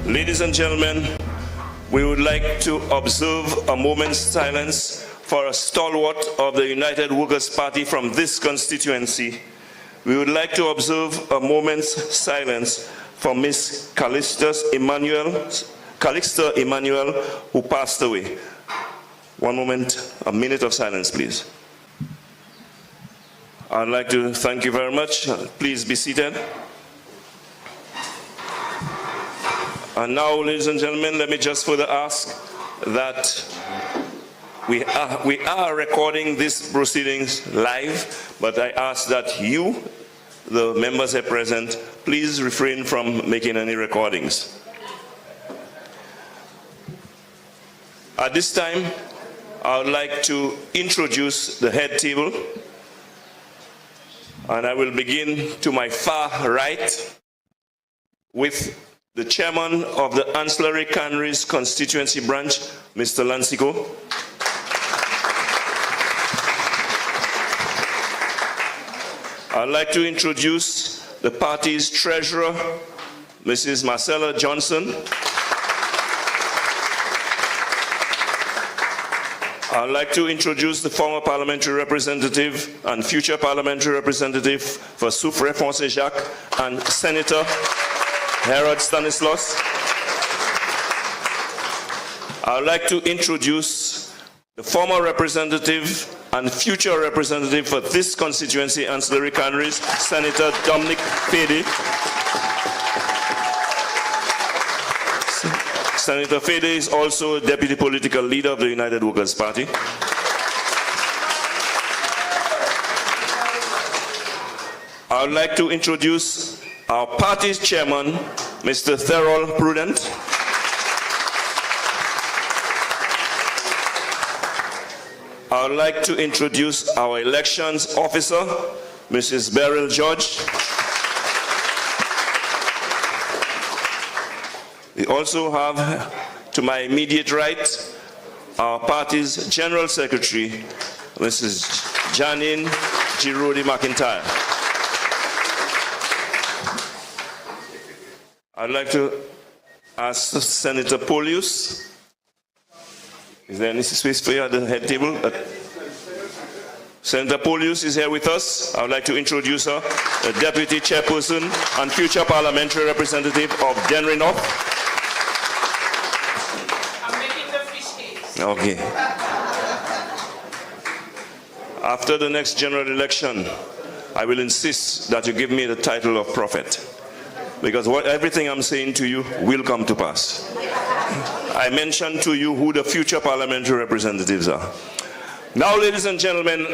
Ladies and gentlemen, we would like to observe a moment's silence for a stalwart of the United Workers' Party from this constituency. We would like to observe a moment's silence for Miss Calixta Emmanuel, who passed away. One moment, a minute of silence, please. I'd like to thank you very much. Please be seated. And now, ladies and gentlemen, let me just further ask that we are recording these proceedings live, but I ask that you, the members here present, please refrain from making any recordings. At this time, I would like to introduce the head table, and I will begin to my far right with the chairman of the Anse La Raye Canneries constituency branch, Mr. Lancico. I'd like to introduce the party's treasurer, Mrs. Marcella Johnson. I'd like to introduce the former parliamentary representative and future parliamentary representative for Soufrière-Fonce-Jacques and Senator Harold Stanislaus. I'd like to introduce the former representative and future representative for this constituency, Anse La Raye Canneries, Senator Dominic Fede. Senator Fede is also deputy political leader of the United Workers' Party. I would like to introduce our party's chairman, Mr. Therol Prudent. I would like to introduce our elections officer, Mrs. Beryl George. We also have, to my immediate right, our party's general secretary, Mrs. Janine Girodi McIntyre. I'd like to ask Senator Polius. Is there any space for you at the head table? Senator Polius is here with us. I would like to introduce her, the deputy chairperson and future parliamentary representative of Denry North. I'm making the fish cakes. Okay. After the next general election, I will insist that you give me the title of prophet, because everything I'm saying to you will come to pass. I mentioned to you who the future parliamentary representatives are. Now, ladies and gentlemen,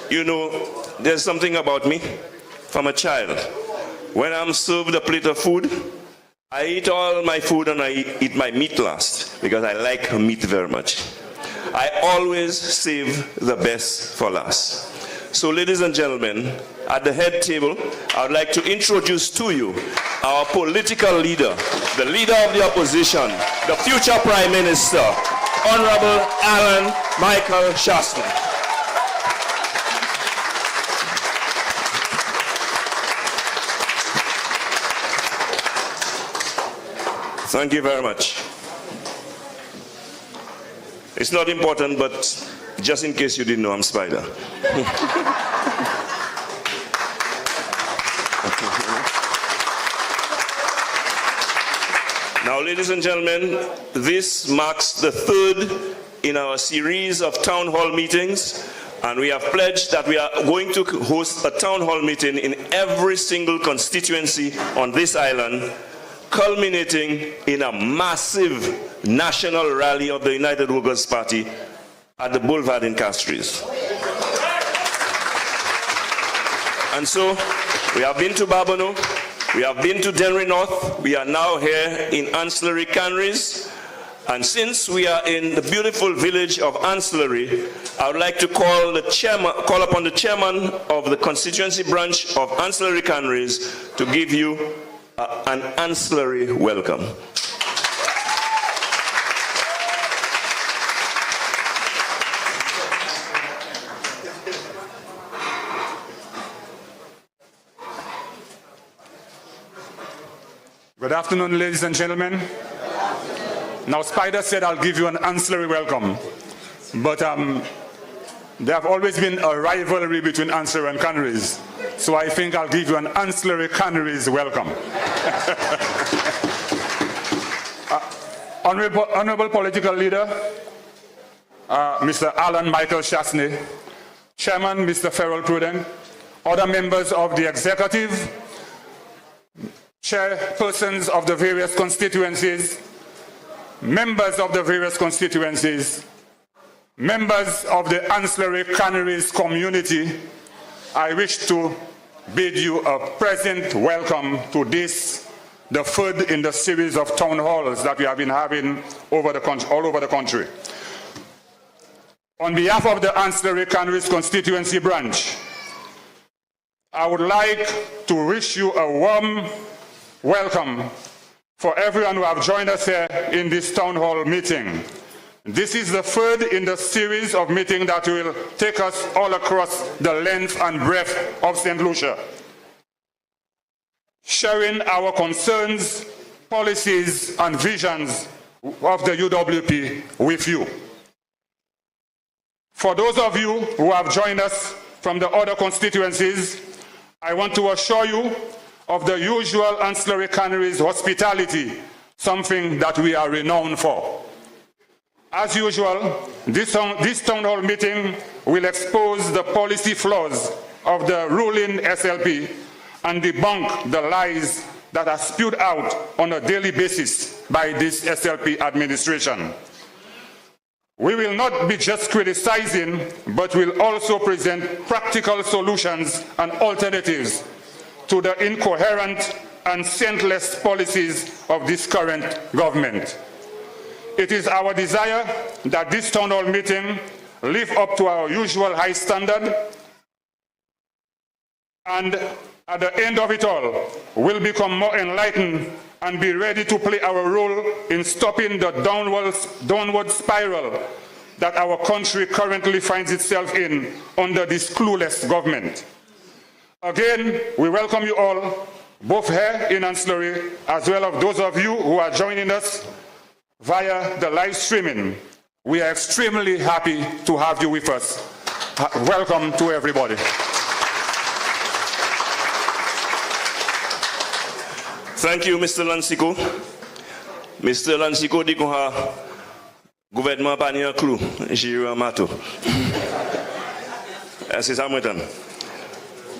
you know, there's something about me from a child. When I'm served a plate of food, I eat all my food and I eat my meat last, because I like meat very much. I always save the best for last. So, ladies and gentlemen, at the head table, I would like to introduce to you our political leader, the leader of the opposition, the future Prime Minister, Honorable Alan Michael Shaston. Thank you very much. It's not important, but just in case you didn't know, I'm Spider. Now, ladies and gentlemen, this marks the third in our series of town hall meetings, and we have pledged that we are going to host a town hall meeting in every single constituency on this island, culminating in a massive national rally of the United Workers' Party at the Boulevard in Castries. And so, we have been to Babonneau, we have been to Denry North, we are now here in Anse La Raye Canneries, and since we are in the beautiful village of Anse La Raye, I would like to call upon the chairman of the constituency branch of Anse La Raye Canneries to give you an Anse La Raye welcome. Good afternoon, ladies and gentlemen. Now, Spider said I'll give you an ancillary welcome, but there have always been a rivalry between Ancillary and Canaries, so I think I'll give you an ancillary Canaries welcome. Honorable political leader, Mr. Alan Michael Chasney, Chairman Mr. Ferrell Pruden, other members of the executive, chairpersons of the various constituencies, members of the various constituencies, members of the Ancillary Canaries community, I wish to bid you a present welcome to this, the third in the series of town halls that we have been having all over the country. On behalf of the Ancillary Canaries constituency branch, I would like to wish you a warm welcome for everyone who have joined us here in this town hall meeting. This is the third in the series of meetings that will take us all across the length and breadth of St. Lucia, sharing our concerns, policies, and visions of the UWP with you. For those of you who have joined us from the other constituencies, I want to assure you of the usual Ancillary Canaries hospitality, something that we are renowned for. As usual, this town hall meeting will expose the policy flaws of the ruling SLP and debunk the lies that are spewed out on a daily basis by this SLP administration. We will not be just criticizing, but will also present practical solutions and alternatives to the incoherent and senseless policies of this current government. It is our desire that this town hall meeting live up to our usual high standard, and at the end of it all, we'll become more enlightened and be ready to play our role in stopping the downward spiral that our country currently finds itself in under this clueless government. Again, we welcome you all, both here in Ancillary, as well as those of you who are joining us via the live streaming. We are extremely happy to have you with us. Welcome to everybody. Thank you, Mr. Lansiko. Mr. Lansiko dit qu'on a gouvernement pas ni un clou, j'ai eu un marteau. C'est ça maintenant.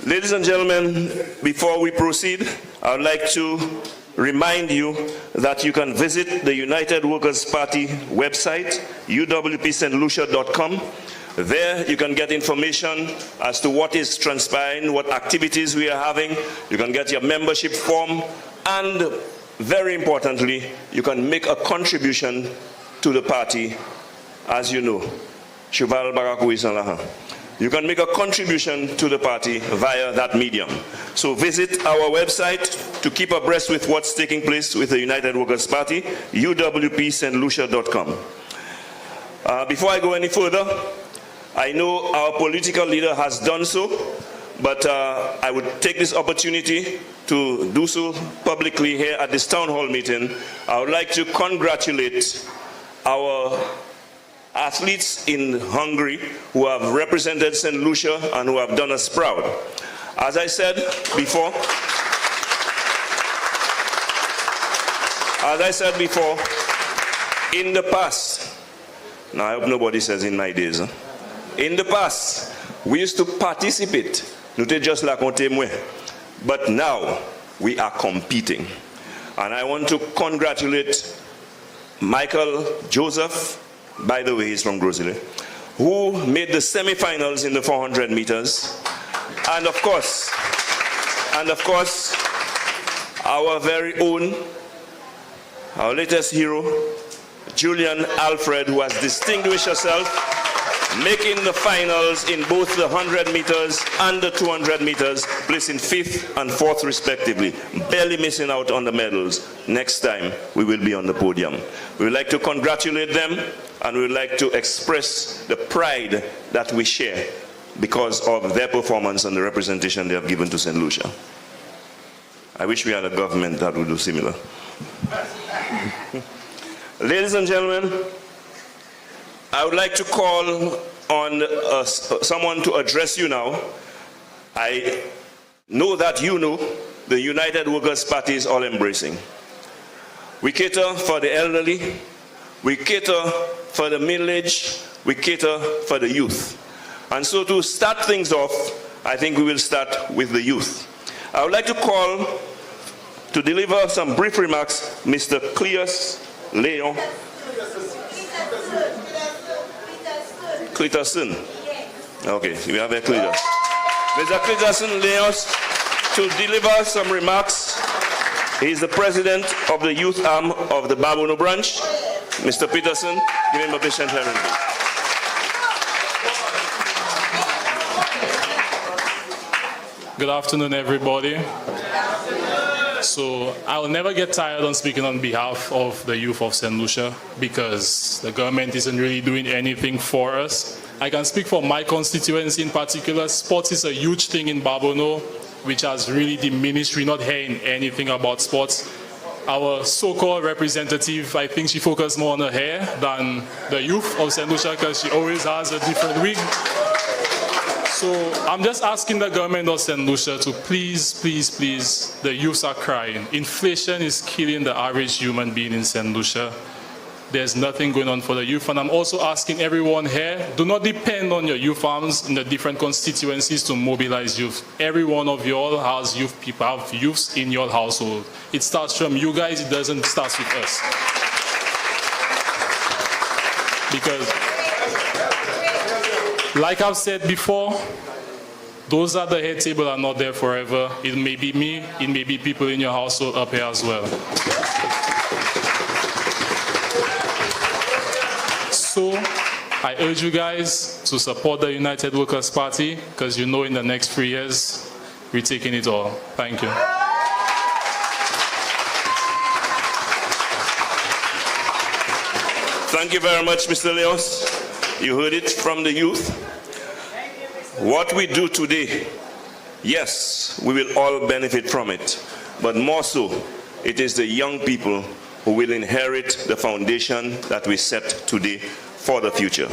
Ladies and gentlemen, before we proceed, I would like to remind you that you can visit the United Workers' Party website, uwpstlucia.com. There you can get information as to what is transpiring, what activities we are having. You can get your membership form, and very importantly, you can make a contribution to the party, as you know. Cheval Barakou Saint La Raye. You can make a contribution to the party via that medium. So visit our website to keep abreast with what's taking place with the United Workers' Party, uwpstlucia.com. Before I go any further, I know our political leader has done so, but I would take this opportunity to do so publicly here at this town hall meeting. I would like to congratulate our athletes in Hungary who have represented St. Lucia and who have done us proud. As I said before, in the past, now I hope nobody says in my days, in the past, we used to participate, nous étions just là comme témoins, but now we are competing. And I want to congratulate Michael Joseph, by the way, he's from Grosile, who made the semi-finals in the 400 meters. And of course, our very own, our latest hero, Julian Alfred, who has distinguished herself, making the finals in both the 100 meters and the 200 meters, placing 5th and 4th respectively, barely missing out on the medals. Next time, we will be on the podium. We would like to congratulate them, and we would like to express the pride that we share because of their performance and the representation they have given to St. Lucia. I wish we had a government that would do similar. Ladies and gentlemen, I would like to call on someone to address you now. I know that you know the United Workers' Party is all-embracing. We cater for the elderly, we cater for the middle-aged, we cater for the youth. And so to start things off, I think we will start with the youth. I would like to call to deliver some brief remarks, Mr. Cleus Leon. Cliterson. Okay, we have a Cliter. Mr. Cliterson Leos to deliver some remarks. He is the president of the youth arm of the Babono branch. Mr. Peterson, give him a patient hearing. Good afternoon, everybody. So I will never get tired on speaking on behalf of the youth of St. Lucia because the government isn't really doing anything for us. I can speak for my constituency in particular. Sports is a huge thing in Babono, which has really diminished. We're not hearing anything about sports. Our so-called representative, I think she focuses more on her hair than the youth of St. Lucia because she always has a different wig. So I'm just asking the government of St. Lucia to please, the youths are crying. Inflation is killing the average human being in St. Lucia. There's nothing going on for the youth. And I'm also asking everyone here, do not depend on your youth arms in the different constituencies to mobilize youth. Every one of you all has youth people, have youths in your household. It starts from you guys, it doesn't start with us. Because like I've said before, those at the head table are not there forever. It may be me, it may be people in your household up here as well. So I urge you guys to support the United Workers' Party because you know in the next 3 years, we're taking it all. Thank you. Thank you very much, Mr. Leos. You heard it from the youth. What we do today, yes, we will all benefit from it, but more so, it is the young people who will inherit the foundation that we set today for the future.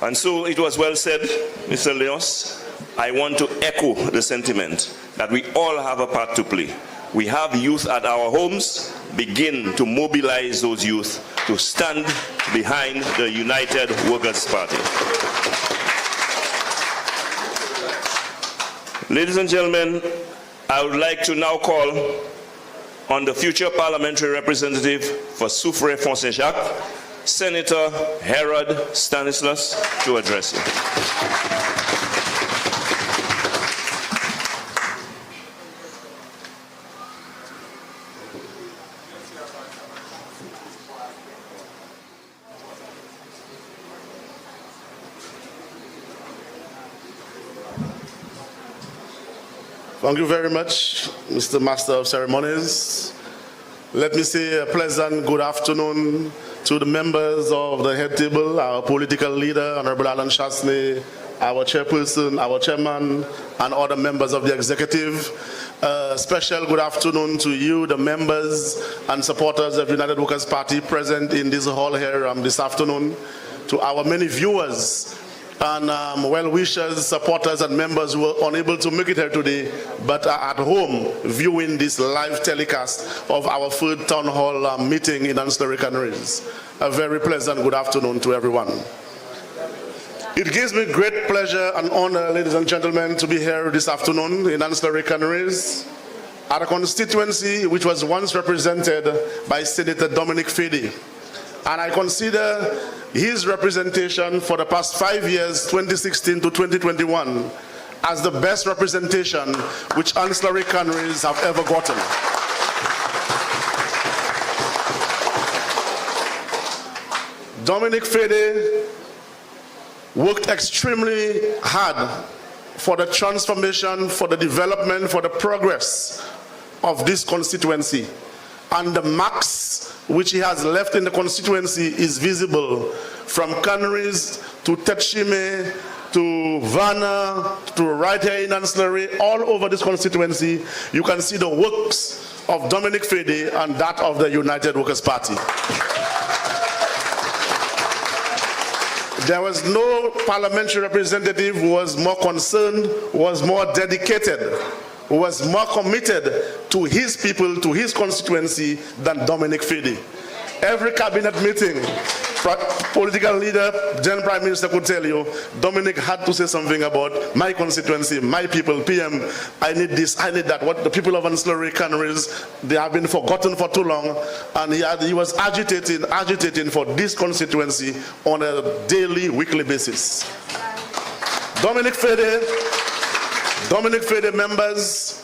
And so it was well said, Mr. Leos. I want to echo the sentiment that we all have a part to play. We have youth at our homes. Begin to mobilize those youth to stand behind the United Workers' Party. Ladies and gentlemen, I would like to now call on the future parliamentary representative for Soufrière-Font-Saint-Jacques, Senator Herod Stanislas, to address you. Thank you very much, Mr. Master of Ceremonies. Let me say a pleasant good afternoon to the members of the head table, our political leader, Honorable Alan Chasney, our chairperson, our chairman, and other members of the executive. Special good afternoon to you, the members and supporters of United Workers' Party present in this hall here this afternoon, to our many viewers and well-wishers, supporters, and members who were unable to make it here today, but are at home viewing this live telecast of our third town hall meeting in Anse La Raye. A very pleasant good afternoon to everyone. It gives me great pleasure and honor, ladies and gentlemen, to be here this afternoon in Anse La Raye at a constituency which was once represented by Senator Dominic Fede. And I consider his representation for the past 5 years, 2016 to 2021, as the best representation which Anse La Raye Canneries have ever gotten. Dominic Fede worked extremely hard for the transformation, for the development, for the progress of this constituency. And the marks which he has left in the constituency is visible, from Canneries to Tetshime, to Vanna, to right here in Anse La Raye, all over this constituency, you can see the works of Dominic Fede and that of the United Workers' Party. There was no parliamentary representative who was more concerned, who was more dedicated, who was more committed to his people, to his constituency than Dominic Fede. Every cabinet meeting, political leader, then Prime Minister could tell you, Dominic had to say something about my constituency, my people, PM, I need this, I need that. What the people of Anse La Raye canneries, they have been forgotten for too long, and he was agitating for this constituency on a daily, weekly basis. Dominic Fede members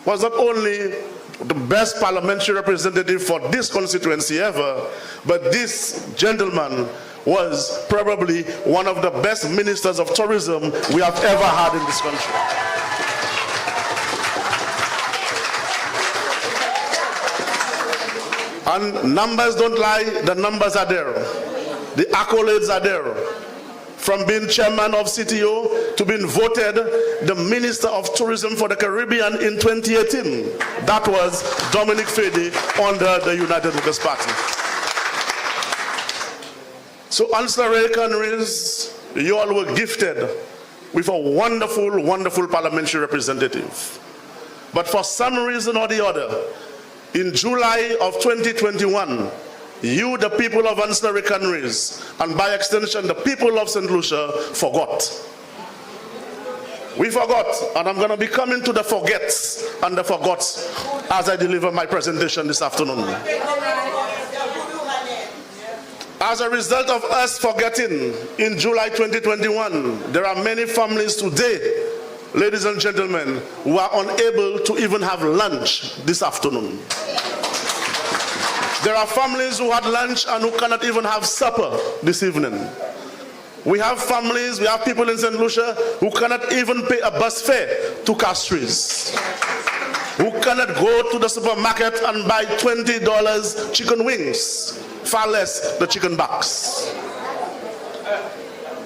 was not only the best parliamentary representative for this constituency ever, but this gentleman was probably one of the best ministers of tourism we have ever had in this country. And numbers don't lie, the numbers are there. The accolades are there. From being chairman of CTO to being voted the Minister of Tourism for the Caribbean in 2018. That was Dominic Fede under the United Workers' Party. So Anse La Raye canneries, you all were gifted with a wonderful, wonderful parliamentary representative. But for some reason or the other, in July of 2021, you, the people of Anse La Raye canneries, and by extension, the people of St. Lucia, forgot. We forgot, and I'm going to be coming to the forgets and the forgots as I deliver my presentation this afternoon. As a result of us forgetting in July 2021, there are many families today, ladies and gentlemen, who are unable to even have lunch this afternoon. There are families who had lunch and who cannot even have supper this evening. We have families, we have people in St. Lucia who cannot even pay a bus fare to Castries, who cannot go to the supermarket and buy $20 chicken wings, far less the chicken backs.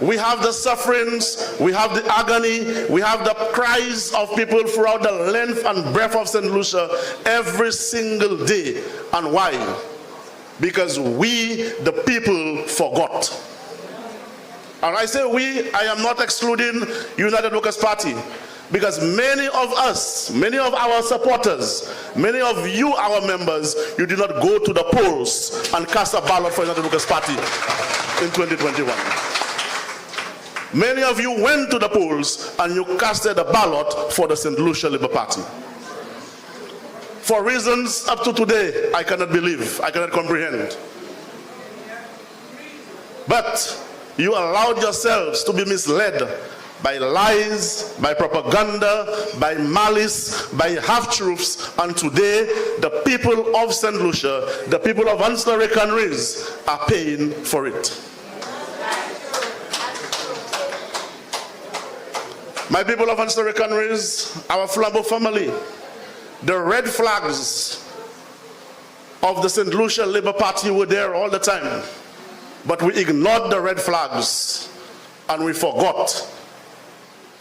We have the sufferings, we have the agony, we have the cries of people throughout the length and breadth of St. Lucia every single day. And why? Because we, the people, forgot. And I say we, I am not excluding United Workers' Party, because many of us, many of our supporters, many of you, our members, you did not go to the polls and cast a ballot for United Workers' Party in 2021. Many of you went to the polls and you casted a ballot for the St. Lucia Labour Party. For reasons up to today, I cannot believe, I cannot comprehend. But you allowed yourselves to be misled by lies, by propaganda, by malice, by half-truths, and today the people of St. Lucia, the people of Anse La Raye canneries are paying for it. My people of Anse La Raye canneries, our Flambeau family, the red flags of the St. Lucia Labour Party were there all the time. But we ignored the red flags and we forgot.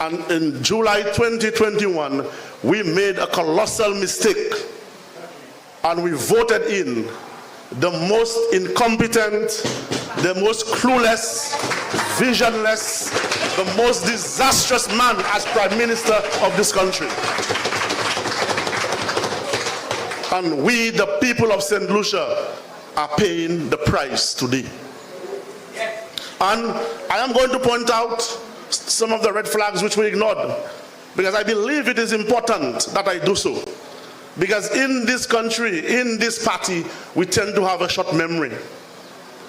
And in July 2021, we made a colossal mistake. And we voted in the most incompetent, the most clueless, visionless, the most disastrous man as Prime Minister of this country. And we, the people of St. Lucia, are paying the price today. And I am going to point out some of the red flags which we ignored, because I believe it is important that I do so. Because in this country, in this party, we tend to have a short memory.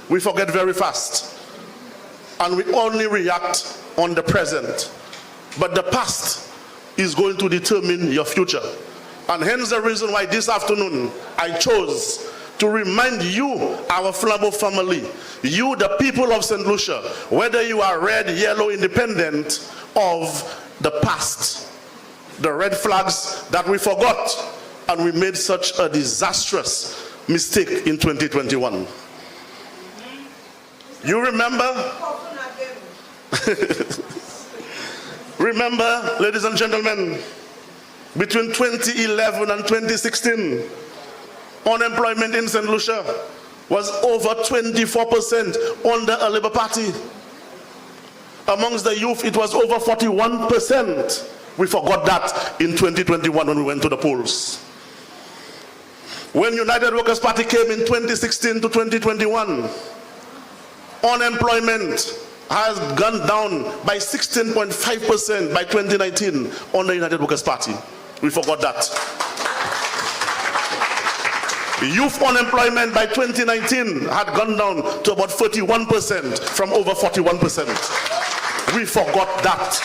We forget very fast. And we only react on the present. But the past is going to determine your future. And hence the reason why this afternoon I chose to remind you, our Flambeau family, you, the people of St. Lucia, whether you are red, yellow, independent, of the past, the red flags that we forgot, and we made such a disastrous mistake in 2021. You remember? Remember, ladies and gentlemen, between 2011 and 2016, unemployment in St. Lucia was over 24% under a Labour Party. Amongst the youth, it was over 41%. We forgot that in 2021 when we went to the polls. When United Workers' Party came in 2016 to 2021, unemployment has gone down by 16.5% by 2019 on the United Workers' Party. We forgot that. Youth unemployment by 2019 had gone down to about 31% from over 41%. We forgot that.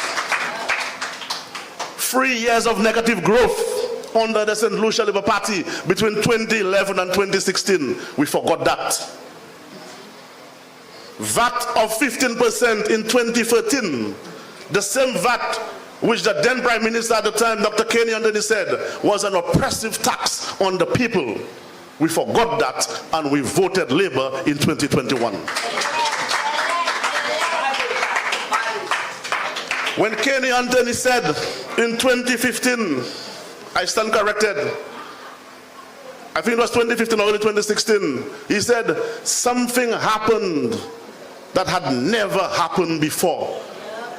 3 years of negative growth under the St. Lucia Labour Party between 2011 and 2016. We forgot that. VAT of 15% in 2013, the same VAT which the then Prime Minister at the time, Dr. Kenny Anthony, said was an oppressive tax on the people. We forgot that and we voted Labour in 2021. When Kenny Anthony said in 2015, I stand corrected, I think it was 2015 or early 2016, he said something happened that had never happened before.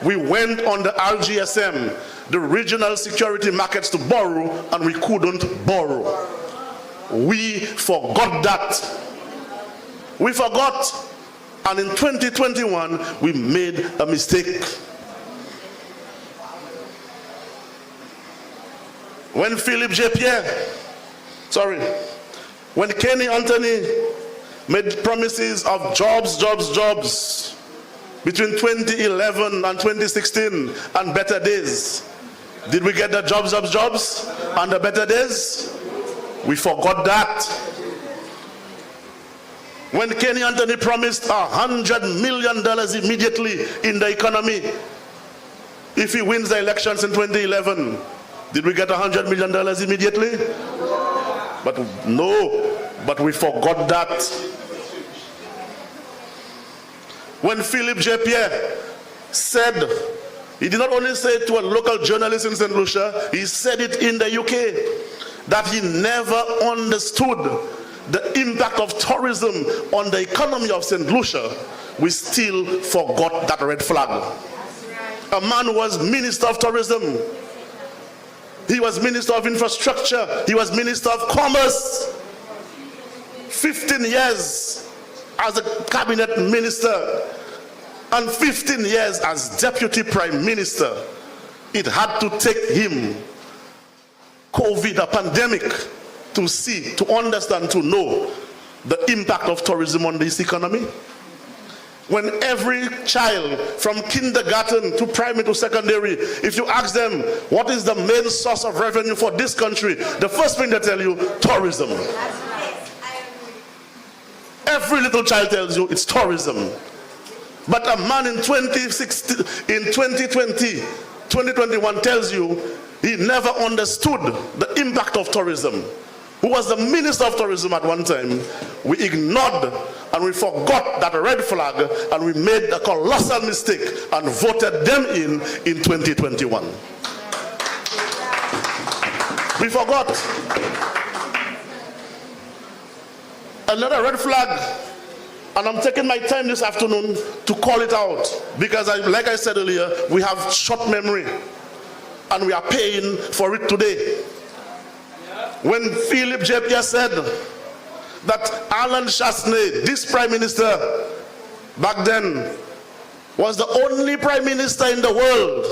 We went on the RGSM, the regional security markets, to borrow, and we couldn't borrow. We forgot that. We forgot, and in 2021 we made a mistake. When when Kenny Anthony made promises of jobs between 2011 and 2016 and better days, did we get the jobs and the better days? We forgot that. When Kenny Anthony promised $100 million immediately in the economy if he wins the elections in 2011, did we get $100 million immediately? But no, but we forgot that. When Philip J. Pierre said, he did not only say it to a local journalist in St. Lucia, he said it in the UK, that he never understood the impact of tourism on the economy of St. Lucia. We still forgot that red flag. A man who was Minister of Tourism, he was Minister of Infrastructure, he was Minister of Commerce, 15 years as a cabinet minister and 15 years as Deputy Prime Minister. It had to take him COVID, a pandemic, to see, to understand, to know the impact of tourism on this economy. When every child from kindergarten to primary to secondary, if you ask them what is the main source of revenue for this country, the first thing they tell you, tourism. Every little child tells you it's tourism. But a man in 2021 tells you he never understood the impact of tourism. Who was the Minister of Tourism at one time? We ignored and we forgot that red flag, and we made a colossal mistake and voted them in 2021. We forgot. Another red flag, and I'm taking my time this afternoon to call it out, because like I said earlier, we have short memory and we are paying for it today. When Philip J. Pierre said that Alan Chasney, this Prime Minister back then, was the only Prime Minister in the world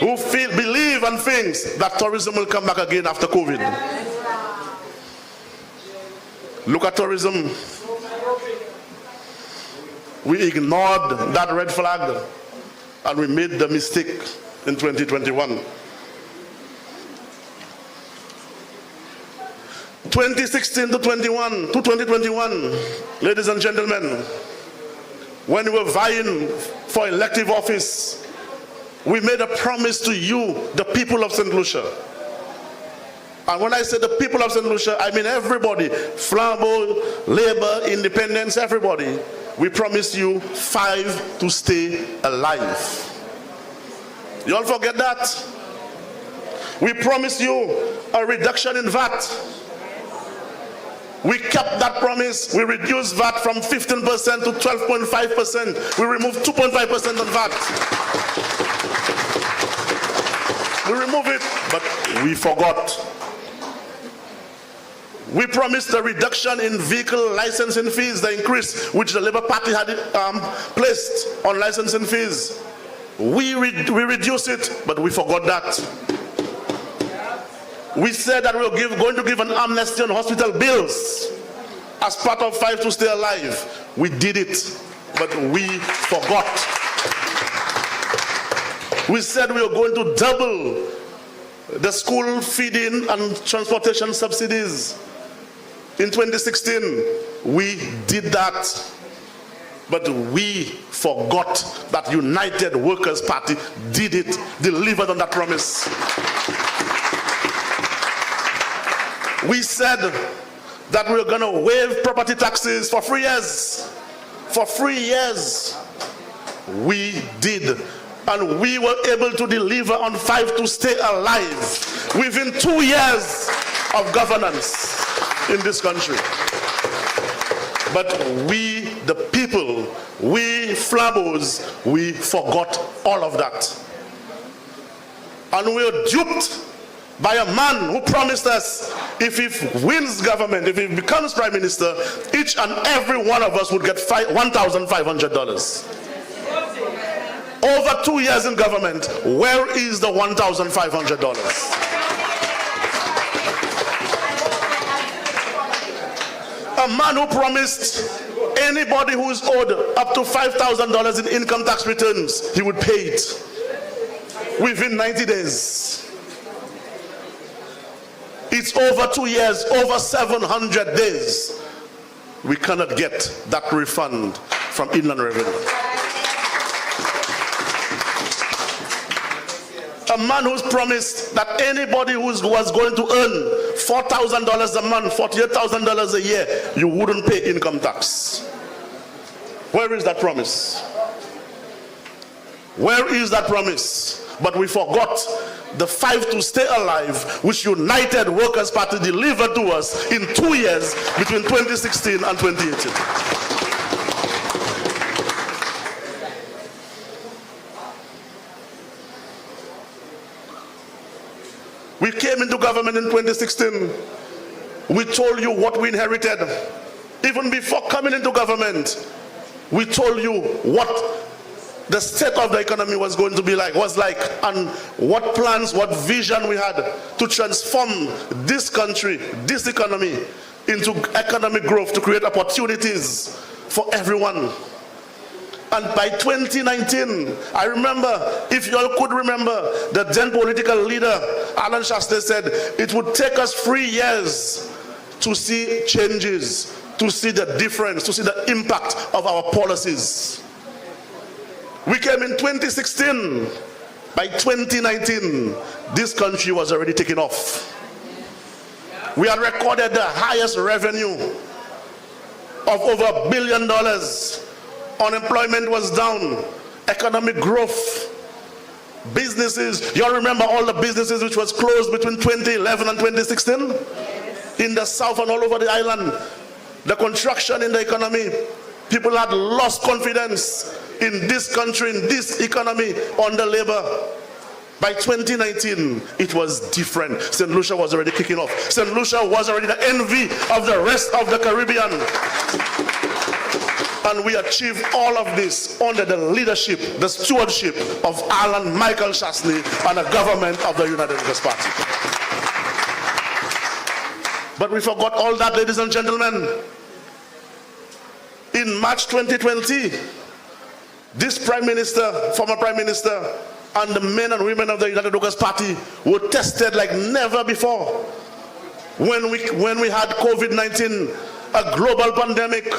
who believe and thinks that tourism will come back again after COVID. Look at tourism. We ignored that red flag and we made the mistake in 2021. 2016 to 2021, ladies and gentlemen, when we were vying for elective office, we made a promise to you, the people of St. Lucia. And when I say the people of St. Lucia, I mean everybody, Flambeau, Labour, Independents, everybody. We promised you 5 to stay alive. You all forget that? We promised you a reduction in VAT. We kept that promise. We reduced VAT from 15% to 12.5%. We removed 2.5% on VAT. We removed it, but we forgot. We promised a reduction in vehicle licensing fees, the increase which the Labour Party had placed on licensing fees. We reduced it, but we forgot that. We said that we were going to give an amnesty on hospital bills as part of Fight to Stay Alive. We did it, but we forgot. We said we were going to double the school feeding and transportation subsidies. In 2016, we did that, but we forgot that United Workers' Party did it, delivered on that promise. We said that we were going to waive property taxes for 3 years. For 3 years, we did, and we were able to deliver on Fight to Stay Alive within 2 years of governance in this country. But we, the people, we Flabos, we forgot all of that. And we were duped by a man who promised us if he wins government, if he becomes prime minister, each and every one of us would get $1,500. Over 2 years in government, where is the $1,500? A man who promised anybody who is owed up to $5,000 in income tax returns, he would pay it within 90 days. It's over 2 years, over 700 days. We cannot get that refund from Inland Revenue. A man who's promised that anybody who was going to earn $4,000 a month, $48,000 a year, you wouldn't pay income tax. Where is that promise? Where is that promise? But we forgot the Fight to Stay Alive, which United Workers' Party delivered to us in 2 years between 2016 and 2018. We came into government in 2016. We told you what we inherited. Even before coming into government, we told you what the state of the economy was going to be like, and what plans, what vision we had to transform this country, this economy, into economic growth, to create opportunities for everyone. And by 2019, I remember, if you all could remember, the then political leader, Alan Shastley, said it would take us 3 years to see changes, to see the difference, to see the impact of our policies. We came in 2016. By 2019, this country was already taking off. We had recorded the highest revenue of over $1 billion. Unemployment was down. Economic growth. Businesses, you all remember all the businesses which was closed between 2011 and 2016? In the south and all over the island. The contraction in the economy. People had lost confidence in this country, in this economy, under Labour. By 2019, it was different. St. Lucia was already kicking off. St. Lucia was already the envy of the rest of the Caribbean. And we achieved all of this under the leadership, the stewardship of Alan Michael Shastley and the government of the United Workers' Party. But we forgot all that, ladies and gentlemen. In March 2020, this Prime Minister, former Prime Minister, and the men and women of the United Workers' Party were tested like never before. When we had COVID-19, a global pandemic,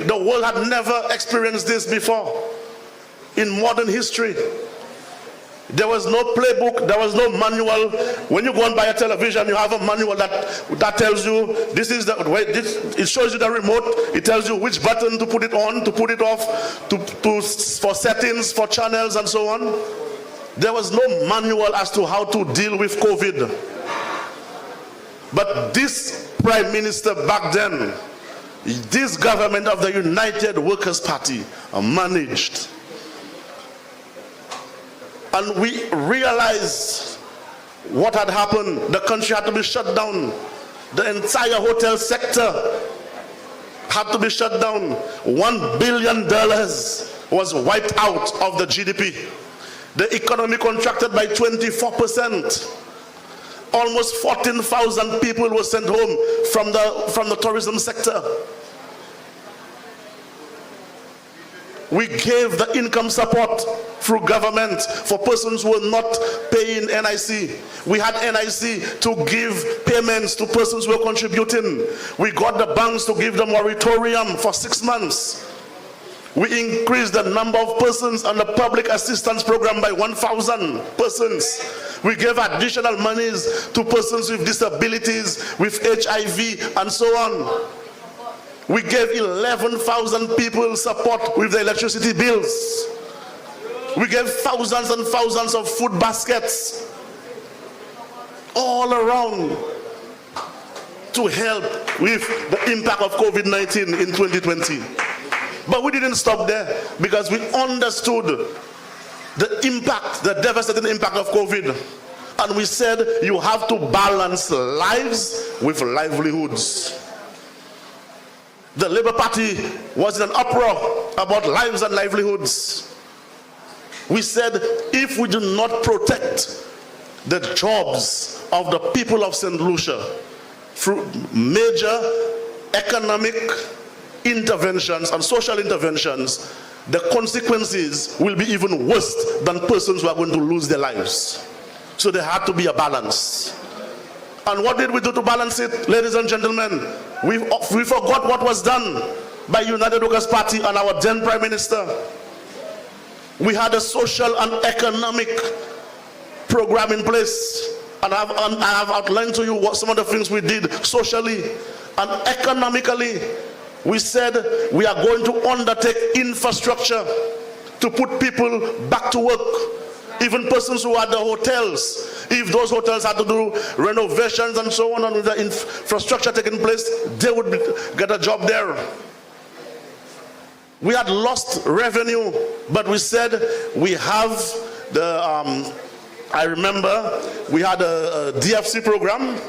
the world had never experienced this before in modern history. There was no playbook, there was no manual. When you go and buy a television, you have a manual that tells you, this is the way, it shows you the remote, it tells you which button to put it on, to put it off, for settings, for channels and so on. There was no manual as to how to deal with COVID. But this Prime Minister back then, this government of the United Workers' Party managed. And we realized what had happened. The country had to be shut down. The entire hotel sector had to be shut down. $1 billion was wiped out of the GDP. The economy contracted by 24%. Almost 14,000 people were sent home from the tourism sector. We gave the income support through government for persons who were not paying NIC. We had NIC to give payments to persons who were contributing. We got the banks to give the moratorium for 6 months. We increased the number of persons on the public assistance program by 1,000 persons. We gave additional monies to persons with disabilities, with HIV, and so on. We gave 11,000 people support with the electricity bills. We gave thousands and thousands of food baskets all around to help with the impact of COVID-19 in 2020. But we didn't stop there because we understood the impact, the devastating impact of COVID. And we said you have to balance lives with livelihoods. The Labour Party was in an uproar about lives and livelihoods. We said if we do not protect the jobs of the people of St. Lucia through major economic interventions and social interventions, the consequences will be even worse than persons who are going to lose their lives. So there had to be a balance. And what did we do to balance it, ladies and gentlemen? We forgot what was done by United Workers' Party and our then Prime Minister. We had a social and economic program in place. And I have outlined to you what some of the things we did socially and economically. We said we are going to undertake infrastructure to put people back to work. Even persons who had the hotels, if those hotels had to do renovations and so on, and with the infrastructure taking place, they would get a job there. We had lost revenue, but we said we have the, I remember we had a DFC program.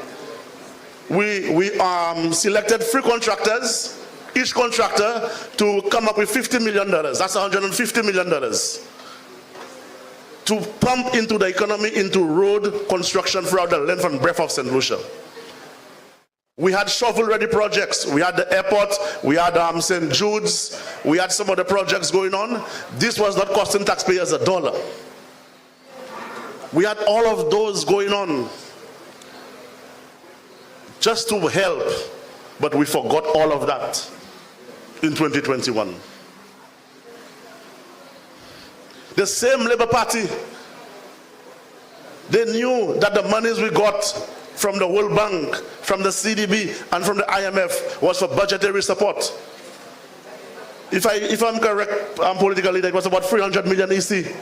We selected 3 contractors, each contractor to come up with $50 million. That's $150 million. To pump into the economy, into road construction throughout the length and breadth of St. Lucia. We had shovel-ready projects. We had the airport, we had St. Jude's, we had some other projects going on. This was not costing taxpayers a dollar. We had all of those going on just to help, but we forgot all of that in 2021. The same Labour Party, they knew that the monies we got from the World Bank, from the CDB, and from the IMF was for budgetary support. If I'm correct, political leader, it was about 300 million EC.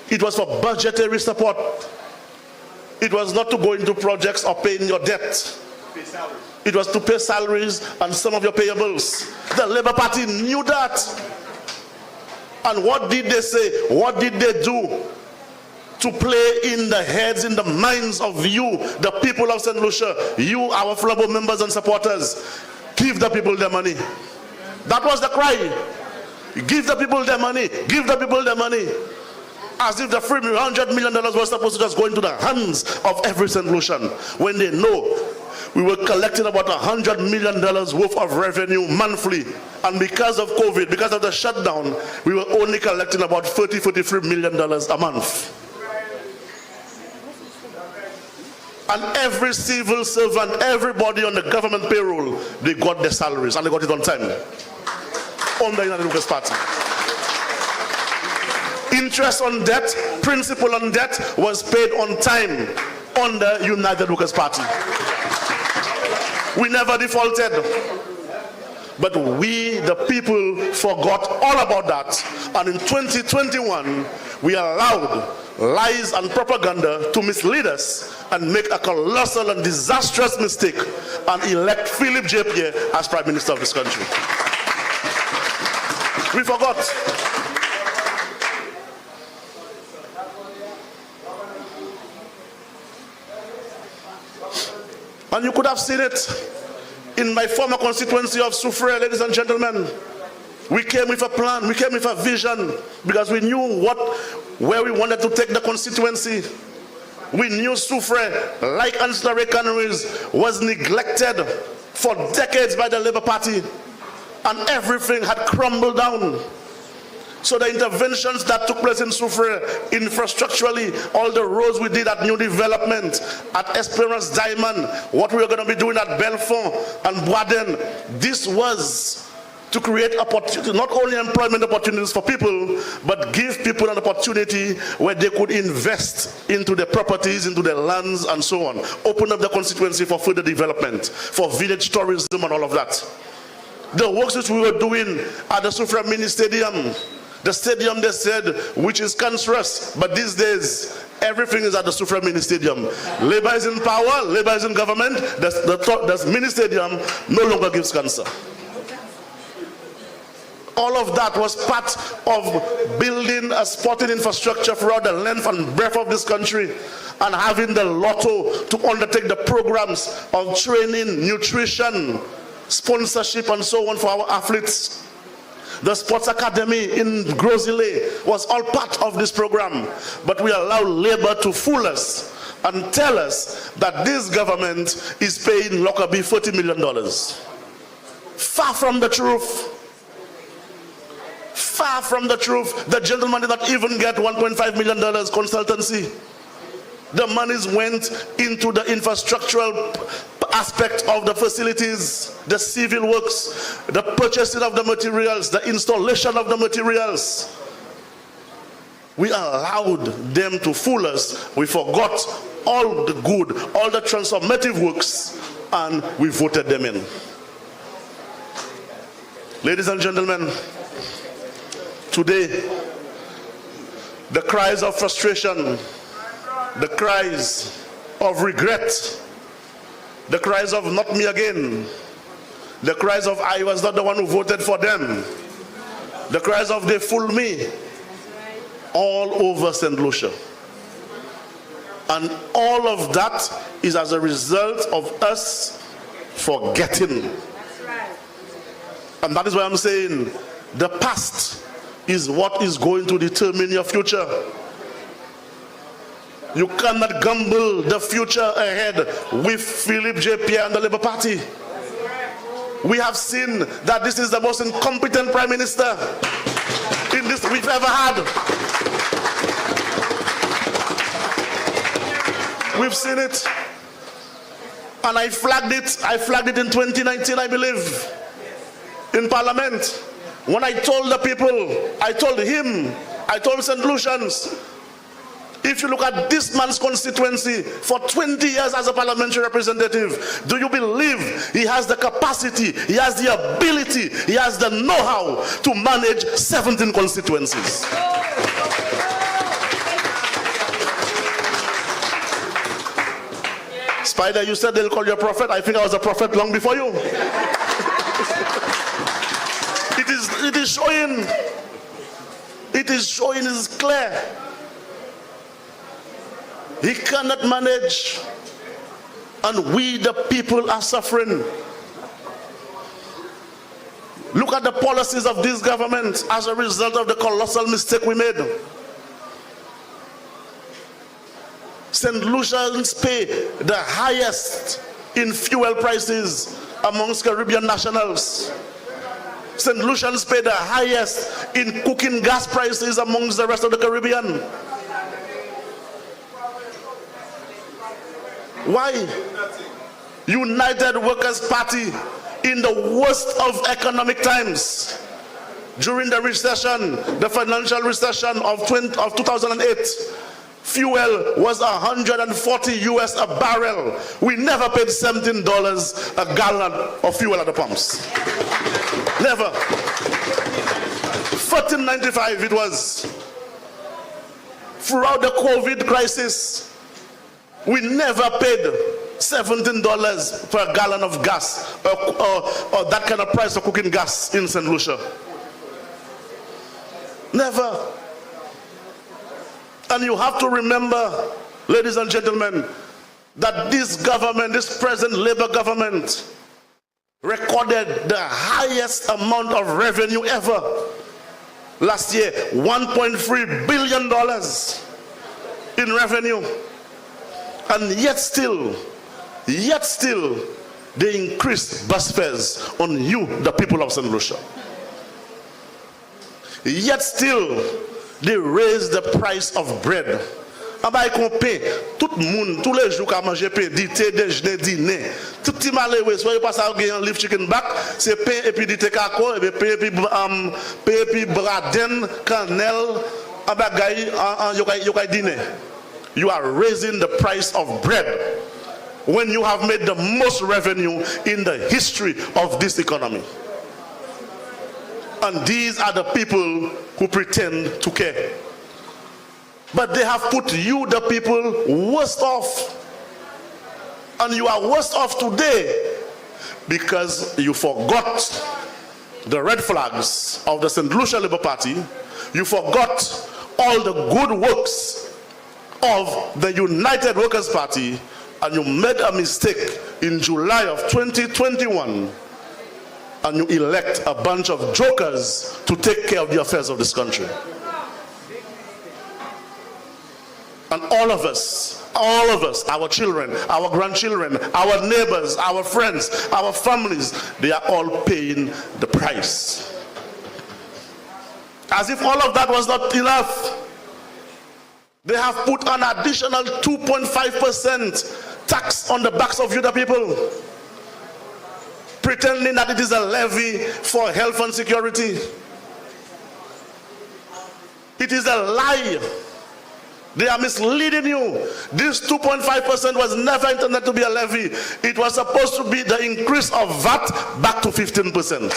It was for budgetary support. It was not to go into projects or paying your debt. It was to pay salaries and some of your payables. The Labour Party knew that. And what did they say? What did they do to play in the heads, in the minds of you, the people of St. Lucia, you, our fellow members and supporters? Give the people their money. That was the cry. Give the people their money. Give the people their money. As if the $300 million was supposed to just go into the hands of every St. Lucian, when they know we were collecting about $100 million worth of revenue monthly. And because of COVID, because of the shutdown, we were only collecting about $33 million a month. And every civil servant, everybody on the government payroll, they got their salaries, and they got it on time. On the United Workers' Party. interest on debt, principal on debt was paid on time under United Workers' Party. We never defaulted. But we, the people, forgot all about that. And in 2021, we allowed lies and propaganda to mislead us and make a colossal and disastrous mistake and elect Philip J. Pierre as Prime Minister of this country. We forgot. And you could have seen it in my former constituency of Soufrière, ladies and gentlemen. We came with a plan, we came with a vision, because we knew where we wanted to take the constituency. We knew Soufrière, like Anse La Raye Canneries, was neglected for decades by the Labour Party, and everything had crumbled down. So the interventions that took place in Soufrière, infrastructurally, all the roads we did at New Development, at Esperance Diamond, what we were going to be doing at Belfont and Boisden, this was to create opportunity, not only employment opportunities for people, but give people an opportunity where they could invest into their properties, into their lands, and so on. Open up the constituency for further development, for village tourism and all of that. The works which we were doing at the Soufrière Mini Stadium, the stadium, they said, which is cancerous, but these days, everything is at the Soufrière Mini Stadium. Labour is in power, Labour is in government, the mini stadium no longer gives cancer. All of that was part of building a sporting infrastructure throughout the length and breadth of this country, and having the lotto to undertake the programs of training, nutrition, sponsorship, and so on for our athletes. The Sports Academy in Grosile was all part of this program. But we allow Labour to fool us and tell us that this government is paying Lockerbie $40 million. Far from the truth. Far from the truth. The gentleman did not even get $1.5 million consultancy. The monies went into the infrastructural aspect of the facilities, the civil works, the purchasing of the materials, the installation of the materials. We allowed them to fool us. We forgot all the good, all the transformative works, and we voted them in. Ladies and gentlemen, today, the cries of frustration, the cries of regret, the cries of not me again, the cries of I was not the one who voted for them, the cries of they fooled me, all over St. Lucia. And all of that is as a result of us forgetting. And that is why I'm saying the past is what is going to determine your future. You cannot gamble the future ahead with Philip J. Pierre and the Labour Party. We have seen that this is the most incompetent Prime Minister in this we've ever had. We've seen it. And I flagged it in 2019, I believe, in Parliament. When I told the people, I told him, I told St. Lucians, if you look at this man's constituency for 20 years as a parliamentary representative, do you believe he has the capacity, he has the ability, he has the know-how to manage 17 constituencies? Spider, you said they'll call you a prophet. I think I was a prophet long before you. It is showing, it is clear. He cannot manage, and we the people are suffering. Look at the policies of this government as a result of the colossal mistake we made. St. Lucians pay the highest in fuel prices amongst Caribbean nationals. St. Lucians pay the highest in cooking gas prices amongst the rest of the Caribbean. Why? United Workers' Party, in the worst of economic times, During the recession, the financial recession of 2008, fuel was $140 US a barrel. We never paid $17 a gallon of fuel at the pumps. Never. $14.95 it was. Throughout the COVID crisis, we never paid $17 per gallon of gas or that kind of price of cooking gas in St. Lucia. Never. And you have to remember, ladies and gentlemen, that this government, this present Labour government, recorded the highest amount of revenue ever. Last year, $1.3 billion in revenue. And yet still, they increased bus fares on you, the people of St. Lucia. Yet still, they raised the price of bread. Abay qu'on paie tout le monde tous les jours qu'à manger pain, thé, déjeuner, dîner. Tout petit malheureux, soit pas ça gagne un live chicken back, c'est pain et puis dîner kako et puis pain et puis braden, cannelle, abagay yo kay dîner. You are raising the price of bread when you have made the most revenue in the history of this economy. And these are the people who pretend to care. But they have put you, the people, worst off. And you are worse off today because you forgot the red flags of the St. Lucia Labour Party. You forgot all the good works of the United Workers' Party, and you made a mistake in July of 2021, and you elect a bunch of jokers to take care of the affairs of this country. And all of us, our children, our grandchildren, our neighbors, our friends, our families, they are all paying the price. As if all of that was not enough, they have put an additional 2.5% tax on the backs of you, the people, pretending that it is a levy for health and security. It is a lie. They are misleading you. This 2.5% was never intended to be a levy. It was supposed to be the increase of VAT back to 15%.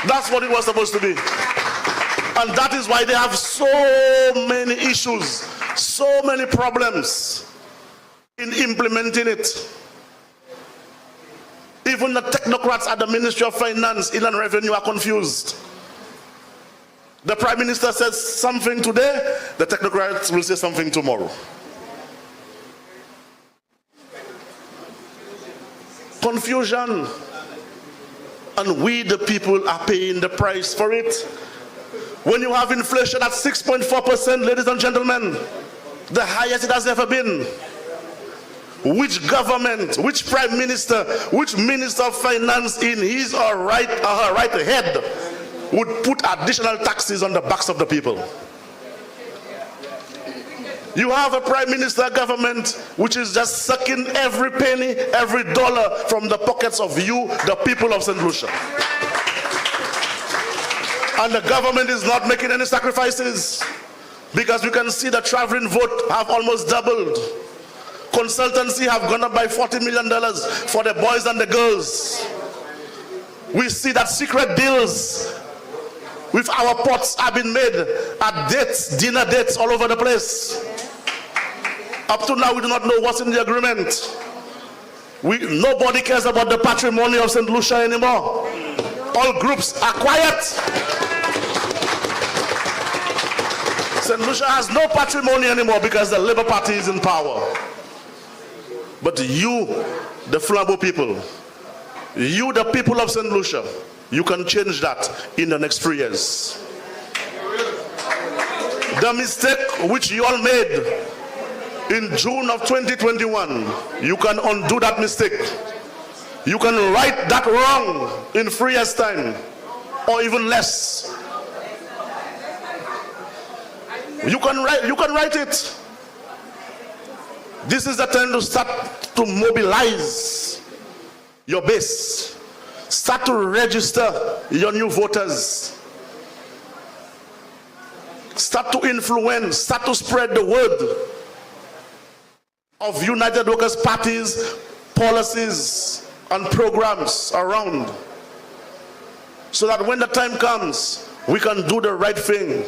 That's what it was supposed to be. And that is why they have so many issues, so many problems in implementing it. Even the technocrats at the Ministry of Finance, Inland Revenue are confused. The Prime Minister says something today, the technocrats will say something tomorrow. Confusion. And we, the people, are paying the price for it. When you have inflation at 6.4%, ladies and gentlemen, the highest it has ever been. Which government, which Prime Minister, which Minister of Finance in his or her right head would put additional taxes on the backs of the people? You have a Prime Minister government which is just sucking every penny, every dollar from the pockets of you, the people of St. Lucia. And the government is not making any sacrifices, because we can see the traveling vote have almost doubled. Consultancy have gone up by $40 million for the boys and the girls. We see that secret deals with our ports have been made at dates, dinner dates all over the place. Up to now, we do not know what's in the agreement. Nobody cares about the patrimony of St. Lucia anymore. All groups are quiet. St. Lucia has no patrimony anymore because the Labour Party is in power. But you, the Flambeau people, you, the people of St. Lucia, you can change that in the next 3 years. The mistake which you all made in June of 2021, you can undo that mistake. You can right that wrong in 3 years' time, or even less. You can write it. This is the time to start to mobilize your base. Start to register your new voters. start to influence, start to spread the word of United Workers' Party's policies and programs around, so that when the time comes, we can do the right thing.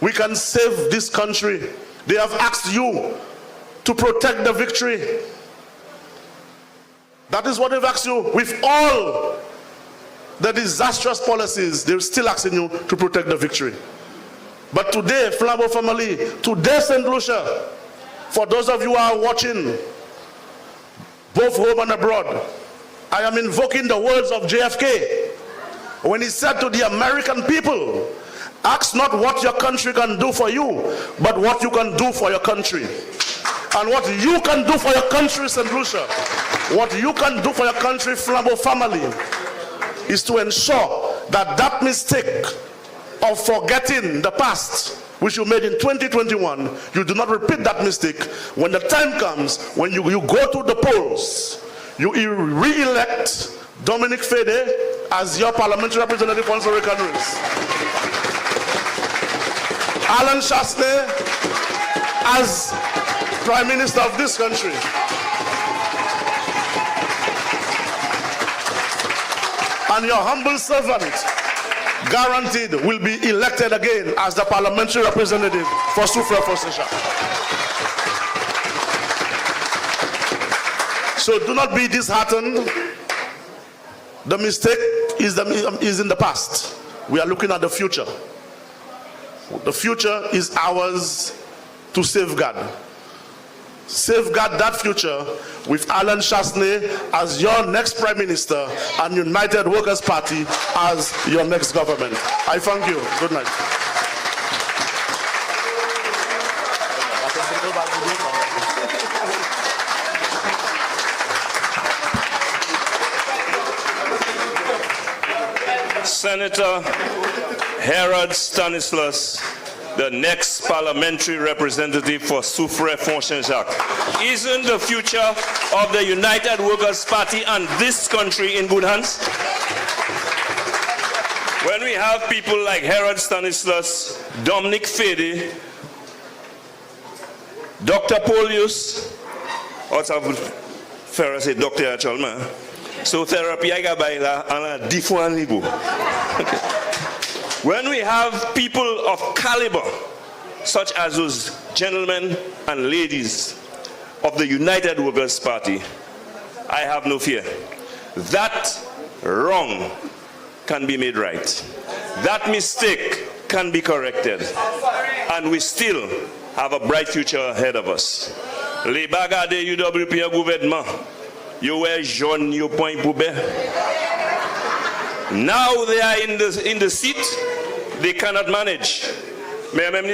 We can save this country. They have asked you to protect the victory. That is what they've asked you. With all the disastrous policies, they're still asking you to protect the victory. But today, Flambeau family, today, St. Lucia, for those of you who are watching, both home and abroad, I am invoking the words of JFK when he said to the American people, ask not what your country can do for you, but what you can do for your country. And what you can do for your country, St. Lucia, what you can do for your country, Flambeau family, is to ensure that that mistake of forgetting the past, which you made in 2021, you do not repeat that mistake. When the time comes, when you go to the polls, you re-elect Dominic Fede as your parliamentary representative for Anse La Raye. Alan Chastanet as Prime Minister of this country. And your humble servant, guaranteed, will be elected again as the parliamentary representative for Soufrière Foncéchak. So do not be disheartened. The mistake is in the past. We are looking at the future. The future is ours to safeguard. Safeguard that future with Alan Chastanet as your next Prime Minister and United Workers' Party as your next government. I thank you. Good night. Senator Herod Stanislas, the next parliamentary representative for Soufrière Foncéchak. Isn't the future of the United Workers' Party and this country in good hands? When we have people like Herod Stanislas, Dominic Fede, Dr. Polius, or Ferrer say Dr. Chalma, so therapy I got by on a different level. When we have people of caliber, such as those gentlemen and ladies of the United Workers' Party, I have no fear. That wrong can be made right. That mistake can be corrected. And we still have a bright future ahead of us. Les bagarres de UWP gouvernement, you were jaune, you point pour now they are in the seat, they cannot manage. Mais même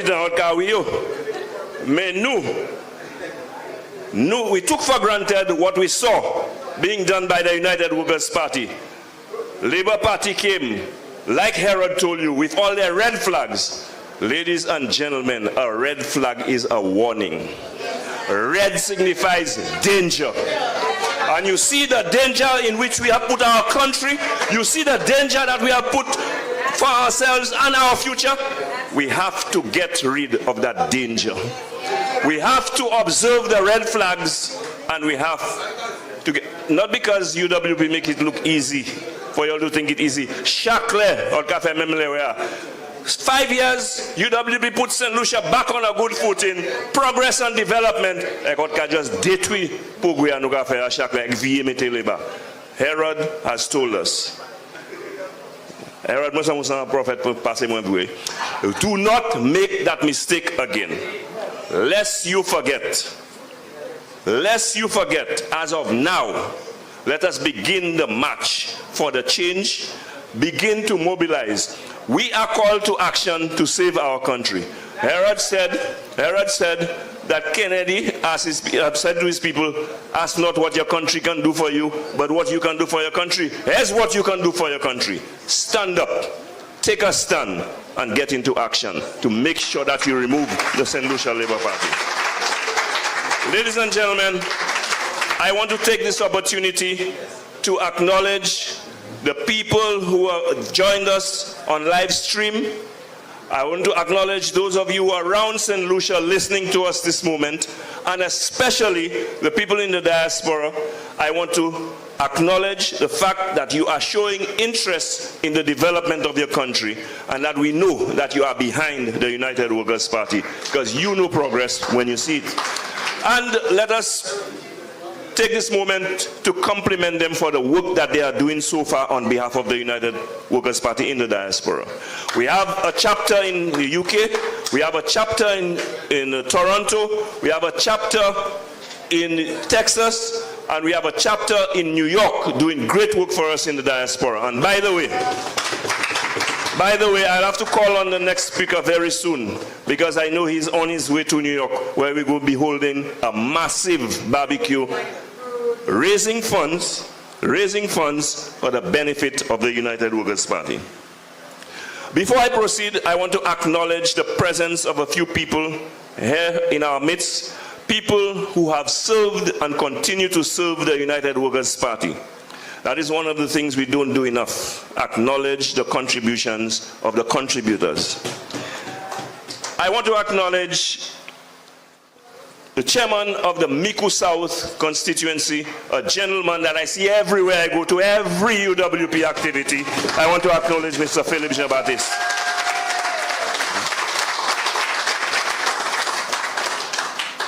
nous, we took for granted what we saw being done by the United Workers' Party. Labour Party came, like Herod told you, with all their red flags. Ladies and gentlemen, a red flag is a warning. Red signifies danger. And you see the danger in which we have put our country. You see the danger that we have put for ourselves and our future. We have to get rid of that danger. We have to observe the red flags, and we have to get, not because UWP make it look easy, for you all to think it easy. Chaclé, or Café Memle, 5 years, UWP put St. Lucia back on a good footing, progress and development. I just détruit pour que nous faire à chaque Herod has told us. Herod, prophet, do not make that mistake again. Lest you forget, as of now, let us begin the march for the change, begin to mobilize. We are called to action to save our country. Herod said that Kennedy said to his people, ask not what your country can do for you, but what you can do for your country. Here's what you can do for your country. Stand up, take a stand, and get into action to make sure that you remove the St. Lucia Labour Party. Ladies and gentlemen, I want to take this opportunity to acknowledge the people who have joined us on live stream I want to acknowledge those of you around St. Lucia listening to us this moment, and especially the people in the diaspora. I want to acknowledge the fact that you are showing interest in the development of your country, and that we know that you are behind the United Workers' Party, because you know progress when you see it. And let us take this moment to compliment them for the work that they are doing so far on behalf of the United Workers' Party in the diaspora. We have a chapter in the UK, we have a chapter in Toronto, we have a chapter in Texas, and we have a chapter in New York doing great work for us in the diaspora. And by the way, I'll have to call on the next speaker very soon, because I know he's on his way to New York, where we will be holding a massive barbecue, raising funds for the benefit of the United Workers' Party. Before I proceed, I want to acknowledge the presence of a few people here in our midst, people who have served and continue to serve the United Workers' Party. That is one of the things we don't do enough, acknowledge the contributions of the contributors. I want to acknowledge the chairman of the Miku South constituency, a gentleman that I see everywhere I go to, every UWP activity. I want to acknowledge Mr. Philip Jean-Baptiste.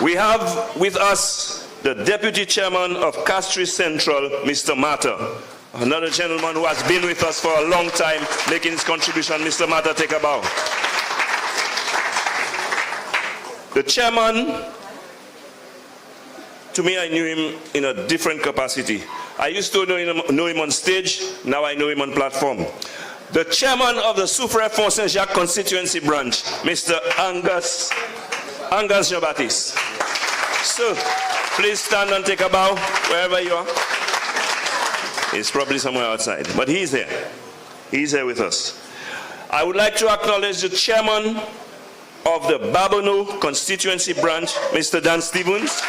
We have with us the deputy chairman of Castries Central, Mr. Mata, another gentleman who has been with us for a long time, making his contribution. Mr. Mata, take a bow. The chairman, to me, I knew him in a different capacity. I used to know him on stage, now I know him on platform. The chairman of the Soufrière Font Saint-Jacques constituency branch, Mr. Anse Jean-Baptiste. Sir, please stand and take a bow wherever you are. He's probably somewhere outside, but he's here. He's here with us. I would like to acknowledge the chairman of the Babonneau constituency branch, Mr. Dan Stevens.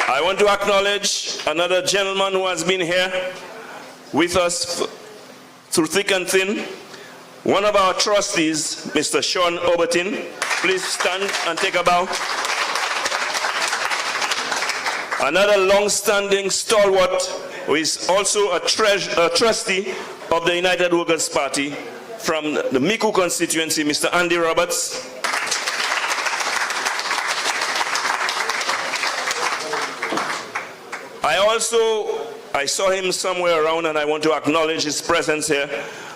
I want to acknowledge another gentleman who has been here with us through thick and thin. One of our trustees, Mr. Sean Obertin. Please stand and take a bow. Another long-standing stalwart who is also a trustee of the United Workers' Party from the Miku constituency, Mr. Andy Roberts. I saw him somewhere around, and I want to acknowledge his presence here.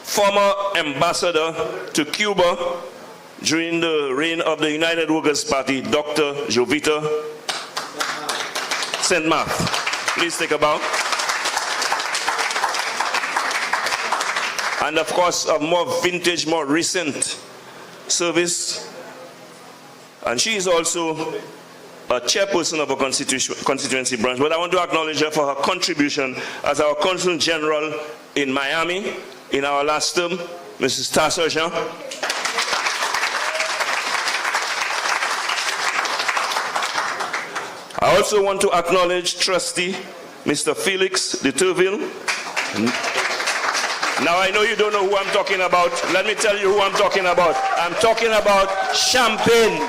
Former ambassador to Cuba during the reign of the United Workers' Party, Dr. Jovita St. Mark. Please take a bow. And of course, a more vintage, more recent service. And she is also a chairperson of a constituency branch, but I want to acknowledge her for her contribution as our Consul General in Miami in our last term, Mrs. Tasser Jean. I also want to acknowledge trustee Mr. Felix de Turville. Now I know you don't know who I'm talking about. Let me tell you who I'm talking about. I'm talking about Champagne.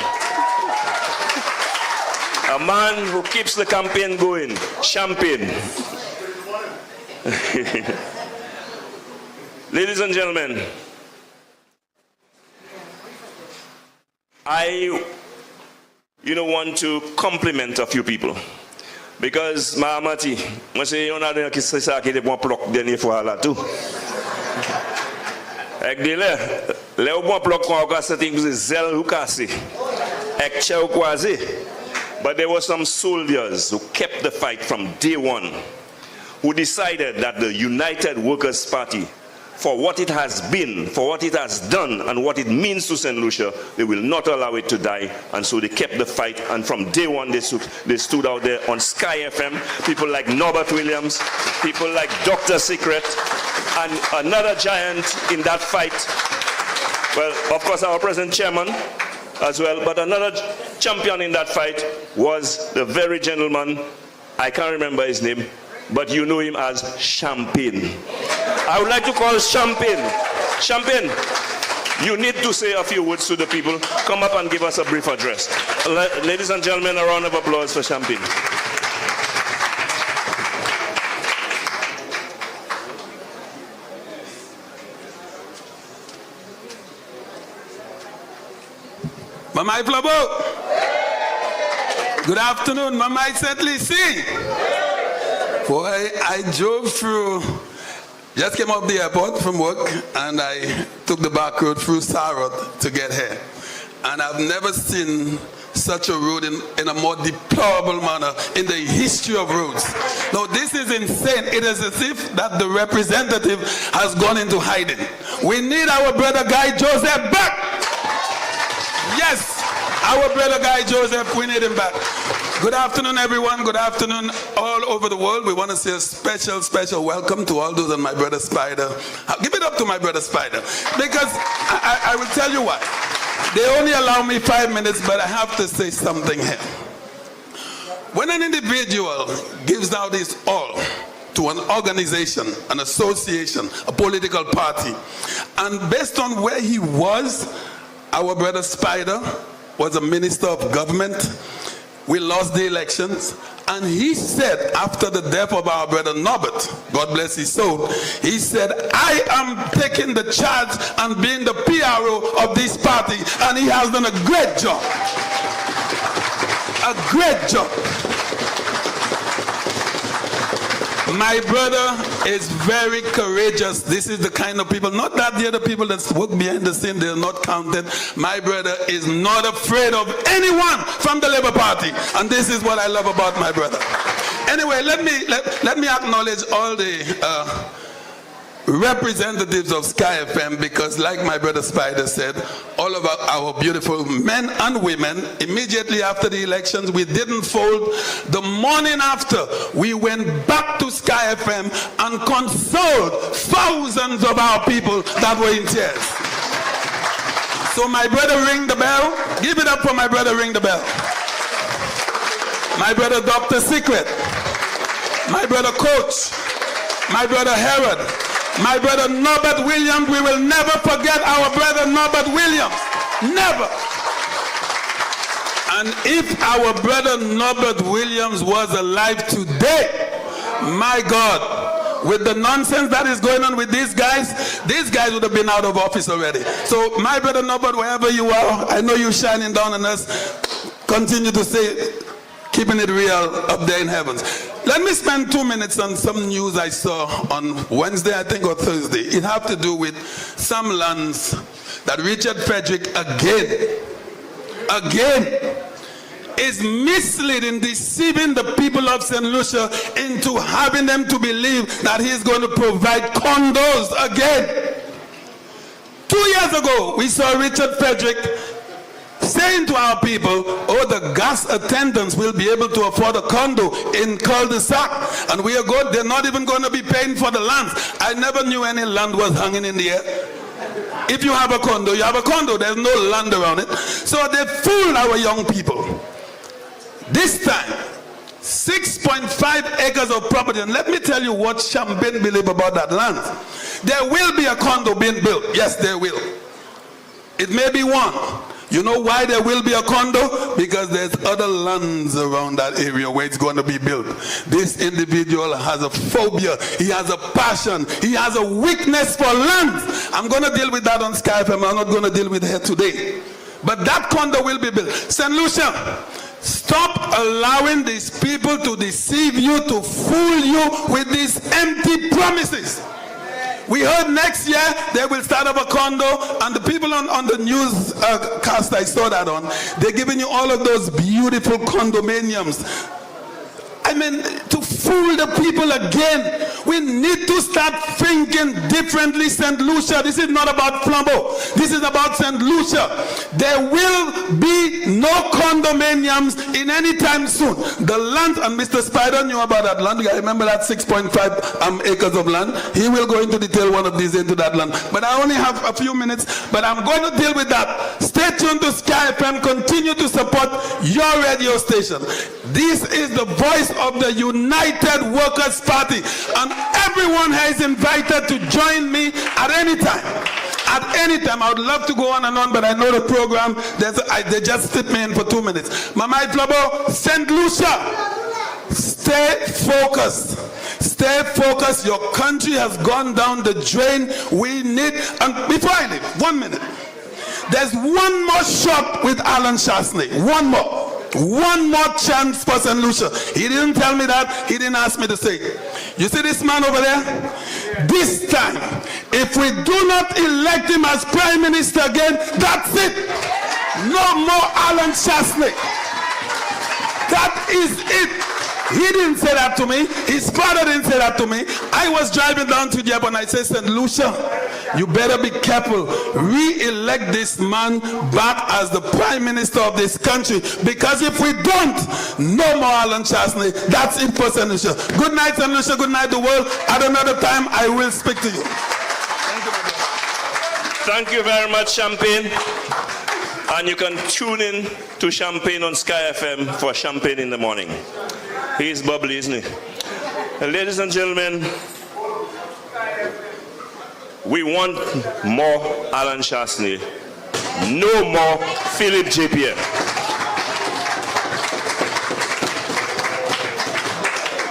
A man who keeps the campaign going. Champagne. Ladies and gentlemen, I want to compliment a few people. Because Mahamati, moi c'est on a des qui c'est ça qui est bon bloc dernière fois là tout. Avec des les au bon bloc qu'on a setting vous zèle ou cassé. Avec chè ou croisé. But there were some soldiers who kept the fight from day one, who decided that the United Workers' Party, for what it has been, for what it has done, and what it means to St. Lucia, they will not allow it to die. And so they kept the fight, and from day one they stood out there on Sky FM, people like Norbert Williams, people like Dr. Secret, and another giant in that fight. Well, of course, our present chairman as well, but another champion in that fight was the very gentleman, I can't remember his name, but you know him as Champagne. I would like to call Champagne. Champagne, you need to say a few words to the people. Come up and give us a brief address. Ladies and gentlemen, a round of applause for Champagne. Mamai Flabo. Good afternoon, Mamai St.Lucia. Boy, I drove through, just came off the airport from work, and I took the back road through Sarot to get here. And I've never seen such a road in a more deplorable manner in the history of roads. No, this is insane. It is as if that the representative has gone into hiding. We need our brother Guy Joseph back. Yes, our brother Guy Joseph, we need him back. Good afternoon, everyone. Good afternoon all over the world. We want to say a special welcome to all those on my brother Spider. Give it up to my brother Spider. Because I will tell you what. They only allow me 5 minutes, but I have to say something here. When an individual gives out his all to an organization, an association, a political party, and based on where he was, our brother Spider was a minister of government. We lost the elections, and he said after the death of our brother Norbert, God bless his soul, he said, I am taking the charge and being the PRO of this party, and he has done a great job. A great job. My brother is very courageous. This is the kind of people, not that the other people that work behind the scene, they're not counted. My brother is not afraid of anyone from the Labour Party. And this is what I love about my brother. Anyway, let me acknowledge all the representatives of Sky FM, because like my brother Spider said, all of our beautiful men and women, immediately after the elections, we didn't fold. The morning after, we went back to Sky FM and consoled thousands of our people that were in tears. So my brother ring the bell. Give it up for my brother ring the bell. My brother Dr. Secret. My brother Coach. My brother Herod. My brother Norbert Williams. We will never forget our brother Norbert Williams. Never. And if our brother Norbert Williams was alive today, my God, with the nonsense that is going on with these guys would have been out of office already. So my brother Norbert, wherever you are, I know you're shining down on us. Continue to say, keeping it real up there in heavens. Let me spend 2 minutes on some news I saw on Wednesday, I think, or Thursday. It had to do with some lands that Richard Frederick again is misleading, deceiving the people of St. Lucia into having them to believe that he's going to provide condos again. 2 years ago, we saw Richard Frederick saying to our people, oh, the gas attendants will be able to afford a condo in cul-de-sac, and we are good. They're not even going to be paying for the lands. I never knew any land was hanging in the air. If you have a condo, you have a condo. There's no land around it. So they fooled our young people. This time, 6.5 acres of property, and let me tell you what Champagne believe about that land. There will be a condo being built. Yes, there will. It may be one. You know why there will be a condo? Because there's other lands around that area where it's going to be built. This individual has a phobia. He has a passion. He has a weakness for land. I'm going to deal with that on Skype. I'm not going to deal with it today. But that condo will be built. St. Lucia, stop allowing these people to deceive you, to fool you with these empty promises. We heard next year they will start up a condo, and the people on the news cast I saw that on, they're giving you all of those beautiful condominiums. I mean, to fool the people again. We need to start thinking differently, St. Lucia. This is not about Flambeau. This is about St. Lucia. There will be no condominiums in any time soon. The land, and Mr. Spider knew about that land. I remember that 6.5 acres of land. He will go into detail one of these into that land. But I only have a few minutes, but I'm going to deal with that. Stay tuned to Sky FM. Continue to support your radio station. This is the voice of the United United Workers' Party. And everyone is invited to join me at any time. At any time. I would love to go on and on, but I know the program. They just sit me in for 2 minutes. Mama Iflabo, St. Lucia, stay focused. Stay focused. Your country has gone down the drain. We need, and before I leave, 1 minute. There's one more shot with Alan Shasney. One more. One more chance for St. Lucia. He didn't tell me that. He didn't ask me to say it. You see this man over there? This time, if we do not elect him as Prime Minister again, that's it. No more Alan Shasney. That is it. He didn't say that to me. His father didn't say that to me. I was driving down to Jeb and I said, St. Lucia, you better be careful. Re-elect this man back as the Prime Minister of this country. Because if we don't, no more Alan Chasney. That's it for St. Lucia. Good night, St. Lucia. Good night, the world. At another time, I will speak to you. Thank you very much, Champagne. And you can tune in to Champagne on Sky FM for Champagne in the morning. He's bubbly, isn't he? Ladies and gentlemen, we want more Alan Chasney, no more Philip JPM.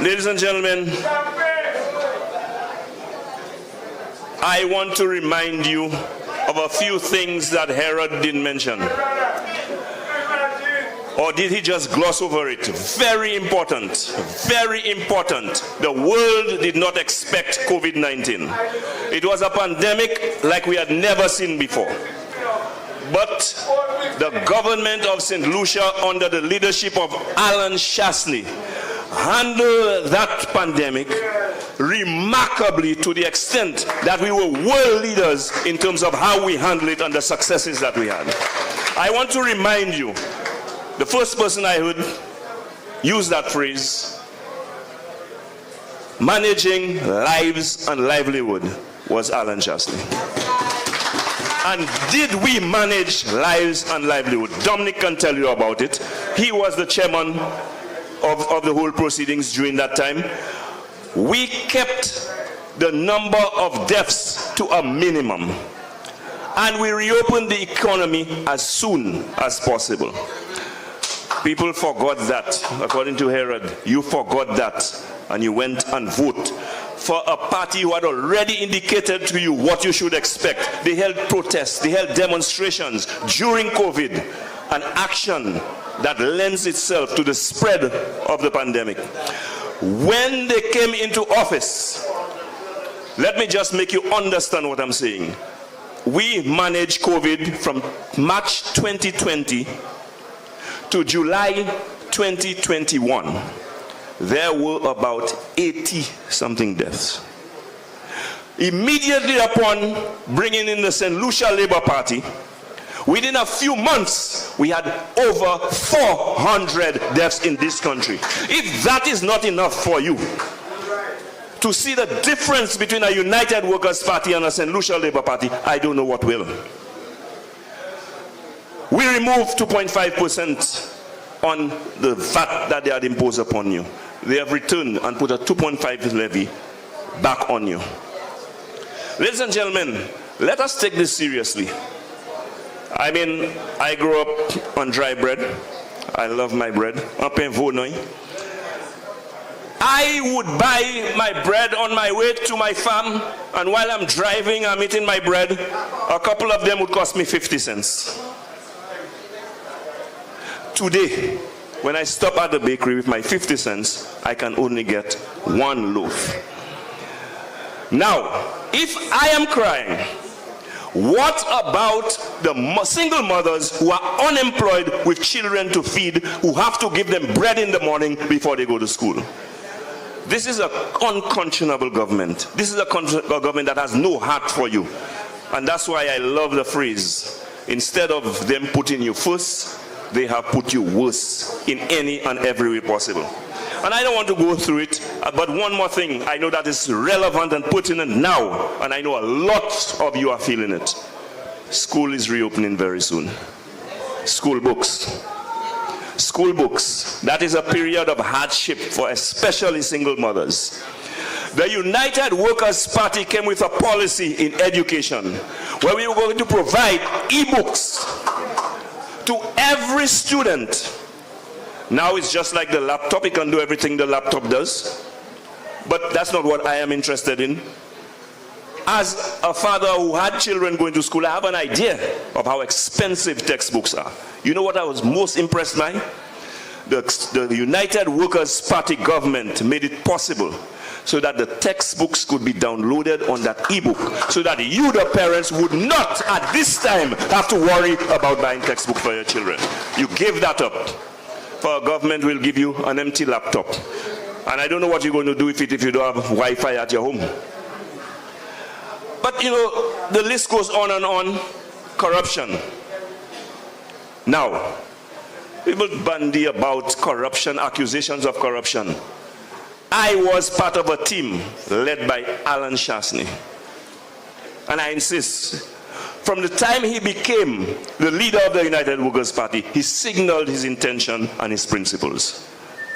Ladies and gentlemen, I want to remind you of a few things that Herod didn't mention. Or did he just gloss over it? Very important. Very important. The world did not expect COVID-19. It was a pandemic like we had never seen before. But the government of St. Lucia, under the leadership of Alan Chasney, handled that pandemic remarkably, to the extent that we were world leaders in terms of how we handled it and the successes that we had. I want to remind you, the first person I heard use that phrase, managing lives and livelihood, was Alan Chasney. And did we manage lives and livelihood? Dominic can tell you about it. He was the chairman of the whole proceedings during that time. We kept the number of deaths to a minimum. And we reopened the economy as soon as possible. People forgot that. According to Herod, you forgot that and you went and voted for a party who had already indicated to you what you should expect. They held protests, they held demonstrations during COVID, an action that lends itself to the spread of the pandemic. When they came into office, let me just make you understand what I'm saying. We managed COVID from March 2020 to July 2021. There were about 80-something deaths. Immediately upon bringing in the St. Lucia Labour Party, within a few months, we had over 400 deaths in this country. If that is not enough for you to see the difference between a United Workers' Party and a St. Lucia Labour Party, I don't know what will. We removed 2.5% on the VAT that they had imposed upon you. They have returned and put a 2.5 levy back on you. Ladies and gentlemen, let us take this seriously. I mean, I grew up on dry bread. I love my bread. I would buy my bread on my way to my farm, and while I'm driving, I'm eating my bread. A couple of them would cost me 50 cents. Today, when I stop at the bakery with my 50 cents, I can only get one loaf. Now, if I am crying, what about the single mothers who are unemployed with children to feed, who have to give them bread in the morning before they go to school? This is an unconscionable government. This is a government that has no heart for you. And that's why I love the phrase, instead of them putting you first, they have put you worse in any and every way possible. And I don't want to go through it, but one more thing I know that is relevant and pertinent now, and I know a lot of you are feeling it. School is reopening very soon. School books. school books. That is a period of hardship for especially single mothers. The United Workers' Party came with a policy in education where we were going to provide e-books to every student. Now it's just like the laptop. It can do everything the laptop does. But that's not what I am interested in. As a father who had children going to school, I have an idea of how expensive textbooks are. You know what I was most impressed by? The United Workers' Party government made it possible so that the textbooks could be downloaded on that e-book, so that you, the parents, would not at this time have to worry about buying textbooks for your children. You give that up. For a government will give you an empty laptop. And I don't know what you're going to do with it if you don't have Wi-Fi at your home. But you know, the list goes on and on. Corruption. Now, people bandy about corruption, accusations of corruption. I was part of a team led by Alan Shastney. And I insist, from the time he became the leader of the United Workers' Party, he signaled his intention and his principles.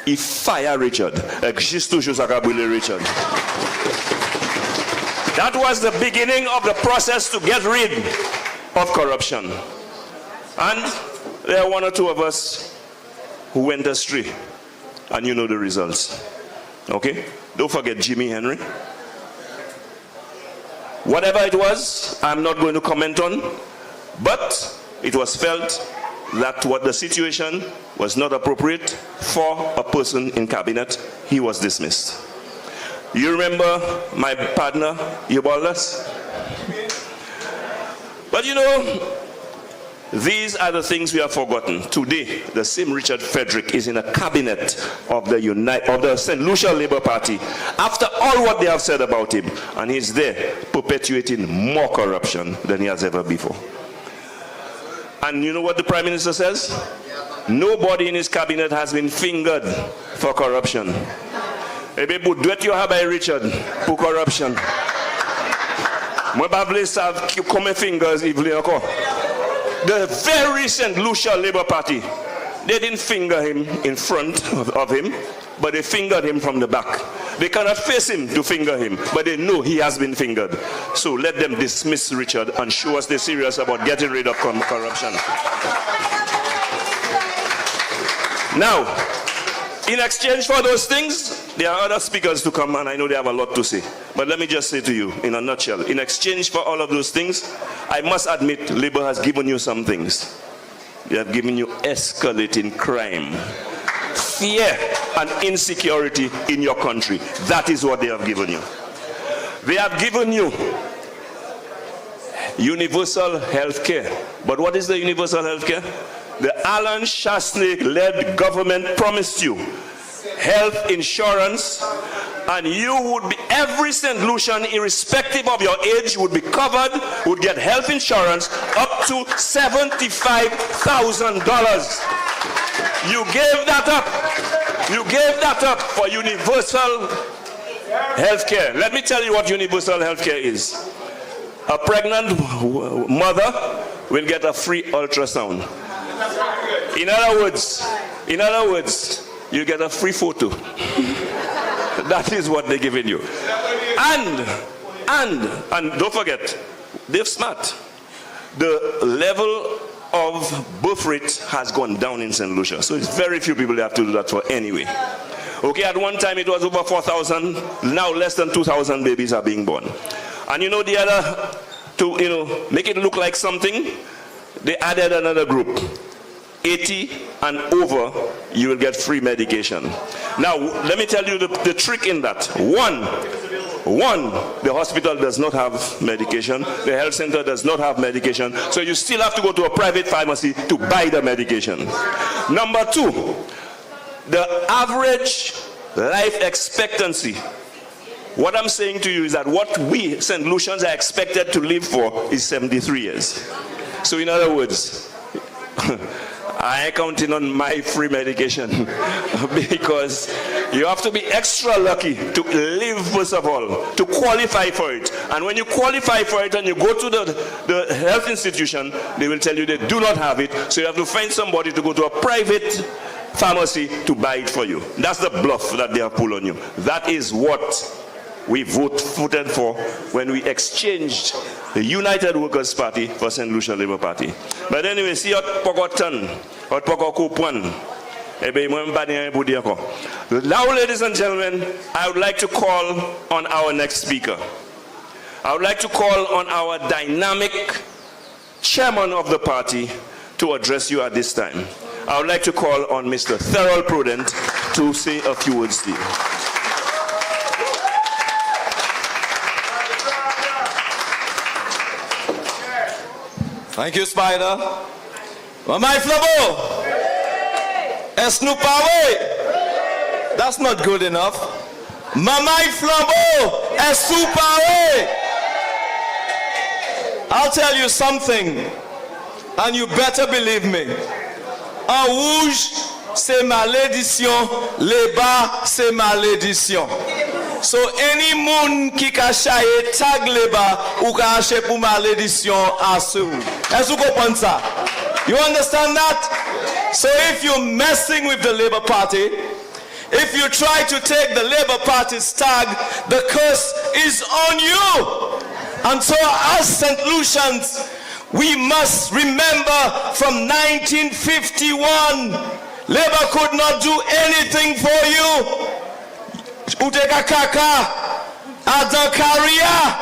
He fired Richard. Richard. That was the beginning of the process to get rid of corruption. And there are one or two of us who went astray. And you know the results. Okay? Don't forget Jimmy Henry. Whatever it was, I'm not going to comment on. But it was felt that what the situation was not appropriate for a person in cabinet. He was dismissed. You remember my partner, Yubaldas? But you know, these are the things we have forgotten. Today, the same Richard Frederick is in a cabinet of the St. Lucia Labour Party after all what they have said about him. And he's there perpetuating more corruption than he has ever before. And you know what the Prime Minister says? Nobody in his cabinet has been fingered for corruption. Ebe budwet yo ha by Richard for corruption. Come fingers the very St. Lucia Labour Party, they didn't finger him in front of him, but they fingered him from the back. They cannot face him to finger him, but they know he has been fingered. So let them dismiss Richard and show us they're serious about getting rid of corruption. Now, in exchange for those things, there are other speakers to come, and I know they have a lot to say. But let me just say to you, in a nutshell, in exchange for all of those things, I must admit, Labour has given you some things. They have given you escalating crime, fear and insecurity in your country. That is what they have given you. They have given you universal health care. But what is the universal health care? The Alan Shastney-led government promised you health insurance, and you would be, every St. Lucian, irrespective of your age, would be covered, would get health insurance up to $75,000. You gave that up. You gave that up for universal health care. Let me tell you what universal health care is. A pregnant mother will get a free ultrasound. In other words, you get a free photo. That is what they're giving you. And don't forget, they're smart. The level of birth rate has gone down in St. Lucia. So it's very few people they have to do that for anyway. Okay, at one time it was over 4,000. Now less than 2,000 babies are being born. And you know the other, to make it look like something, they added another group. 80 and over, you will get free medication. Now, let me tell you the trick in that. One, the hospital does not have medication. The health center does not have medication. So you still have to go to a private pharmacy to buy the medication. Number two, the average life expectancy. What I'm saying to you is that what we St. Lucians are expected to live for is 73 years. So in other words, I ain't counting on my free medication because you have to be extra lucky to live, first of all, to qualify for it. And when you qualify for it and you go to the health institution, they will tell you they do not have it. So you have to find somebody to go to a private pharmacy to buy it for you. That's the bluff that they have pulled on you. That is what we voted for when we exchanged the United Workers' Party for St. Lucia Labour Party. But anyway, see what Pogotan, what Pogokupwan. Now, ladies and gentlemen, I would like to call on our next speaker. I would like to call on our dynamic chairman of the party to address you at this time. I would like to call on Mr. Thurl Prudent to say a few words to you. Thank you, Spider. Mamai Flabo! Esnupawe! That's not good enough. Mamai Flabo! Esnupawe! I'll tell you something, and you better believe me. En rouge, c'est malédiction. Les bas, c'est malédiction. So any moun qui cachaye tag leba ou cache pour malédiction asu. Est-ce que vous comprenez ça? You understand that? So if you're messing with the Labour Party, if you try to take the Labour Party's tag, the curse is on you. And so as St. Lucians, we must remember from 1951, Labour could not do anything for you. Uteka kaka, Adakaria,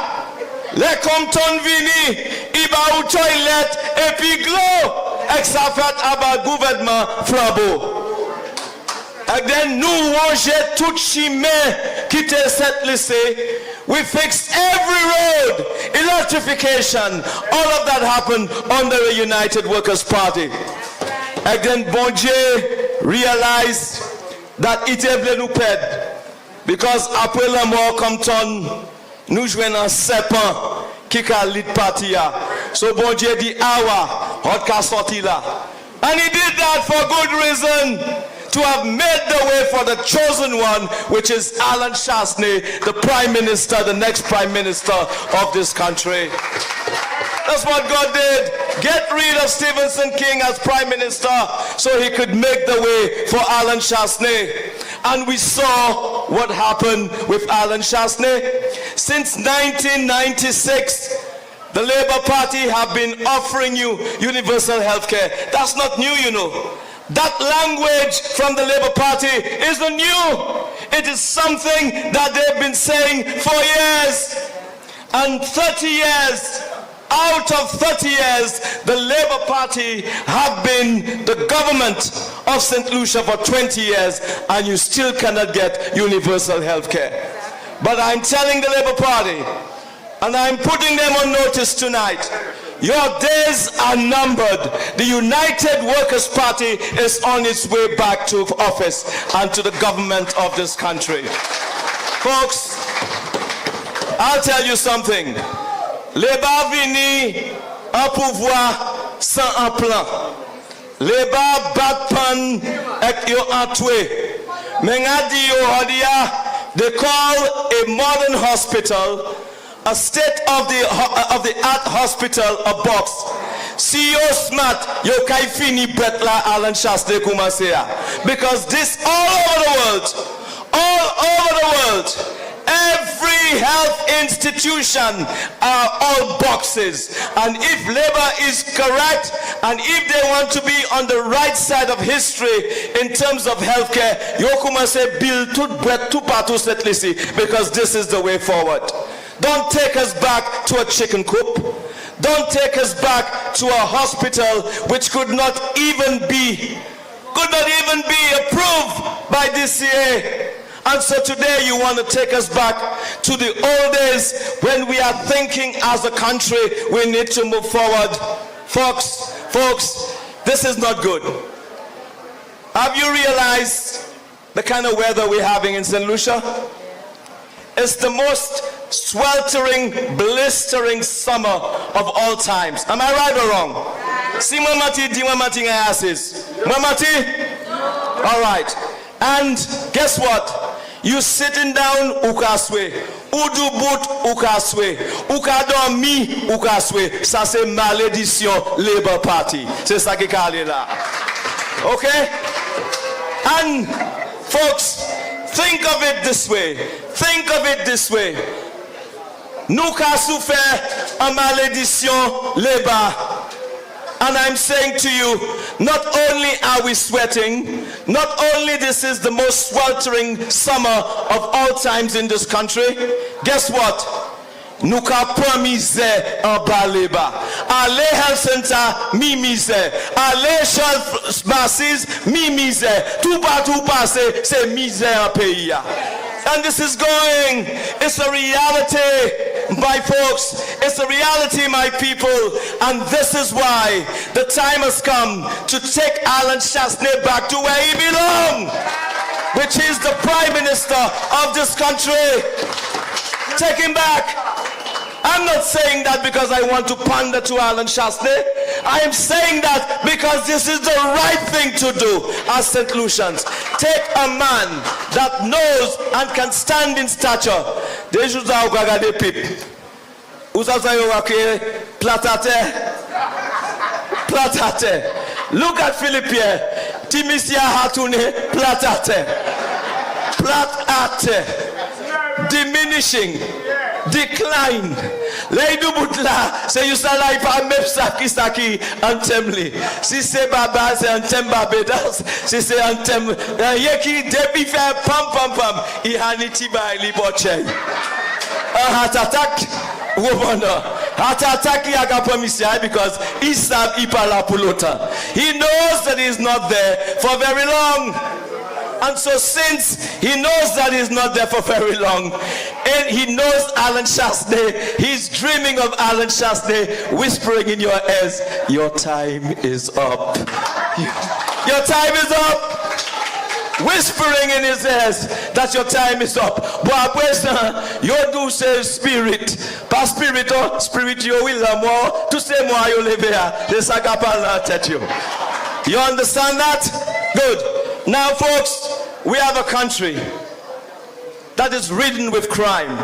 le Compton vini, iba ou toilet, epi glo, exafat aba gouvernement flabo. And then nous wange tout chimé qui te set lycée. We fixed every road, electrification, all of that happened under the United Workers' Party. And then Bonje realized that it eble nous ped. Because après la mort Compton, nous jouons un serpent qui a lit parti. So Bonje dit awa, hot ka sorti là. And he did that for good reason. To have made the way for the chosen one, which is Alan Shastney, the Prime Minister, the next Prime Minister of this country. That's what God did. Get rid of Stephenson King as Prime Minister so he could make the way for Alan Shastney. And we saw what happened with Alan Shastney. Since 1996, the Labour Party have been offering you universal health care. That's not new, you know. That language from the Labour Party isn't new. It is something that they've been saying for years. And 30 years, out of 30 years, the Labour Party have been the government of St. Lucia for 20 years, and you still cannot get universal health care. But I'm telling the Labour Party, and I'm putting them on notice tonight, your days are numbered. The United Workers' Party is on its way back to office and to the government of this country. Folks, I'll tell you something. Labour vini un pouvoir sans un plan. Labour bat pan ek yo antwe. Mengadi yo hodia, they call a modern hospital, a state-of-the-art hospital, a box. CEO smart, yo kaifini betla Alan Shastney kumasea. Because this all over the world, every health institution are all boxes. And if Labour is correct, and if they want to be on the right side of history in terms of healthcare, yo kumase build tout bread tout partout cette lisi, because this is the way forward. Don't take us back to a chicken coop. Don't take us back to a hospital which could not even be approved by DCA. And so today you want to take us back to the old days when we are thinking as a country we need to move forward. Folks, this is not good. Have you realized the kind of weather we're having in St. Lucia? It's the most sweltering, blistering summer of all times. Am I right or wrong? Si mamati di mamati ngayasis. Mamati? All right. And guess what? You sitting down ukaswe. Udubut ukaswe. Ukadomi ukaswe. Ça c'est malédiction Labour Party. C'est ça qui est là. Okay? And folks, think of it this way. Think of it this way. Nous qu'a souffert en malédiction les-bas. And I'm saying to you, not only are we sweating, not only this is the most sweltering summer of all times in this country, guess what? Nous qu'a promis en bas-les-bas. Allez health center, mi misère. Allez health masses, mi misère. Tout partout passé, c'est misère en pays. And this is going. It's a reality, my folks. It's a reality, my people. And this is why the time has come to take Alan Chasney back to where he belongs, which is the Prime Minister of this country. Take him back. I'm not saying that because I want to pander to Alan Chasney. I am saying that because this is the right thing to do as St. Lucians. Take a man that knows and can stand in stature. Platate. Look at Philippia. Timisia Hatune. Platate. Platate. Diminishing. Decline. Leidu butla se yusalai pa mepsaki saki antemli. Si se baba se antem babedas. Si se antem yeki debi fe pam pam pam. Ihaniti ba liboche. Heart attack. Wobana. Heart attack yagapamisia because isab ipala pulota. He knows that he is not there for very long. And so since he knows that he's not there for very long, and he knows Alan Chasney, he's dreaming of Alan Chasney whispering in your ears, your time is up. Your time is up. Whispering in his ears that your time is up. But your do say spirit. Pas spirit or spirit you will more to say more you live here. This agapala at you. You understand that? Good. Now, folks, we have a country that is ridden with crime.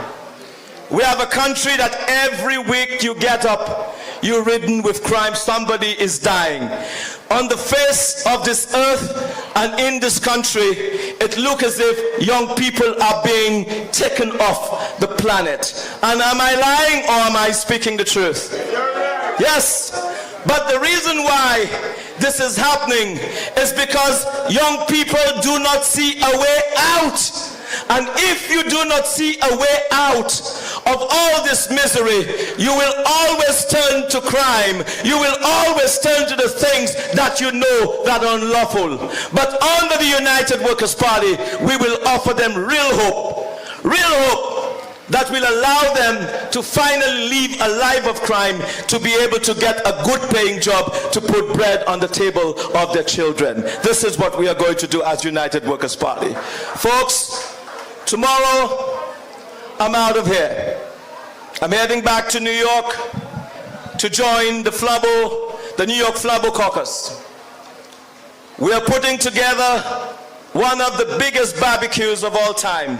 We have a country that every week you get up, you're ridden with crime. Somebody is dying. On the face of this earth and in this country, it looks as if young people are being taken off the planet. And am I lying or am I speaking the truth? Yes. But the reason why this is happening is because young people do not see a way out. And if you do not see a way out of all this misery, you will always turn to crime. You will always turn to the things that you know that are unlawful. But under the United Workers' Party, we will offer them real hope. Real hope. That will allow them to finally leave a life of crime to be able to get a good paying job to put bread on the table of their children. This is what we are going to do as United Workers' Party. Folks, tomorrow I'm out of here. I'm heading back to New York to join the New York Flabo Caucus. We are putting together one of the biggest barbecues of all time.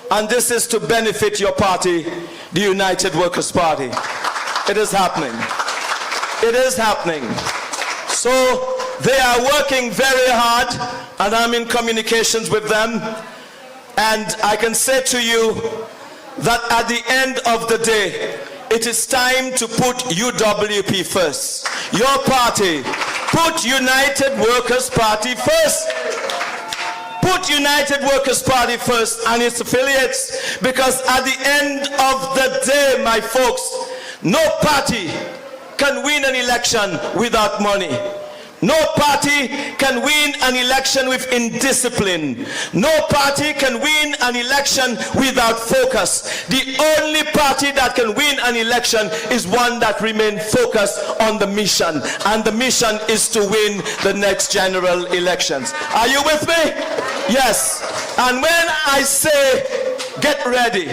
And this is to benefit your party, the United Workers' Party. It is happening. It is happening. So they are working very hard, and I'm in communications with them. And I can say to you that at the end of the day, it is time to put UWP first. Your party. Put United Workers' Party first. Put United Workers' Party first and its affiliates, because at the end of the day, my folks, no party can win an election without money. No party can win an election with indiscipline. No party can win an election without focus. The only party that can win an election is one that remains focused on the mission. And the mission is to win the next general elections. Are you with me? Yes. And when I say get ready,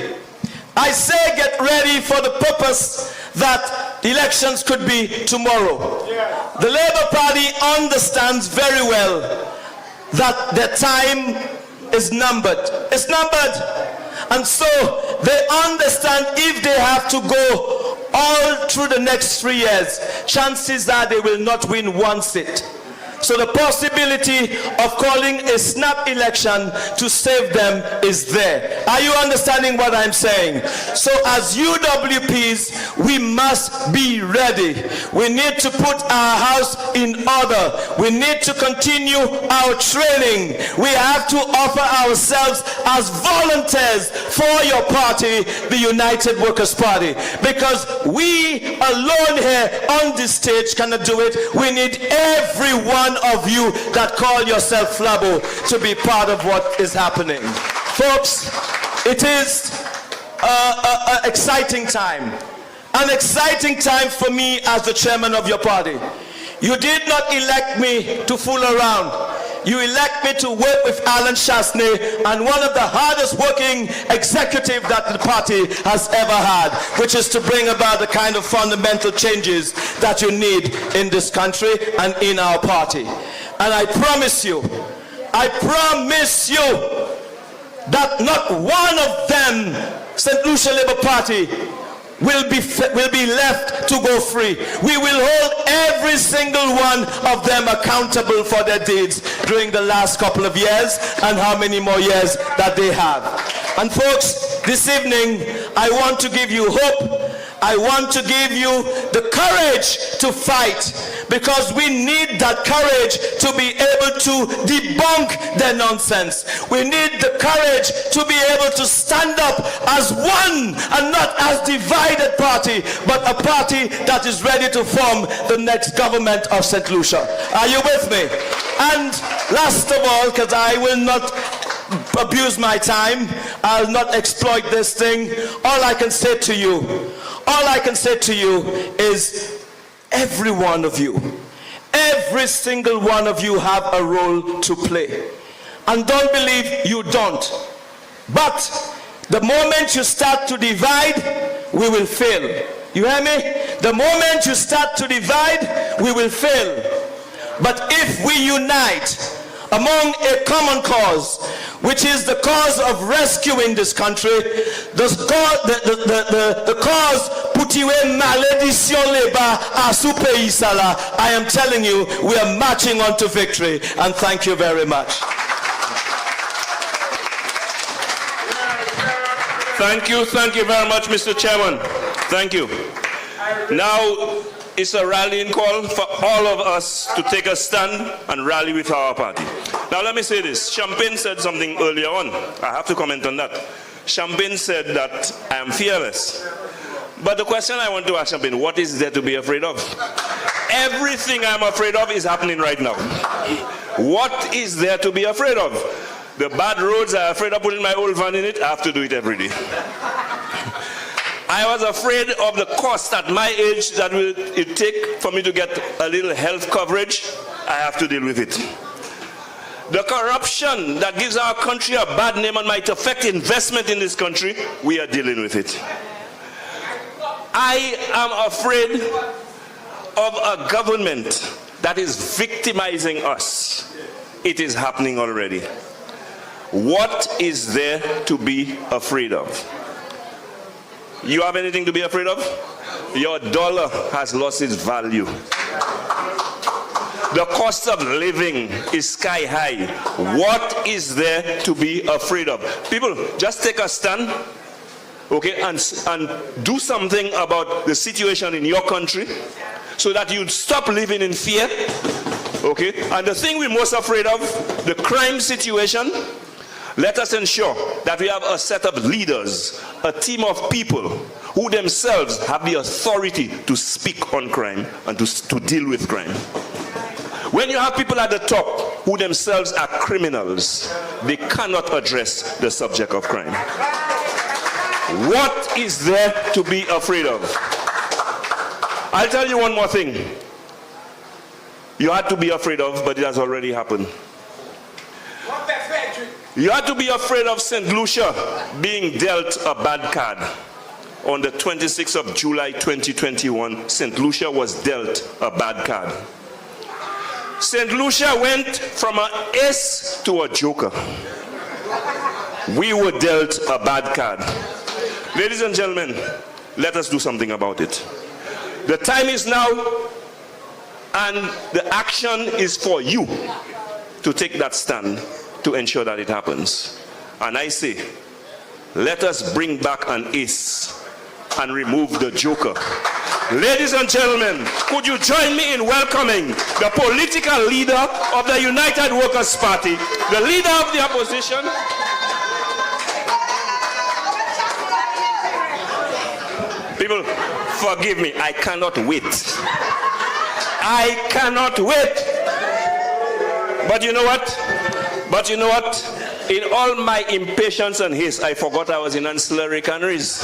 I say get ready for the purpose that elections could be tomorrow. The Labour Party understands very well that their time is numbered. It's numbered. And so they understand if they have to go all through the next 3 years, chances are they will not win one seat. So the possibility of calling a snap election to save them is there. Are you understanding what I'm saying? So as UWPs, we must be ready. We need to put our house in order. We need to continue our training. We have to offer ourselves as volunteers for your party, the United Workers' Party, because we alone here on this stage cannot do it. We need every one of you that call yourself Flabo to be part of what is happening. Folks, it is an exciting time. An exciting time for me as the chairman of your party. You did not elect me to fool around. You elect me to work with Alan Chasney, and one of the hardest working executive that the party has ever had, which is to bring about the kind of fundamental changes that you need in this country and in our party. And I promise you that not one of them, St. Lucia Labour Party, will be left to go free. We will hold every single one of them accountable for their deeds during the last couple of years and how many more years that they have. And folks, this evening I want to give you hope. I want to give you the courage to fight, because we need that courage to be able to debunk their nonsense. We need the courage to be able to stand up as one and not as divided party, but a party that is ready to form the next government of St. Lucia. Are you with me? And last of all, because I will not abuse my time, I'll not exploit this thing, all I can say to you is every one of you, every single one of you have a role to play. And don't believe you don't. But the moment you start to divide, we will fail. You hear me? The moment you start to divide, we will fail. But if we unite among a common cause, which is the cause of rescuing this country, the cause Poutiwe malédiction leba à sous pays sala, I am telling you, we are marching on to victory. And thank you very much. Thank you very much, Mr. Chairman. Thank you. Now, it's a rallying call for all of us to take a stand and rally with our party. Now let me say this. Champagne said something earlier on. I have to comment on that. Champagne said that I am fearless. But the question I want to ask Champagne, what is there to be afraid of? Everything I'm afraid of is happening right now. What is there to be afraid of? The bad roads, I'm afraid of putting my old van in it. I have to do it every day. I was afraid of the cost at my age that will it take for me to get a little health coverage. I have to deal with it. The corruption that gives our country a bad name and might affect investment in this country, we are dealing with it. I am afraid of a government that is victimizing us. It is happening already. What is there to be afraid of? You have anything to be afraid of? Your dollar has lost its value. The cost of living is sky high. What is there to be afraid of? People, just take a stand, okay, and do something about the situation in your country so that you stop living in fear, okay? And the thing we're most afraid of, the crime situation. Let us ensure that we have a set of leaders, a team of people who themselves have the authority to speak on crime and to deal with crime. When you have people at the top who themselves are criminals, they cannot address the subject of crime. What is there to be afraid of? I'll tell you one more thing. You had to be afraid of, but it has already happened. You had to be afraid of St. Lucia being dealt a bad card. On the 26th of July 2021, St. Lucia was dealt a bad card. St. Lucia went from an ace to a joker. We were dealt a bad card. Ladies and gentlemen, let us do something about it. The time is now And the action is for you to take that stand to ensure that it happens. And I say, let us bring back an ace and remove the joker. Ladies and gentlemen, could you join me in welcoming the political leader of the United Workers' Party, the leader of the opposition? People, forgive me, I cannot wait. I cannot wait. But you know what? In all my impatience and haste, I forgot I was in Anse La Raye Canneries.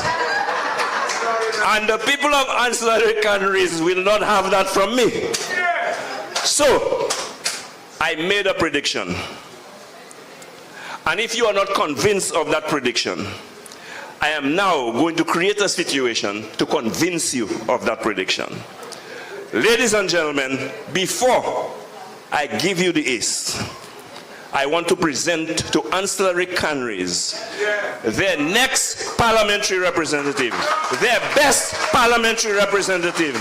And the people of Anse La Raye Canneries will not have that from me. So, I made a prediction. And if you are not convinced of that prediction, I am now going to create a situation to convince you of that prediction. Ladies and gentlemen, before I give you the ace, I want to present to Anse La Raye Canneries their next parliamentary representative, their best parliamentary representative,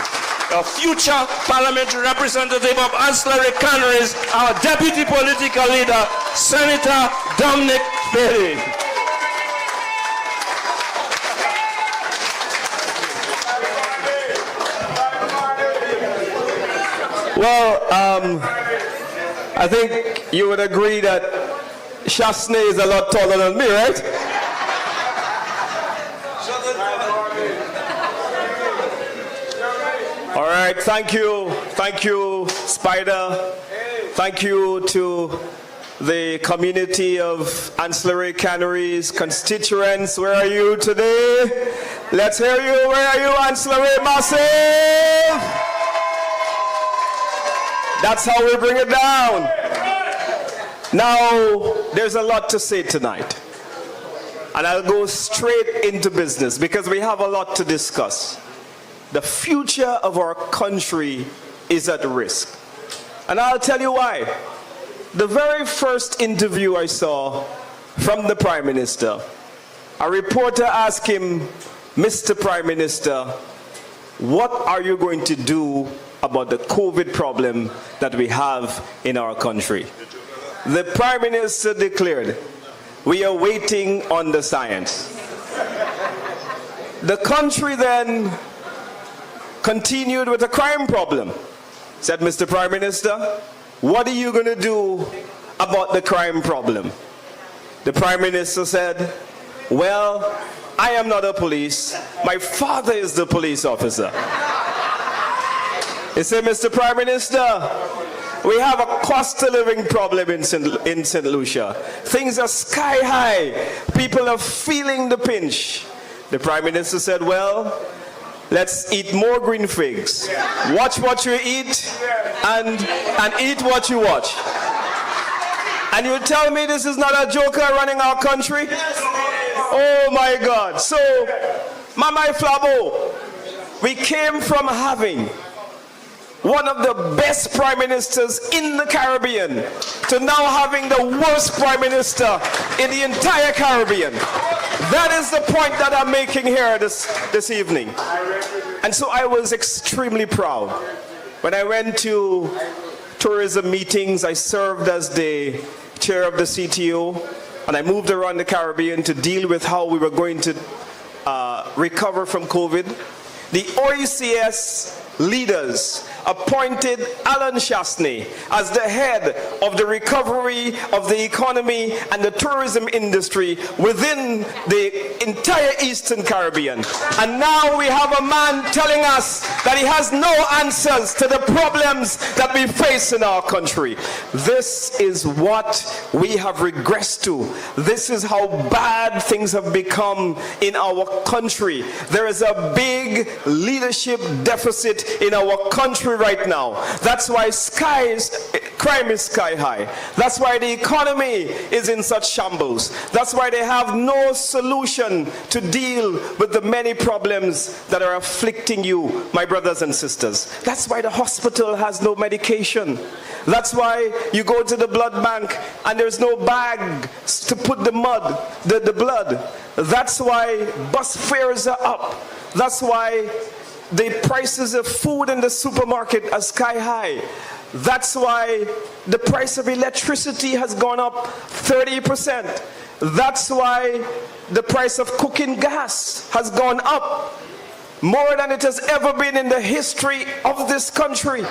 a future parliamentary representative of Anse La Raye Canneries, our deputy political leader, Senator Dominic Perry. Well, I think you would agree that Chasney is a lot taller than me, right? All right, thank you, Spider. Thank you to the community of Anse La Raye Canneries constituents. Where are you today? Let's hear you. Where are you, Anse La Raye Massive? That's how we bring it down. Now, there's a lot to say tonight. And I'll go straight into business because we have a lot to discuss. The future of our country is at risk. And I'll tell you why. The very first interview I saw from the Prime Minister, a reporter asked him, Mr. Prime Minister, what are you going to do about the COVID problem that we have in our country? The Prime Minister declared, we are waiting on the science. The country then continued with a crime problem. Said, Mr. Prime Minister, what are you going to do about the crime problem? The Prime Minister said, well, I am not a police. My father is the police officer. He said, Mr. Prime Minister, we have a cost of living problem in St. Lucia. Things are sky high. People are feeling the pinch. The Prime Minister said, well, let's eat more green figs. Watch what you eat and eat what you watch. And you tell me this is not a joker running our country? Oh my God. So, Mama Flabo, we came from having one of the best prime ministers in the Caribbean to now having the worst prime minister in the entire Caribbean. That is the point that I'm making here this evening. And so I was extremely proud. When I went to tourism meetings, I served as the chair of the CTO, and I moved around the Caribbean to deal with how we were going to recover from COVID. The OECS leaders appointed Alan Chasney as the head of the recovery of the economy and the tourism industry within the entire Eastern Caribbean. And now we have a man telling us that he has no answers to the problems that we face in our country. This is what we have regressed to. This is how bad things have become in our country. There is a big leadership deficit in our country right now. That's why crime is sky high. That's why the economy is in such shambles. That's why they have no solution to deal with the many problems that are afflicting you, my brothers and sisters. That's why the hospital has no medication. That's why you go to the blood bank and there's no bag to put the blood. That's why bus fares are up. That's why the prices of food in the supermarket are sky high. That's why the price of electricity has gone up 30%. That's why the price of cooking gas has gone up more than it has ever been in the history of this country.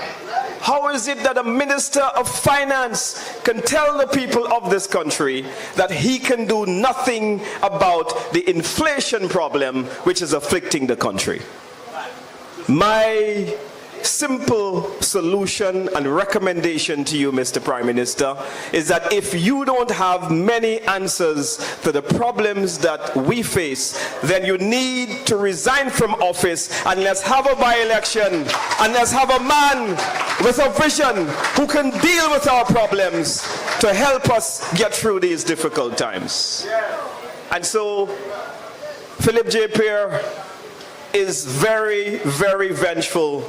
How is it that a minister of finance can tell the people of this country that he can do nothing about the inflation problem which is afflicting the country? My simple solution and recommendation to you, Mr. Prime Minister, is that if you don't have many answers to the problems that we face, then you need to resign from office, and let's have a by-election, and let's have a man with a vision who can deal with our problems to help us get through these difficult times. And so Philip J. Pierre is very, very vengeful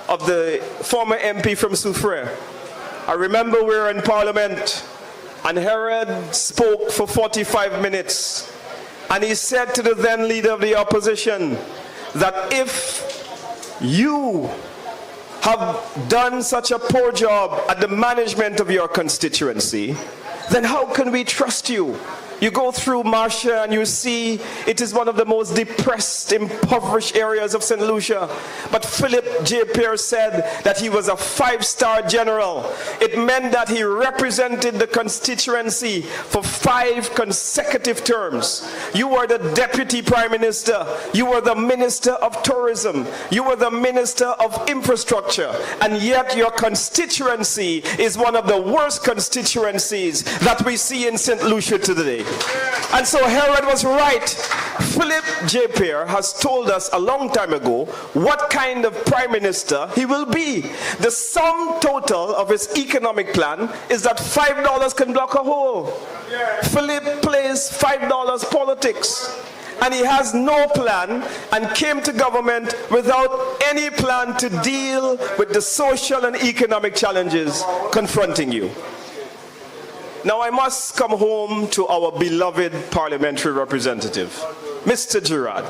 of the former MP from Soufrière. I remember we were in Parliament and Herod spoke for 45 minutes and he said to the then leader of the opposition that if you have done such a poor job at the management of your constituency, then how can we trust you? You go through Marcia and you see it is one of the most depressed, impoverished areas of St. Lucia. But Philip J. Pierre said that he was a 5-star general. It meant that he represented the constituency for 5 consecutive terms. You were the deputy prime minister. You were the minister of tourism. You were the minister of infrastructure. And yet your constituency is one of the worst constituencies that we see in St. Lucia today. And so Herod was right. Philip J. Pierre has told us a long time ago what kind of prime minister he will be. The sum total of his economic plan is that $5 can block a hole. Philip plays $5 politics. And he has no plan and came to government without any plan to deal with the social and economic challenges confronting you. Now I must come home to our beloved parliamentary representative, Mr. Gerard.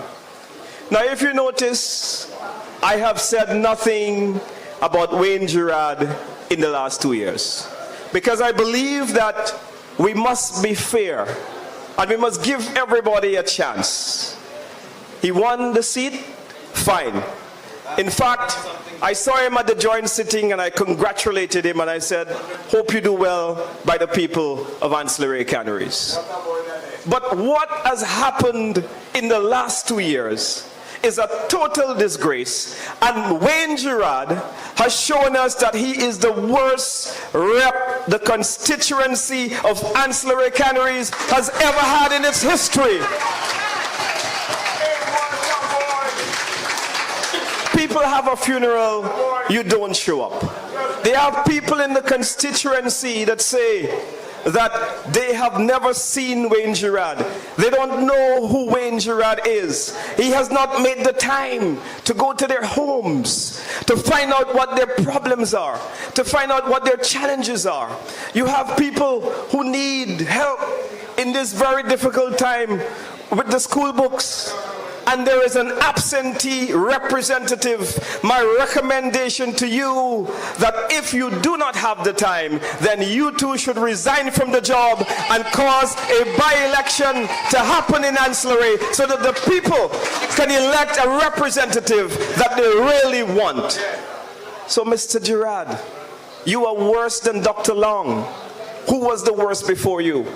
Now if you notice, I have said nothing about Wayne Gerard in the last 2 years. Because I believe that we must be fair and we must give everybody a chance. He won the seat, fine. In fact, I saw him at the joint sitting and I congratulated him and I said, hope you do well by the people of Anse La Raye Canneries. But what has happened in the last 2 years is a total disgrace, and Wayne Gerard has shown us that he is the worst rep the constituency of Anse La Raye Canneries has ever had in its history. People have a funeral, you don't show up. There are people in the constituency that say that they have never seen Wayne Gerard. They don't know who Wayne Gerard is. He has not made the time to go to their homes, to find out what their problems are, to find out what their challenges are. You have people who need help in this very difficult time with the school books. And there is an absentee representative. My recommendation to you that if you do not have the time, then you too should resign from the job and cause a by-election to happen in Anse La Raye so that the people can elect a representative that they really want. So Mr. Gerard, you are worse than Dr. Long. Who was the worst before you?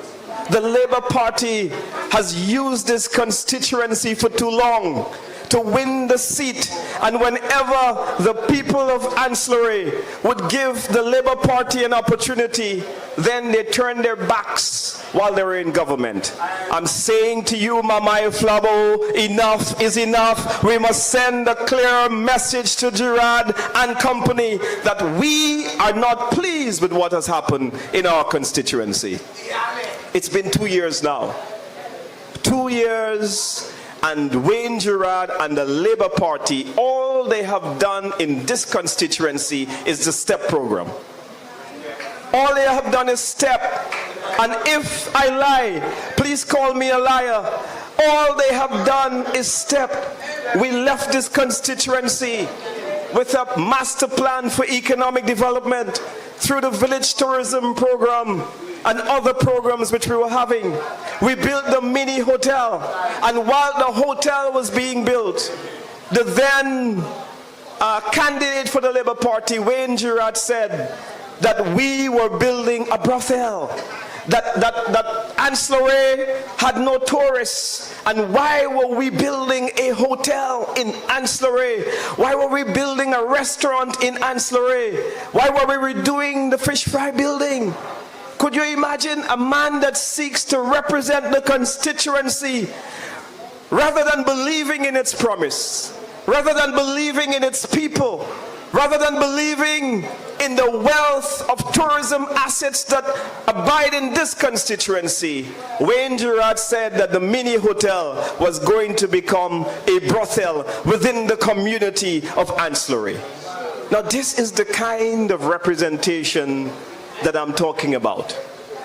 The Labour Party has used this constituency for too long to win the seat, and whenever the people of Anse La Raye would give the Labour Party an opportunity, then they turn their backs while they were in government. I'm saying to you, Mamai Flabo, enough is enough. We must send a clear message to Gerard and company that we are not pleased with what has happened in our constituency. It's been 2 years now. 2 years, and Wayne Gerard and the Labour Party, all they have done in this constituency is the STEP program. All they have done is STEP. And if I lie, please call me a liar. All they have done is STEP. we left this constituency with a master plan for economic development through the village tourism program and other programs which we were having. We built the mini hotel, and while the hotel was being built, the then candidate for the Labour Party, Wayne Gerard, said that we were building a brothel, that Anse La Raye had no tourists. And why were we building a hotel in Anse La Raye? Why were we building a restaurant in Anse La Raye? Why were we redoing the fish fry building? Could you imagine a man that seeks to represent the constituency, rather than believing in its promise, rather than believing in its people, rather than believing in the wealth of tourism assets that abide in this constituency? Wayne Gerard said that the mini hotel was going to become a brothel within the community of Anse La Raye. Now, this is the kind of representation that I'm talking about.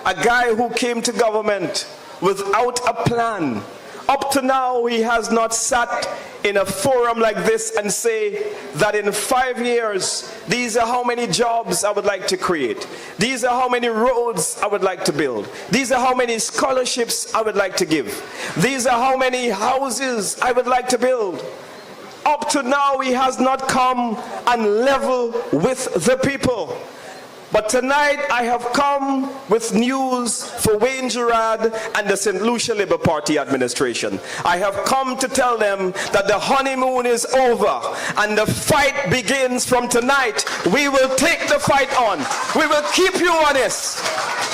A guy who came to government without a plan. Up to now, he has not sat in a forum like this and say that in 5 years, these are how many jobs I would like to create. These are how many roads I would like to build. These are how many scholarships I would like to give. These are how many houses I would like to build. Up to now, he has not come and level with the people. But tonight I have come with news for Wayne Gerard and the St. Lucia Labour Party administration. I have come to tell them that the honeymoon is over and the fight begins from tonight. We will take the fight on. We will keep you honest.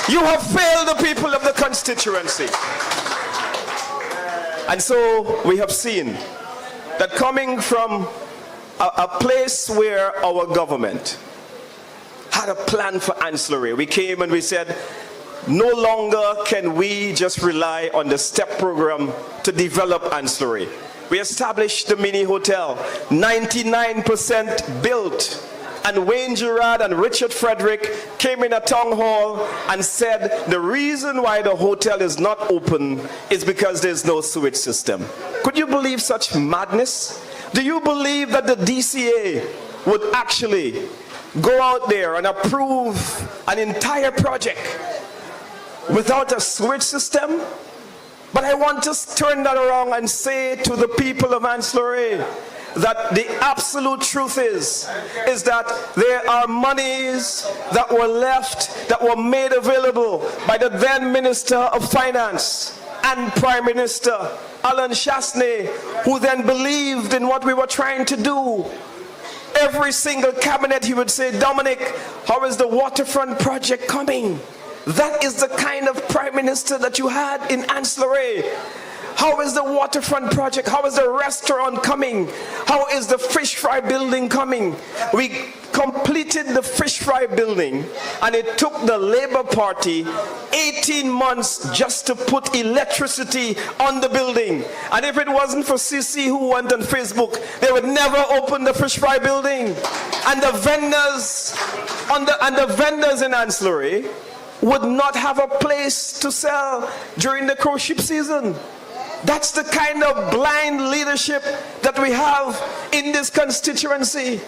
You have failed the people of the constituency. And so we have seen that coming from a place where our government had a plan for Anse La Raye, we came and we said, no longer can we just rely on the STEP program to develop Anse La Raye. We established the mini hotel, 99% built. And Wayne Gerard and Richard Frederick came in a town hall and said the reason why the hotel is not open is because there's no sewage system. Could you believe such madness? Do you believe that the DCA would actually go out there and approve an entire project without a sewage system? But I want to turn that around and say to the people of Anse La Raye that the absolute truth is that there are monies that were left, that were made available by the then Minister of Finance and Prime Minister Alan Chasney, who then believed in what we were trying to do. Every single cabinet he would say, Dominic, how is the waterfront project coming? That is the kind of Prime Minister that you had in Anse La Raye. How is the waterfront project? How is the restaurant coming? How is the fish fry building coming? We completed the fish fry building, and it took the Labour Party 18 months just to put electricity on the building. And if it wasn't for CC who went on Facebook, they would never open the fish fry building. And the vendors in Anse La Raye would not have a place to sell during the cruise ship season. That's the kind of blind leadership that we have in this constituency.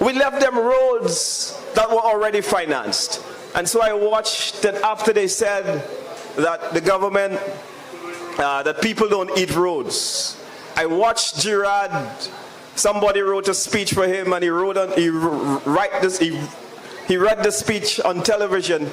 We left them roads that were already financed. And so I watched that after they said that the government, that people don't eat roads. I watched Gerard, somebody wrote a speech for him and he read the speech on television.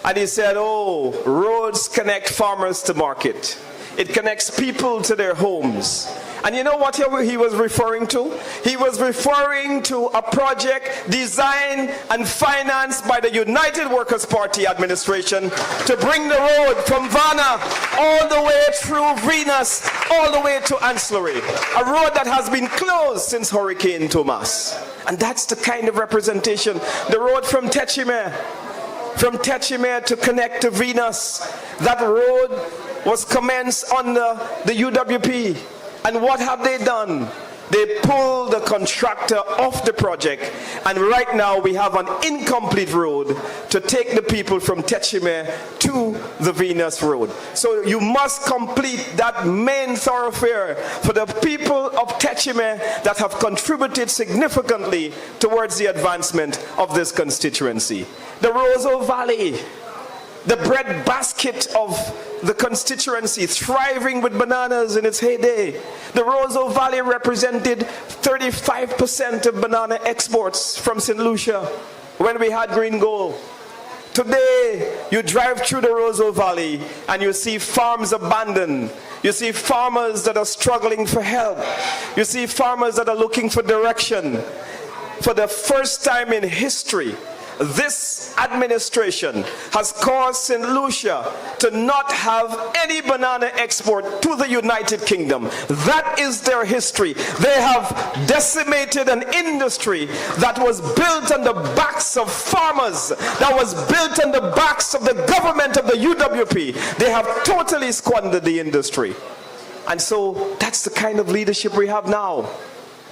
And he said, oh, roads connect farmers to market. It connects people to their homes. And you know what he was referring to? He was referring to a project designed and financed by the United Workers' Party administration to bring the road from Vanna all the way through Venus, all the way to Anse La Raye. A road that has been closed since Hurricane Thomas. And that's the kind of representation. The road from Techimere to connect to Venus, that road was commenced under the UWP. And what have they done? They pulled the contractor off the project, and right now we have an incomplete road to take the people from Techime to the Venus Road. So you must complete that main thoroughfare for the people of Techime that have contributed significantly towards the advancement of this constituency. The Roseau Valley, the bread basket of the constituency, thriving with bananas in its heyday. The Roseau Valley represented 35% of banana exports from St. Lucia when we had green gold. Today, you drive through the Roseau Valley and you see farms abandoned. You see farmers that are struggling for help. You see farmers that are looking for direction. For the first time in history, this administration has caused St. Lucia to not have any banana export to the United Kingdom. That is their history. They have decimated an industry that was built on the backs of farmers, that was built on the backs of the government of the UWP. They have totally squandered the industry. And so that's the kind of leadership we have now.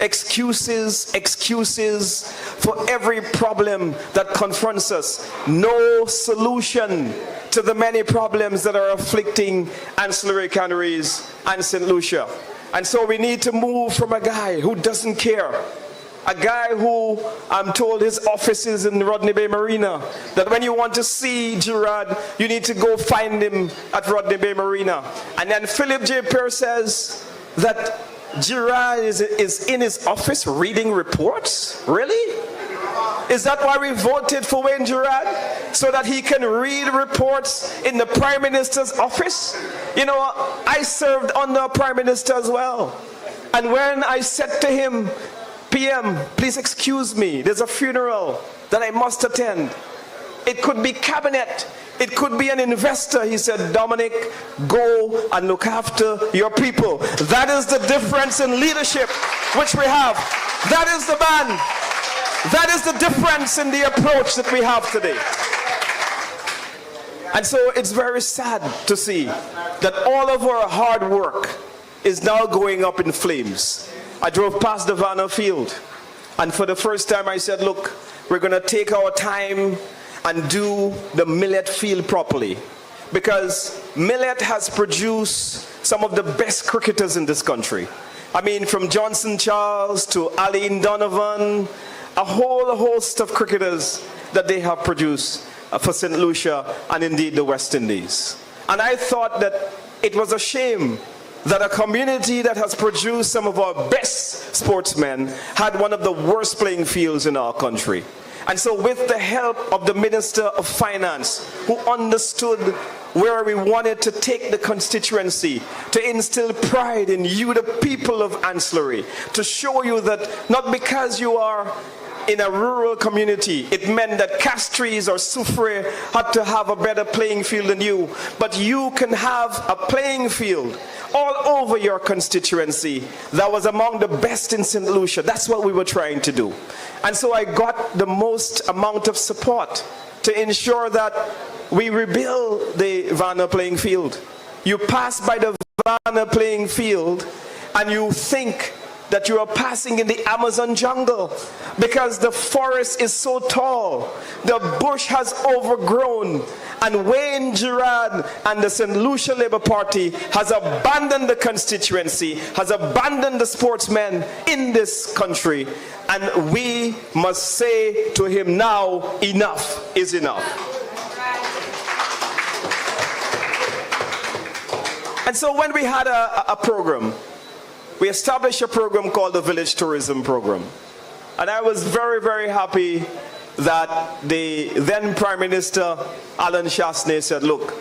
Excuses, excuses for every problem that confronts us. No solution to the many problems that are afflicting Anse La Raye canneries and St. Lucia. And so we need to move from a guy who doesn't care, a guy who I'm told his office is in Rodney Bay Marina, that when you want to see Gerard, you need to go find him at Rodney Bay Marina. And then Philip J. Pierce says that Gerard is in his office reading reports? Really? Is that why we voted for Wayne Gerard? So that he can read reports in the Prime Minister's office? You know, I served under a Prime Minister as well. And when I said to him, PM, please excuse me, there's a funeral that I must attend. It could be cabinet. It could be an investor. He said, Dominic, go and look after your people. That is the difference in leadership which we have. That is the man. That is the difference in the approach that we have today. And so it's very sad to see that all of our hard work is now going up in flames. I drove past the Vanna field, and for the first time I said, look, we're going to take our time and do the millet field properly, because millet has produced some of the best cricketers in this country. I mean, from Johnson Charles to Aline Donovan, a whole host of cricketers that they have produced for St. Lucia and indeed the West Indies. And I thought that it was a shame that a community that has produced some of our best sportsmen had one of the worst playing fields in our country. And so with the help of the Minister of Finance, who understood where we wanted to take the constituency, to instill pride in you, the people of Anse La Raye, to show you that not because you are in a rural community, it meant that Castries or Soufrière had to have a better playing field than you, but you can have a playing field all over your constituency that was among the best in St. Lucia. That's what we were trying to do. And so I got the most amount of support to ensure that we rebuild the Vanna playing field. You pass by the Vanna playing field and you think that you are passing in the Amazon jungle, because the forest is so tall, the bush has overgrown, and Wayne Gerard and the St. Lucia Labour Party has abandoned the constituency, has abandoned the sportsmen in this country, and we must say to him now, enough is enough. And so when we had a program, we established a program called the Village Tourism Program. And I was very, very happy that the then Prime Minister, Alan Chasney, said, look,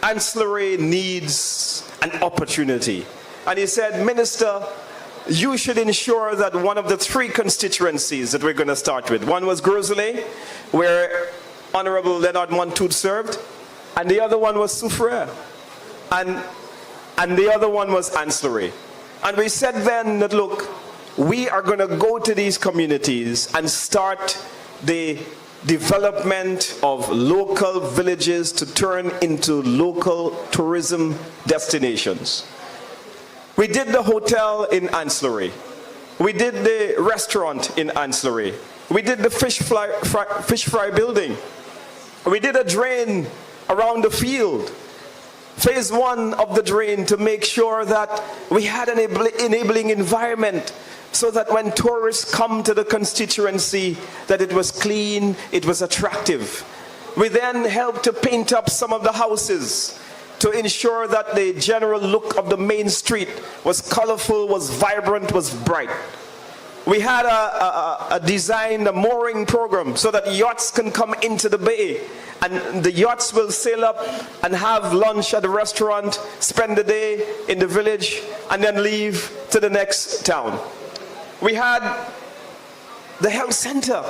Anse La Raye needs an opportunity. And he said, Minister, you should ensure that one of the three constituencies that we're going to start with, one was Grosley, where Honorable Leonard Montoute served, and the other one was Soufrière, and the other one was Anse La Raye. And we said then that, look, we are going to go to these communities and start the development of local villages to turn into local tourism destinations. We did the hotel in Anse La Raye. We did the restaurant in Anse La Raye. We did the fish fry building. We did a drain around the field. Phase 1 of the drain to make sure that we had an enabling environment so that when tourists come to the constituency, that it was clean, it was attractive. We then helped to paint up some of the houses to ensure that the general look of the main street was colorful, was vibrant, was bright. We had a mooring program so that yachts can come into the bay, and the yachts will sail up and have lunch at the restaurant, spend the day in the village, and then leave to the next town. We had the health center,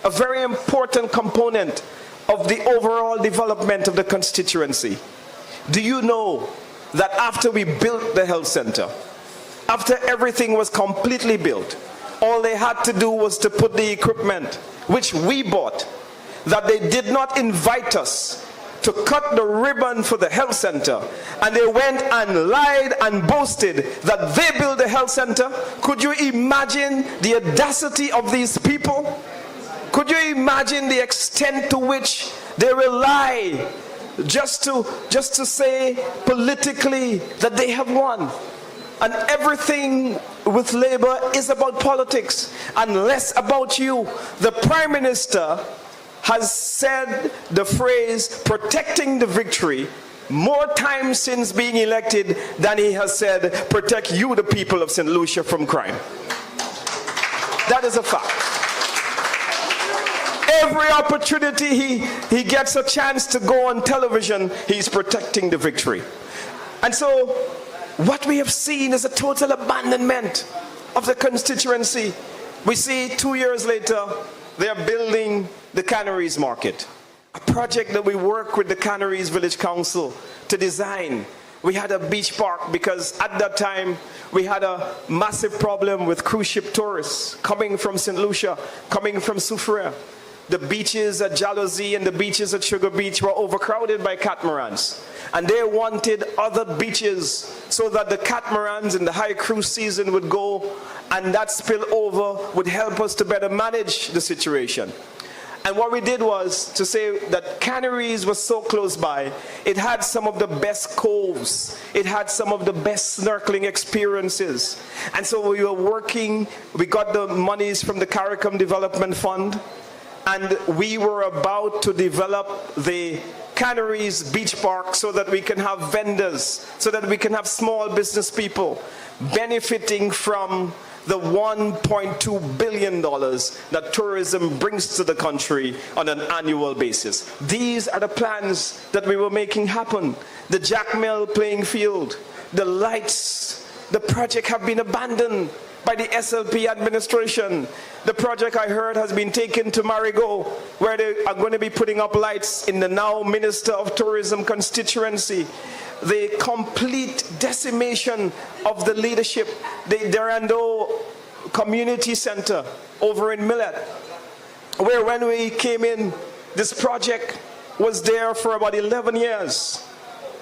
a very important component of the overall development of the constituency. Do you know that after we built the health center, after everything was completely built, all they had to do was to put the equipment, which we bought, that they did not invite us to cut the ribbon for the health center, and they went and lied and boasted that they built the health center. Could you imagine the audacity of these people? Could you imagine the extent to which they will lie just to say politically that they have won? And everything with Labour is about politics and less about you. The Prime Minister has said the phrase protecting the victory more times since being elected than he has said protect you, the people of St. Lucia, from crime. That is a fact. Every opportunity he gets a chance to go on television, he's protecting the victory. And so what we have seen is a total abandonment of the constituency. We see 2 years later, they are building the Canaries Market, a project that we work with the Canaries Village Council to design. We had a beach park because at that time we had a massive problem with cruise ship tourists coming from St. Lucia, coming from Soufrière. The beaches at Jalousie and the beaches at Sugar Beach were overcrowded by catamarans. And they wanted other beaches so that the catamarans in the high cruise season would go, and that spillover would help us to better manage the situation. And what we did was to say that Canaries was so close by, it had some of the best coves, it had some of the best snorkeling experiences. And so we were working, we got the monies from the CARICOM Development Fund, and we were about to develop the Canaries Beach Park so that we can have vendors, so that we can have small business people benefiting from the $1.2 billion that tourism brings to the country on an annual basis. These are the plans that we were making happen. The Jack Mill playing field, the lights, the project have been abandoned by the SLP administration. The project, I heard, has been taken to Marigot, where they are going to be putting up lights in the now Minister of Tourism constituency. The complete decimation of the leadership. The Durando Community Center over in Millet, where when we came in, this project was there for about 11 years.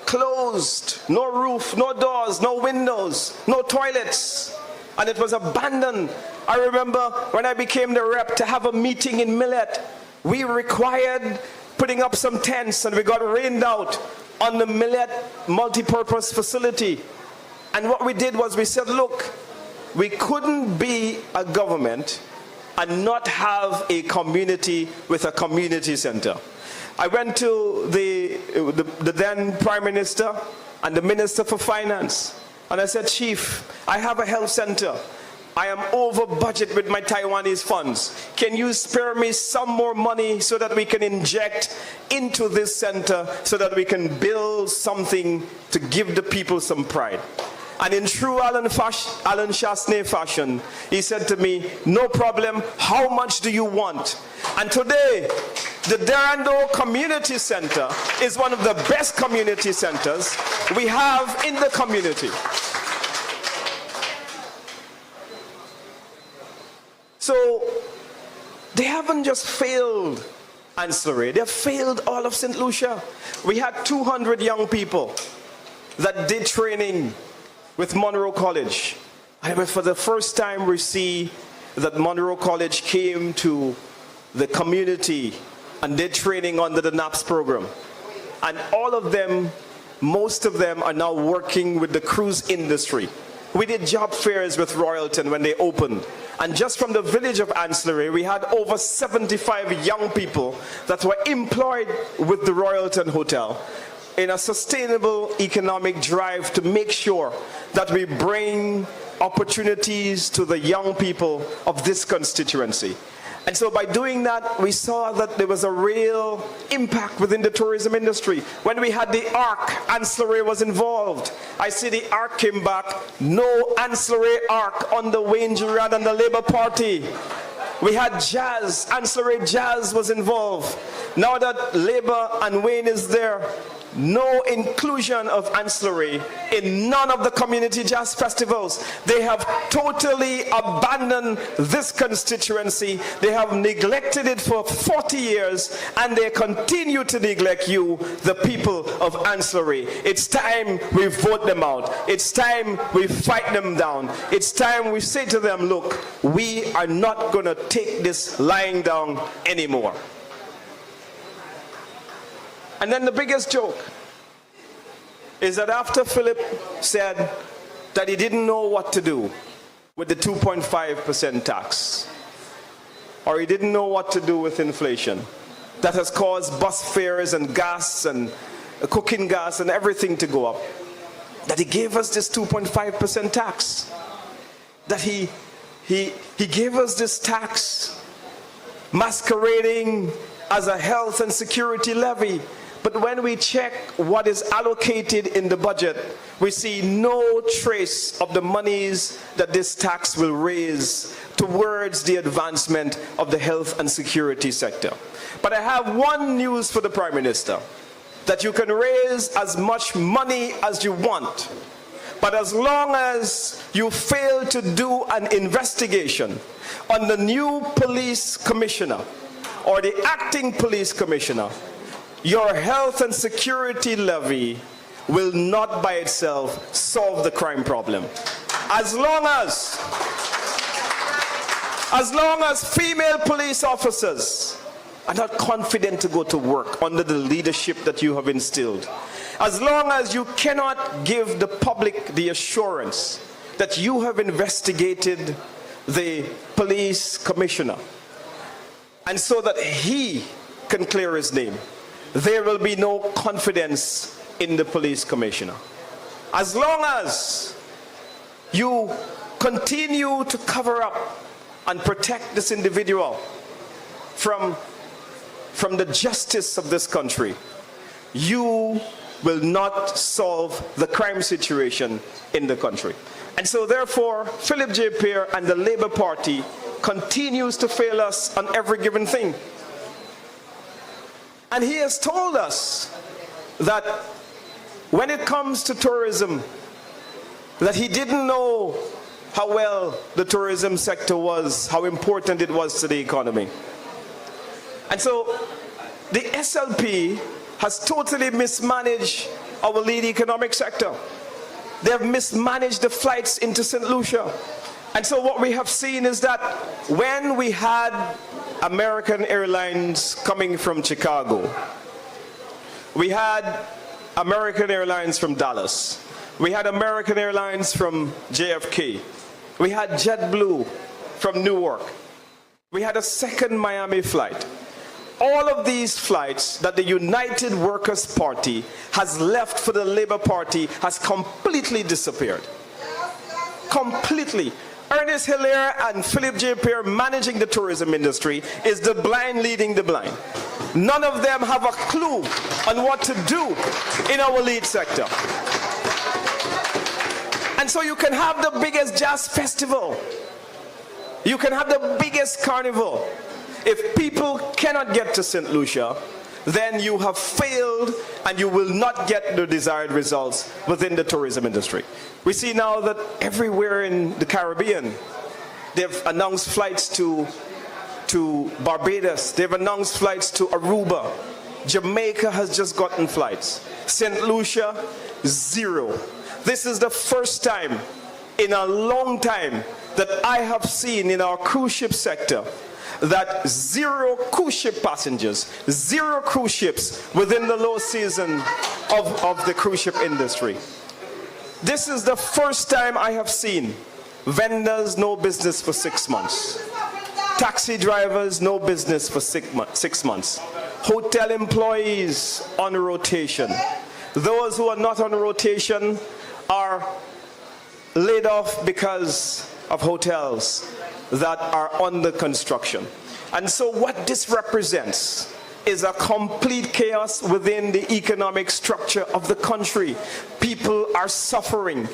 Closed, no roof, no doors, no windows, no toilets. And it was abandoned. I remember when I became the rep to have a meeting in Millet, we required putting up some tents, and we got rained out on the Millet multi-purpose facility. And what we did was we said, look, we couldn't be a government and not have a community with a community center. I went to the then Prime Minister and the Minister for Finance, and I said, Chief, I have a health center. I am over budget with my Taiwanese funds. Can you spare me some more money so that we can inject into this center so that we can build something to give the people some pride? And in true Alan Chasney fashion, he said to me, no problem, how much do you want? And today, the Durando Community Center is one of the best community centers we have in the community. So, they haven't just failed Anse La Raye, they have failed all of St. Lucia. We had 200 young people that did training with Monroe College. And for the first time, we see that Monroe College came to the community and did training under the NAPS program. And all of them, most of them are now working with the cruise industry. We did job fairs with Royalton when they opened. And just from the village of Anse La Raye, we had over 75 young people that were employed with the Royalton Hotel in a sustainable economic drive to make sure that we bring opportunities to the young people of this constituency. And so by doing that, we saw that there was a real impact within the tourism industry. When we had the Ark, Anse La Raye was involved. I see the Ark came back. No Anse La Raye Ark on the Wayne Durand and the Labour Party. We had jazz. Anse La Raye Jazz was involved. Now that Labour and Wayne is there, no inclusion of Anse La Raye in none of the community jazz festivals. They have totally abandoned this constituency. They have neglected it for 40 years, and they continue to neglect you, the people of Anse La Raye. It's time we vote them out. It's time we fight them down. It's time we say to them, look, we are not going to take this lying down anymore. And then the biggest joke is that after Philip said that he didn't know what to do with the 2.5% tax, or he didn't know what to do with inflation, that has caused bus fares and gas and cooking gas and everything to go up, that he gave us this 2.5% tax, that he gave us this tax masquerading as a health and security levy. But when we check what is allocated in the budget, we see no trace of the monies that this tax will raise towards the advancement of the health and security sector. But I have one news for the Prime Minister, that you can raise as much money as you want, but as long as you fail to do an investigation on the new police commissioner or the acting police commissioner, your health and security levy will not by itself solve the crime problem. As long as female police officers are not confident to go to work under the leadership that you have instilled, as long as you cannot give the public the assurance that you have investigated the police commissioner, and so that he can clear his name, there will be no confidence in the police commissioner. As long as you continue to cover up and protect this individual from the justice of this country, you will not solve the crime situation in the country. And so therefore, Philip J. Peer and the Labour Party continues to fail us on every given thing. And he has told us that when it comes to tourism, that he didn't know how well the tourism sector was, how important it was to the economy. And so the SLP has totally mismanaged our lead economic sector. They have mismanaged the flights into St. Lucia. And so what we have seen is that when we had American Airlines coming from Chicago, we had American Airlines from Dallas, we had American Airlines from JFK, we had JetBlue from Newark, we had a second Miami flight. All of these flights that the United Workers' Party has left for the Labour Party has completely disappeared. Completely. Ernest Hilaire and Philip J. Peer managing the tourism industry is the blind leading the blind. None of them have a clue on what to do in our lead sector. And so you can have the biggest jazz festival, you can have the biggest carnival. If people cannot get to St. Lucia, then you have failed and you will not get the desired results within the tourism industry. We see now that everywhere in the Caribbean, they've announced flights to Barbados, they've announced flights to Aruba. Jamaica has just gotten flights. St. Lucia, zero. This is the first time in a long time that I have seen in our cruise ship sector that zero cruise ship passengers, zero cruise ships within the low season of the cruise ship industry. This is the first time I have seen vendors no business for 6 months. Taxi drivers no business for 6 months. Hotel employees on rotation. Those who are not on rotation are laid off because of hotels that are under construction. And so what this represents is a complete chaos within the economic structure of the country. People are suffering.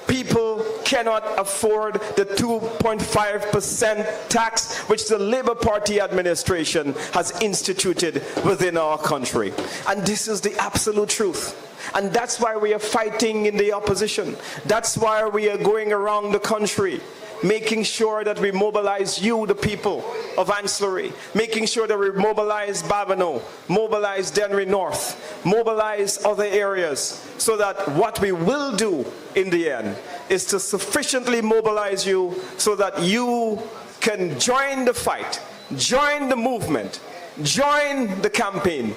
People cannot afford the 2.5% tax which the Labour Party administration has instituted within our country. And this is the absolute truth. And that's why we are fighting in the opposition. That's why we are going around the country, making sure that we mobilize you, the people of Anse La Raye, making sure that we mobilize Babino, mobilize Dennery North, mobilize other areas, so that what we will do in the end is to sufficiently mobilize you so that you can join the fight, join the movement, join the campaign.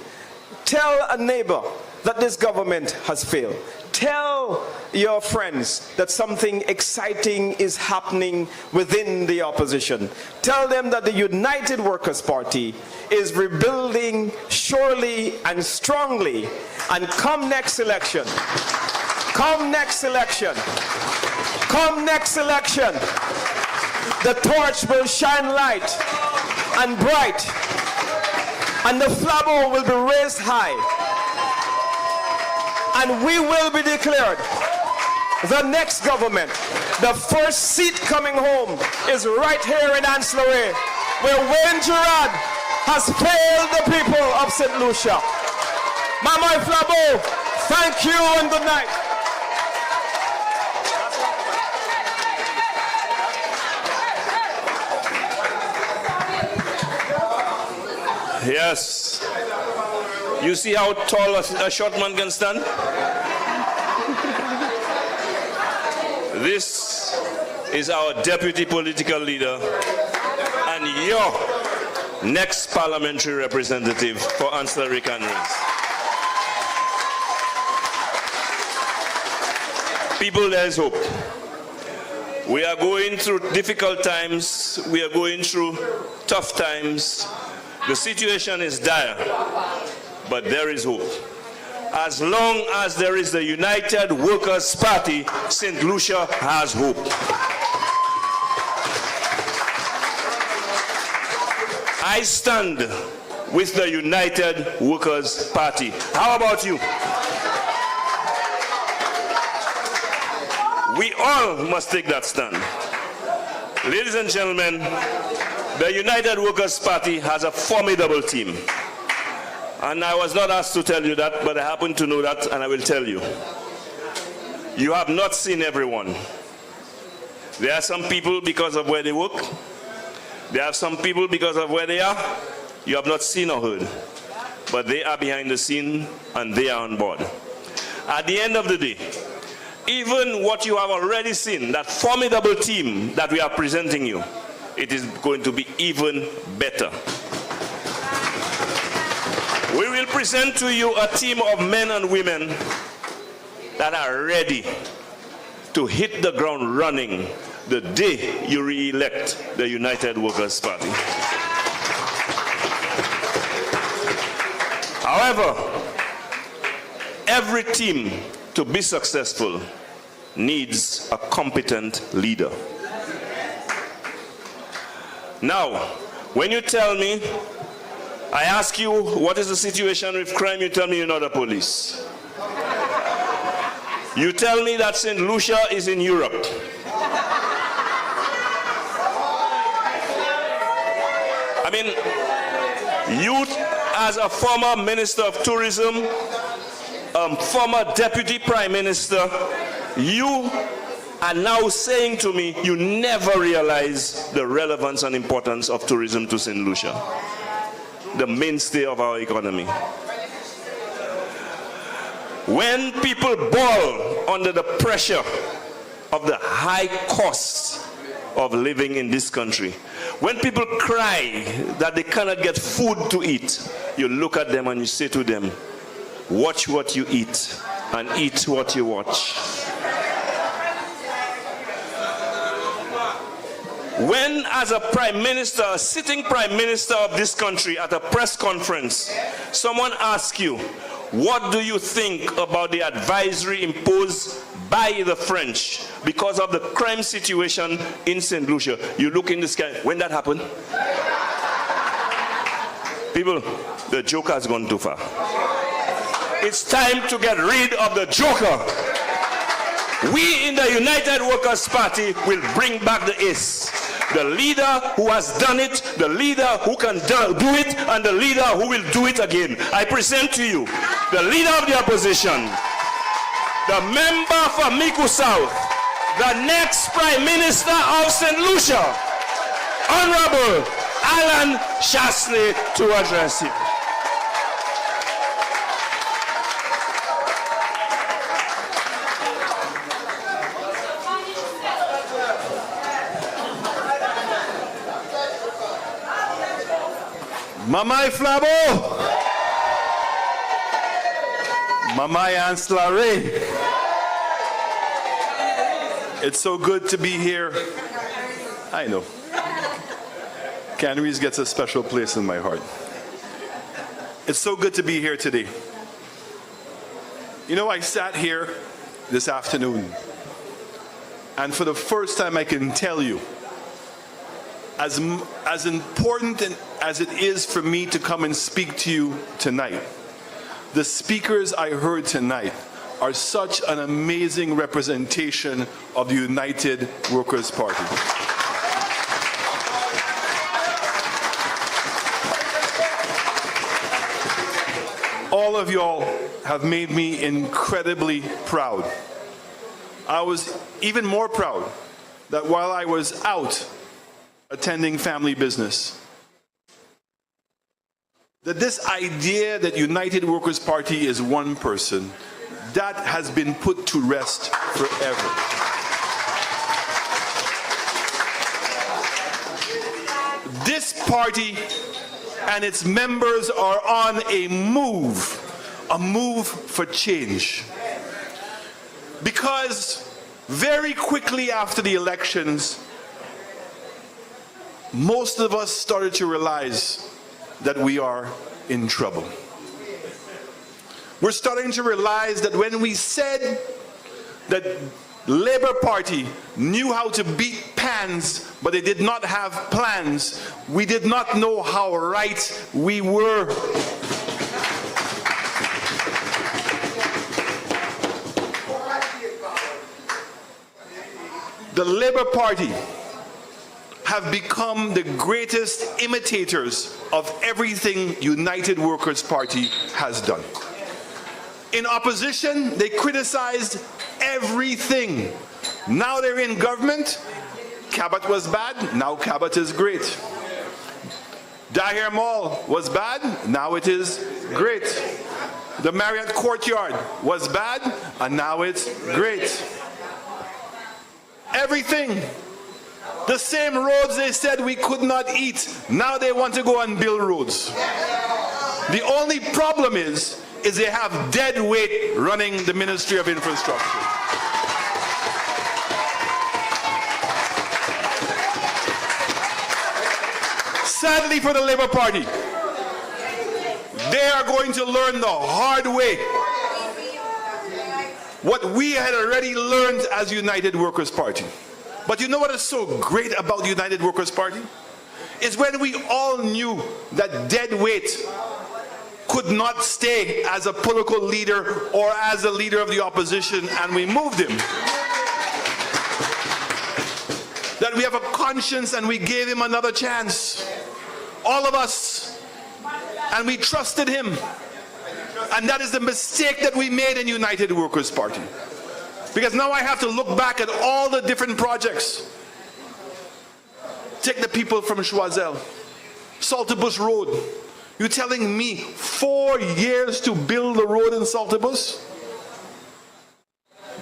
Tell a neighbor that this government has failed. Tell your friends that something exciting is happening within the opposition. Tell them that the United Workers' Party is rebuilding surely and strongly. And come next election, come next election, come next election, the torch will shine light and bright, and the flabo will be raised high. And we will be declared the next government. The first seat coming home is right here in Anse La Raye, where Wayne Gerard has failed the people of St. Lucia. Mama Flabo, thank you and good night. Yes. You see how tall a short man can stand? This is our deputy political leader and your next parliamentary representative for Anse La Raye Canaries. People, there is hope. We are going through difficult times. We are going through tough times. The situation is dire. But there is hope. As long as there is the United Workers' Party, St. Lucia has hope. I stand with the United Workers' Party. How about you? We all must take that stand. Ladies and gentlemen, the United Workers' Party has a formidable team. And I was not asked to tell you that, but I happen to know that, and I will tell you. You have not seen everyone. There are some people because of where they work. There are some people because of where they are. You have not seen or heard. But they are behind the scene, and they are on board. At the end of the day, even what you have already seen, that formidable team that we are presenting you, it is going to be even better. We will present to you a team of men and women that are ready to hit the ground running the day you re-elect the United Workers' Party. However, every team to be successful needs a competent leader. Now, when you tell me, I ask you, what is the situation with crime? You tell me you're not the police. You tell me that St. Lucia is in Europe. I mean, you as a former Minister of Tourism, former Deputy Prime Minister, you are now saying to me you never realize the relevance and importance of tourism to St. Lucia, the mainstay of our economy. When people boil under the pressure of the high costs of living in this country. When people cry that they cannot get food to eat, you look at them and you say to them, watch what you eat and eat what you watch. When, as a prime minister, a sitting prime minister of this country at a press conference, someone asks you, what do you think about the advisory imposed by the French because of the crime situation in St. Lucia? You look in the sky. When that happened? People, the joker has gone too far. It's time to get rid of the joker. We in the United Workers' Party will bring back the ace. The leader who has done it, the leader who can do it, and the leader who will do it again. I present to you the leader of the opposition, the member for Miku South, the next Prime Minister of St. Lucia, Honorable Alan Shasley, to address it. Mamai Flabo! Mamai Anse La Raye! It's so good to be here. I know. Canaries gets a special place in my heart. It's so good to be here today. You know, I sat here this afternoon, and for the first time I can tell you, as important as it is for me to come and speak to you tonight, the speakers I heard tonight are such an amazing representation of the United Workers' Party. All of y'all have made me incredibly proud. I was even more proud that while I was out attending family business, that this idea that United Workers' Party is one person, that has been put to rest forever. This party and its members are on a move for change. Because very quickly after the elections, most of us started to realize that we are in trouble. We're starting to realize that when we said that Labour Party knew how to beat pans, but they did not have plans, we did not know how right we were. The Labour Party have become the greatest imitators of everything United Workers' Party has done. In opposition, they criticized everything. Now they're in government. Cabot was bad, now Cabot is great. Daher Mall was bad, now it is great. The Marriott Courtyard was bad, and now it's great. Everything. The same roads they said we could not eat, now they want to go and build roads. The only problem is they have dead weight running the Ministry of Infrastructure. Sadly for the Labour Party, they are going to learn the hard way what we had already learned as United Workers' Party. But you know what is so great about the United Workers' Party? Is when we all knew that dead weight could not stay as a political leader or as a leader of the opposition, and we moved him. That we have a conscience and we gave him another chance. All of us. And we trusted him. And that is the mistake that we made in United Workers' Party. Because now I have to look back at all the different projects. Take the people from Choiseul, Saltibus Road. You're telling me 4 years to build the road in Saltibus?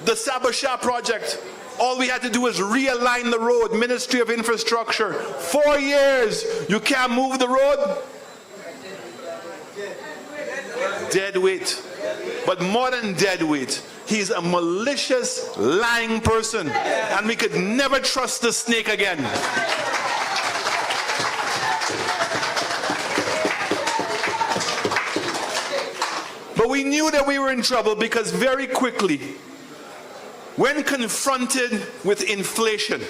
The Sabasha project, All we had to do was realign the road. Ministry of Infrastructure. 4 years. You can't move the road? Dead weight. But more than dead weight, he's a malicious, lying person. And we could never trust the snake again. But we knew that we were in trouble because very quickly, when confronted with inflation,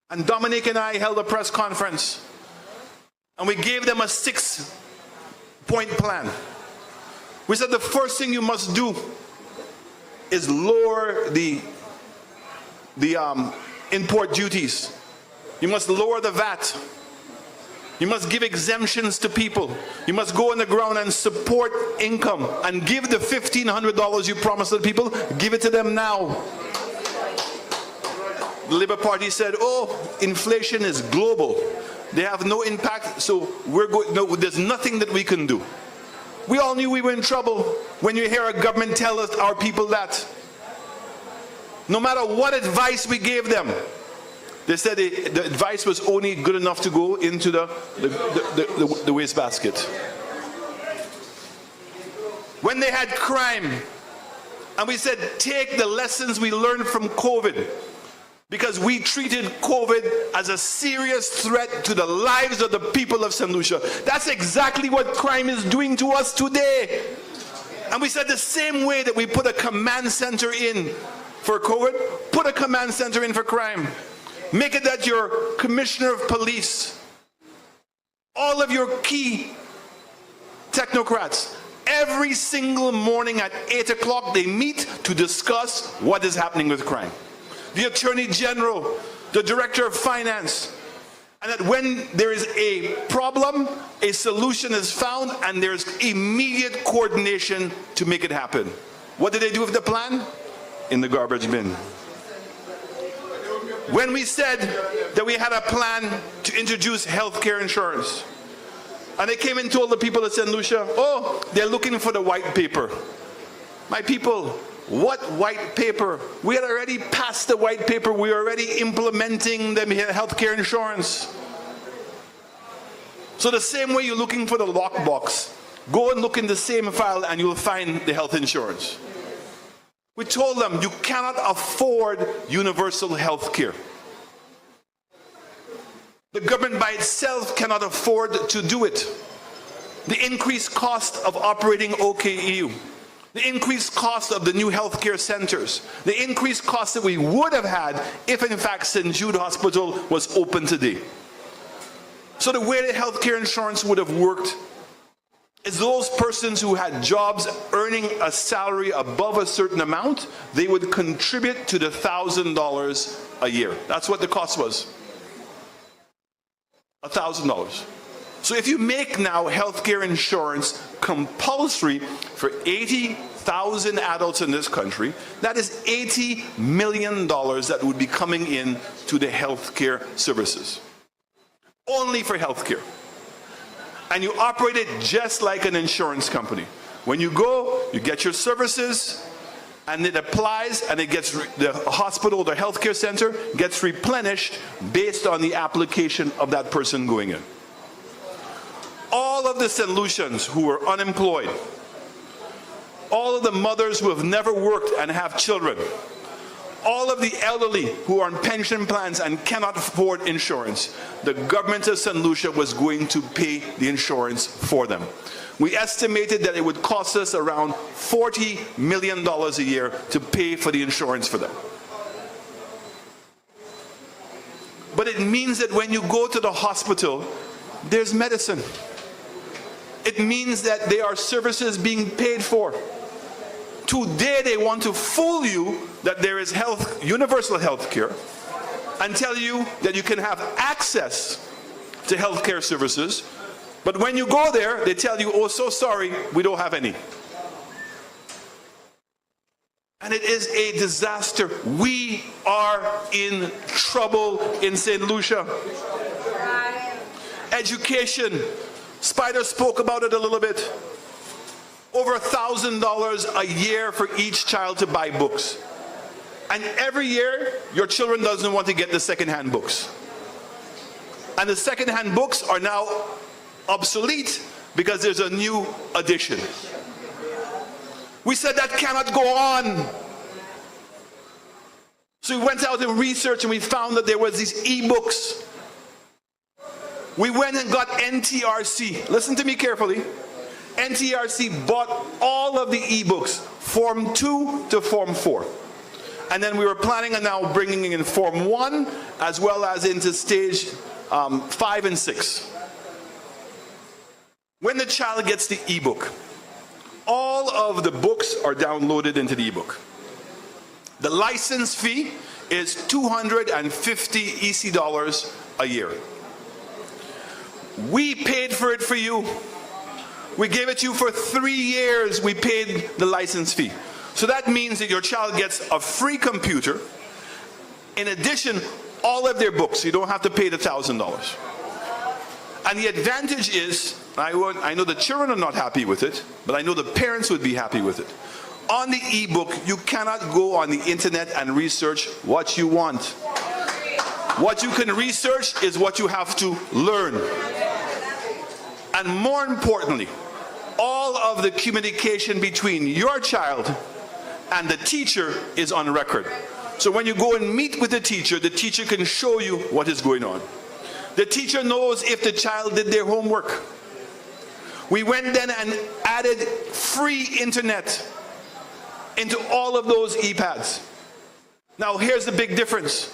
and Dominic and I held a press conference, and we gave them a 6-point plan. We said the first thing you must do is lower the import duties. You must lower the VAT. You must give exemptions to people. You must go on the ground and support income and give the $1,500 you promised the people, give it to them now. The Labour Party said, oh, inflation is global. They have no impact, so no, there's nothing that we can do. We all knew we were in trouble when you hear a government tell us, our people that. No matter what advice we gave them, they said the advice was only good enough to go into the wastebasket. When they had crime, and we said, take the lessons we learned from COVID, because we treated COVID as a serious threat to the lives of the people of St. Lucia. That's exactly what crime is doing to us today. And we said the same way that we put a command center in for COVID, put a command center in for crime. Make it that your commissioner of police, all of your key technocrats, every single morning at 8 o'clock they meet to discuss what is happening with crime. The Attorney General, the Director of Finance, and that when there is a problem, a solution is found and there's immediate coordination to make it happen. What did they do with the plan? In the garbage bin. When we said that we had a plan to introduce healthcare insurance, and they came and told the people of St. Lucia, oh, they're looking for the white paper. My people, what white paper? We had already passed the white paper. We were already implementing the healthcare insurance. So the same way you're looking for the lockbox, go and look in the same file and you'll find the health insurance. We told them you cannot afford universal health care. The government by itself cannot afford to do it. The increased cost of operating OKEU, the increased cost of the new healthcare centers, the increased cost that we would have had if in fact St. Jude Hospital was open today. So the way the healthcare insurance would have worked is those persons who had jobs earning a salary above a certain amount, they would contribute to the $1,000 a year. That's what the cost was. $1,000. So if you make now healthcare insurance compulsory for 80,000 adults in this country, that is $80 million that would be coming in to the healthcare services. Only for healthcare. And you operate it just like an insurance company. When you go, you get your services, and it applies, and it gets the hospital, the healthcare center gets replenished based on the application of that person going in. All of the St. Lucians who are unemployed, all of the mothers who have never worked and have children, all of the elderly who are on pension plans and cannot afford insurance, the government of St. Lucia was going to pay the insurance for them. We estimated that it would cost us around $40 million a year to pay for the insurance for them. But it means that when you go to the hospital, there's medicine. It means that there are services being paid for. Today they want to fool you that there is universal health care and tell you that you can have access to health care services, but when you go there, they tell you, oh, so sorry, we don't have any. And it is a disaster. We are in trouble in St. Lucia. Education. Spider spoke about it a little bit. Over $1,000 a year for each child to buy books. And every year, your children doesn't want to get the second-hand books. And the second-hand books are now obsolete because there's a new edition. We said that cannot go on. So we went out and researched and we found that there was these e-books. We went and got NTRC. Listen to me carefully. NTRC bought all of the e-books, Form 2 to Form 4. And then we were planning on now bringing in Form 1 as well as into stage 5 and 6. When the child gets the e-book, all of the books are downloaded into the e-book. The license fee is $250 EC dollars a year. We paid for it for you. We gave it to you for 3 years. We paid the license fee. So that means that your child gets a free computer. In addition, all of their books. You don't have to pay the $1,000. And the advantage is, I know the children are not happy with it, but I know the parents would be happy with it. On the e-book, you cannot go on the internet and research what you want. What you can research is what you have to learn. And more importantly, all of the communication between your child and the teacher is on record. So when you go and meet with the teacher can show you what is going on. The teacher knows if the child did their homework. We went then and added free internet into all of those e-pads. Now here's the big difference.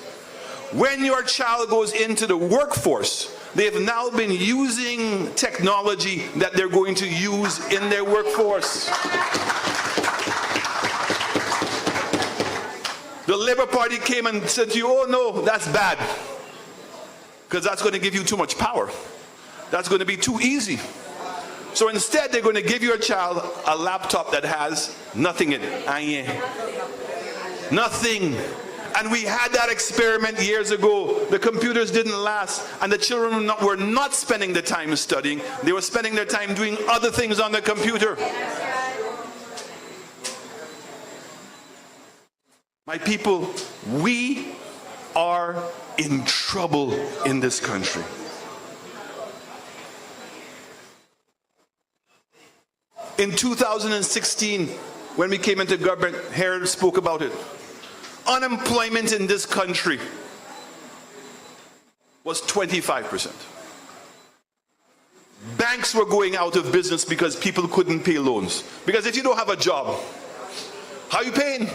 When your child goes into the workforce, they have now been using technology that they're going to use in their workforce. The Labour Party came and said to you, oh no, that's bad. Because that's going to give you too much power. That's going to be too easy. So instead, they're going to give your child a laptop that has nothing in it. Nothing. And we had that experiment years ago. The computers didn't last, and the children were not spending the time studying. They were spending their time doing other things on the computer. My people, we are in trouble in this country. In 2016, when we came into government, Harold spoke about it. Unemployment in this country was 25%. Banks were going out of business because people couldn't pay loans. Because if you don't have a job, how are you paying?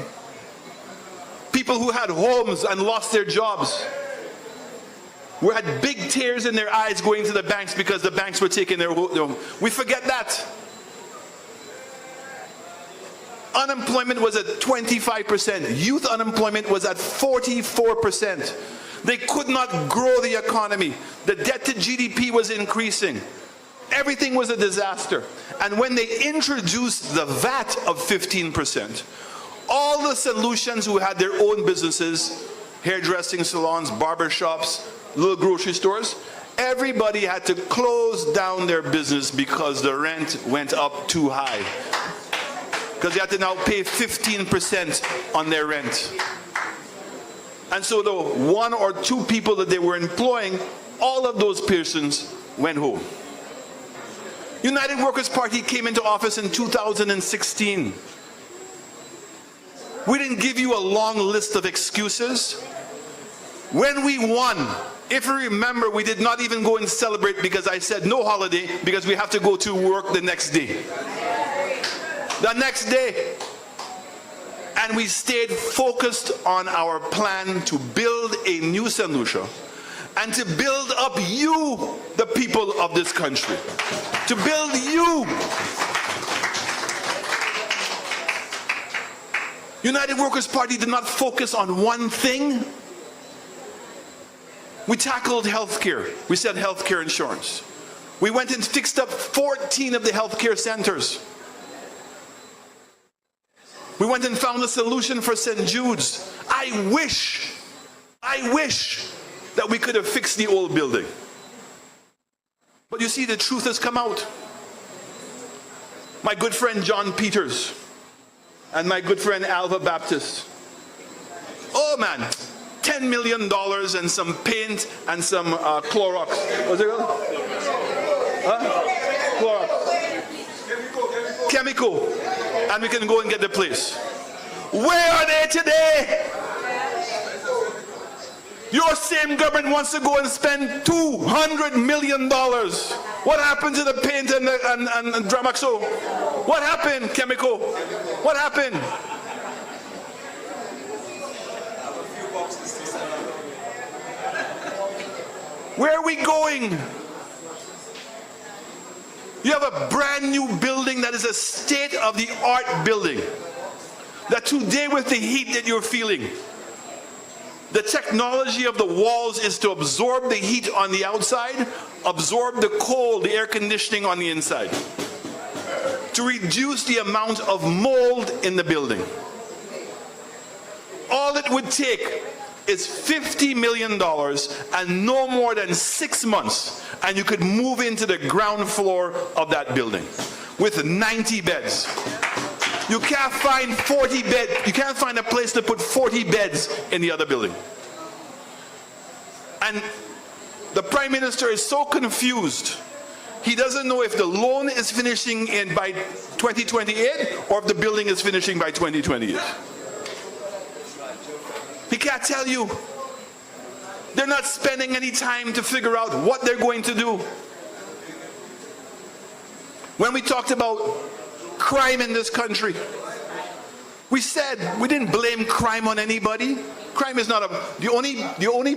People who had homes and lost their jobs had big tears in their eyes going to the banks because the banks were taking their home. We forget that. Unemployment was at 25%. Youth unemployment was at 44%. They could not grow the economy. The debt to GDP was increasing. Everything was a disaster. And when they introduced the VAT of 15%, all the St. Lucians who had their own businesses, hairdressing salons, barber shops, little grocery stores, everybody had to close down their business because the rent went up too high. Because they had to now pay 15% on their rent. And so the 1 or 2 people that they were employing, all of those persons went home. United Workers' Party came into office in 2016. We didn't give you a long list of excuses. When we won, if you remember, we did not even go and celebrate because I said no holiday because we have to go to work the next day. The next day. And we stayed focused on our plan to build a new St. Lucia and to build up you, the people of this country. To build you. United Workers' Party did not focus on one thing. We tackled healthcare. We said healthcare insurance. We went and fixed up 14 of the healthcare centers. We went and found a solution for St. Jude's. I wish that we could have fixed the old building. But you see, the truth has come out. My good friend John Peters and my good friend Alva Baptist man, $10 million and some paint and some Clorox. What's it called? Huh? Clorox. Chemical. And we can go and get the place. Where are they today? Your same government wants to go and spend $200 million. What happened to the paint and Dramaxo? What happened, chemical? What happened? Where are we going? You have a brand new building that is a state-of-the-art building. That today, with the heat that you're feeling, the technology of the walls is to absorb the heat on the outside, absorb the cold, the air conditioning on the inside, to reduce the amount of mold in the building. All it would take is $50 million and no more than 6 months, and you could move into the ground floor of that building with 90 beds. You can't find 40 beds. You can't find a place to put 40 beds in the other building. And the Prime Minister is so confused. He doesn't know if the loan is finishing by 2028 or if the building is finishing by 2028. He can't tell you. They're not spending any time to figure out what they're going to do. When we talked about crime in this country, we said we didn't blame crime on anybody. Crime is not the only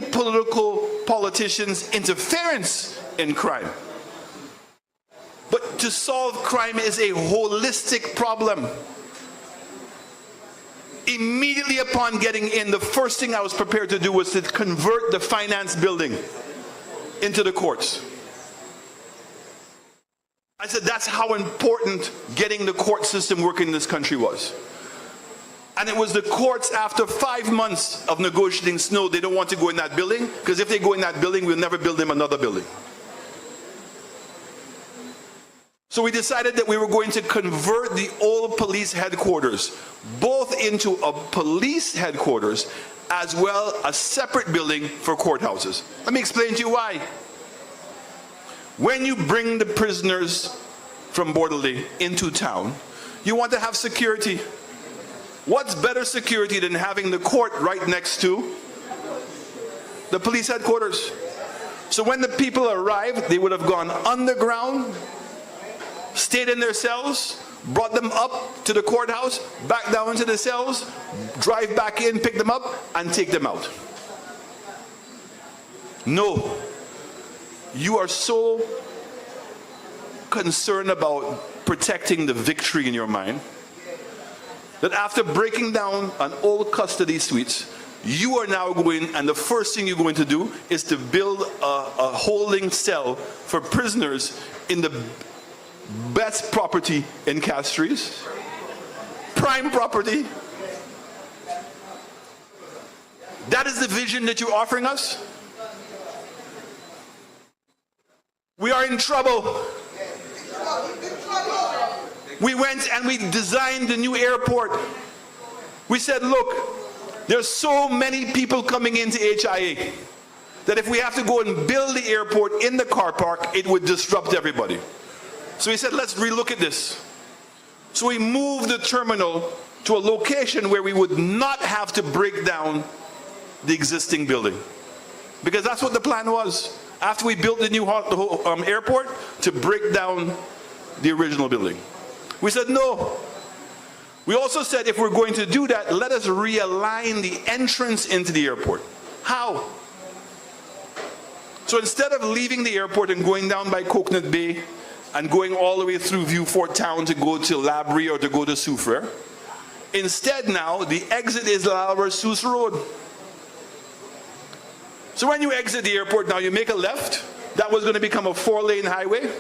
politicians' interference in crime. But to solve crime is a holistic problem. Immediately upon getting in, the first thing I was prepared to do was to convert the finance building into the courts. I said that's how important getting the court system working in this country was. And it was the courts, after 5 months of negotiating snow, they don't want to go in that building, because if they go in that building, we'll never build them another building. So we decided that we were going to convert the old police headquarters both into a police headquarters as well as a separate building for courthouses. Let me explain to you why. When you bring the prisoners from Bordelais into town, you want to have security. What's better security than having the court right next to the police headquarters? So when the people arrived, they would have gone underground, stayed in their cells, brought them up to the courthouse, back down into the cells, drive back in, pick them up, and take them out. No. You are so concerned about protecting the victory in your mind that after breaking down an old custody suites, you are now going, and the first thing you're going to do is to build a holding cell for prisoners in the best property in Castries, prime property. That is the vision that you're offering us? We are in trouble. We went and we designed the new airport. We said, look, there's so many people coming into HIA that if we have to go and build the airport in the car park, it would disrupt everybody. So we said, let's relook at this. So we moved the terminal to a location where we would not have to break down the existing building. Because that's what the plan was. After we built the new airport, to break down the original building. We said no. We also said if we're going to do that, let us realign the entrance into the airport. How? So instead of leaving the airport and going down by Coconut Bay and going all the way through Vieux-Fort Town to go to Labrie or to go to Soufrière, instead now the exit is L'Albert-Sous Road. So when you exit the airport now, you make a left. That was going to become a 4-lane highway.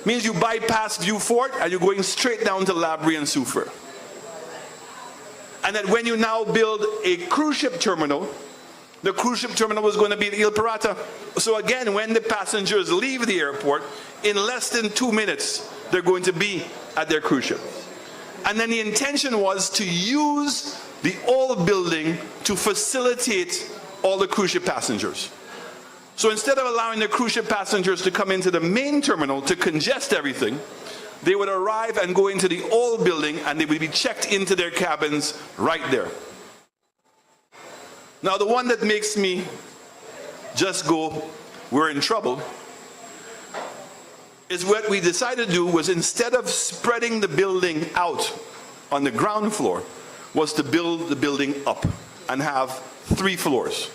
Means you bypass Vieux-Fort and you're going straight down to Labrie and Soufrière. And that when you now build a cruise ship terminal, the cruise ship terminal was going to be at Ile Pirata. So again, when the passengers leave the airport, in less than 2 minutes, they're going to be at their cruise ship. And then the intention was to use the old building to facilitate all the cruise ship passengers. So instead of allowing the cruise ship passengers to come into the main terminal to congest everything, they would arrive and go into the old building and they would be checked into their cabins right there. Now the one that makes me just go, we're in trouble, is what we decided to do was, instead of spreading the building out on the ground floor, was to build the building up and have 3 floors.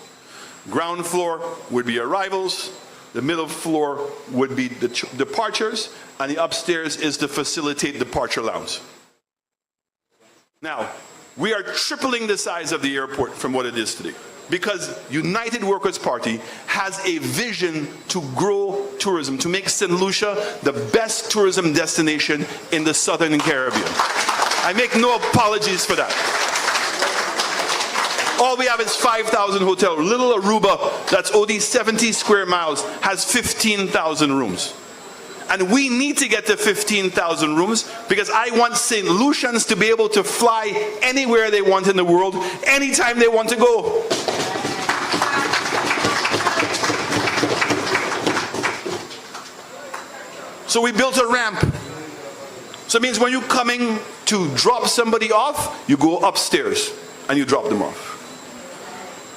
Ground floor would be arrivals, the middle floor would be the departures, and the upstairs is to facilitate departure lounge. Now, we are tripling the size of the airport from what it is today, because United Workers' Party has a vision to grow tourism, to make St. Lucia the best tourism destination in the Southern Caribbean. I make no apologies for that. All we have is 5,000 hotels. Little Aruba, that's only 70 square miles, has 15,000 rooms. And we need to get to 15,000 rooms because I want St. Lucians to be able to fly anywhere they want in the world, anytime they want to go. So we built a ramp. So it means when you're coming to drop somebody off, you go upstairs and you drop them off.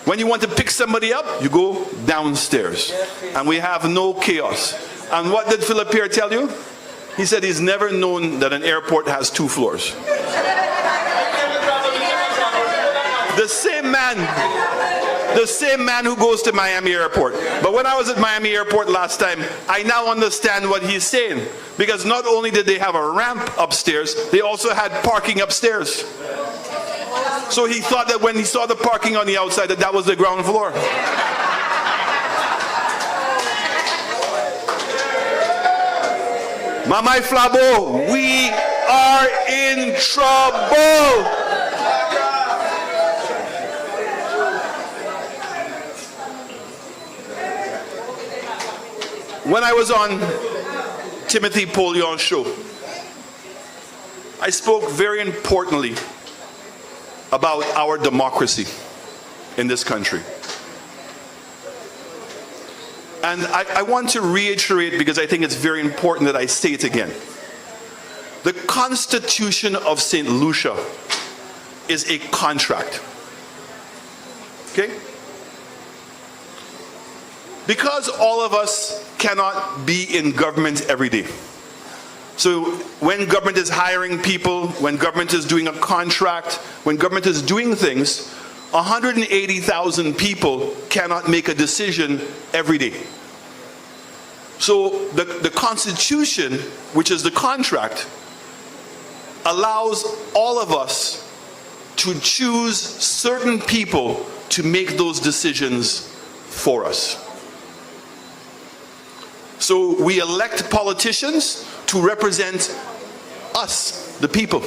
When you want to pick somebody up, you go downstairs. And we have no chaos. And what did Philip Pierre tell you? He said he's never known that an airport has 2 floors. The same man who goes to Miami Airport. But when I was at Miami Airport last time, I now understand what he's saying. Because not only did they have a ramp upstairs, they also had parking upstairs. So he thought that when he saw the parking on the outside, that was the ground floor. Mamai Flabo, we are in trouble. When I was on Timothy Polion's show, I spoke very importantly about our democracy in this country. And I want to reiterate, because I think it's very important that I say it again. The Constitution of St. Lucia is a contract. Okay? Because all of us cannot be in government every day. So when government is hiring people, when government is doing a contract, when government is doing things, 180,000 people cannot make a decision every day. So the Constitution, which is the contract, allows all of us to choose certain people to make those decisions for us. So we elect politicians to represent us, the people.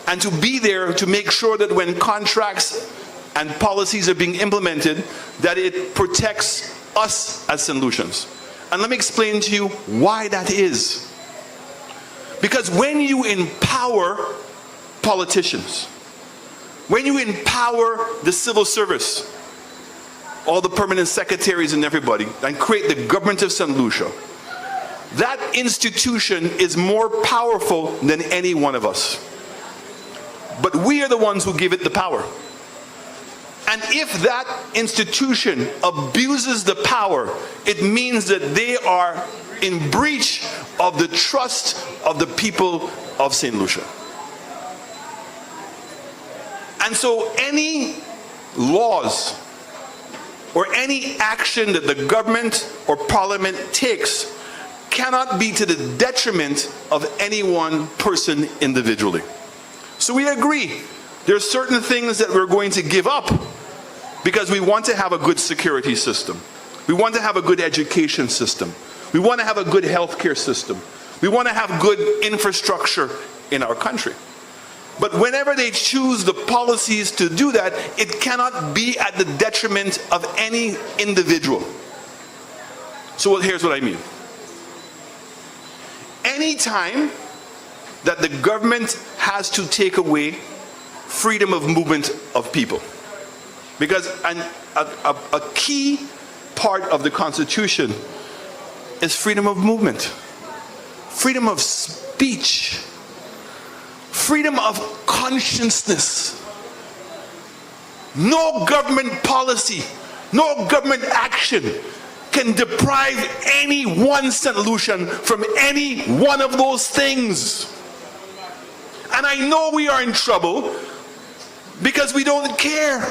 And to be there to make sure that when contracts and policies are being implemented, that it protects us as St. Lucians. And let me explain to you why that is. Because when you empower politicians, when you empower the civil service, all the permanent secretaries and everybody, and create the government of St. Lucia, that institution is more powerful than any one of us. But we are the ones who give it the power. And if that institution abuses the power, it means that they are in breach of the trust of the people of St. Lucia. And so any laws or any action that the government or parliament takes cannot be to the detriment of any one person individually. So we agree. There are certain things that we're going to give up because we want to have a good security system. We want to have a good education system. We want to have a good healthcare system. We want to have good infrastructure in our country. But whenever they choose the policies to do that, it cannot be at the detriment of any individual. So here's what I mean. Anytime that the government has to take away freedom of movement of people. Because a key part of the Constitution is freedom of movement, freedom of speech, freedom of consciousness. No government policy, no government action can deprive any one St. Lucian from any one of those things. And I know we are in trouble because we don't care.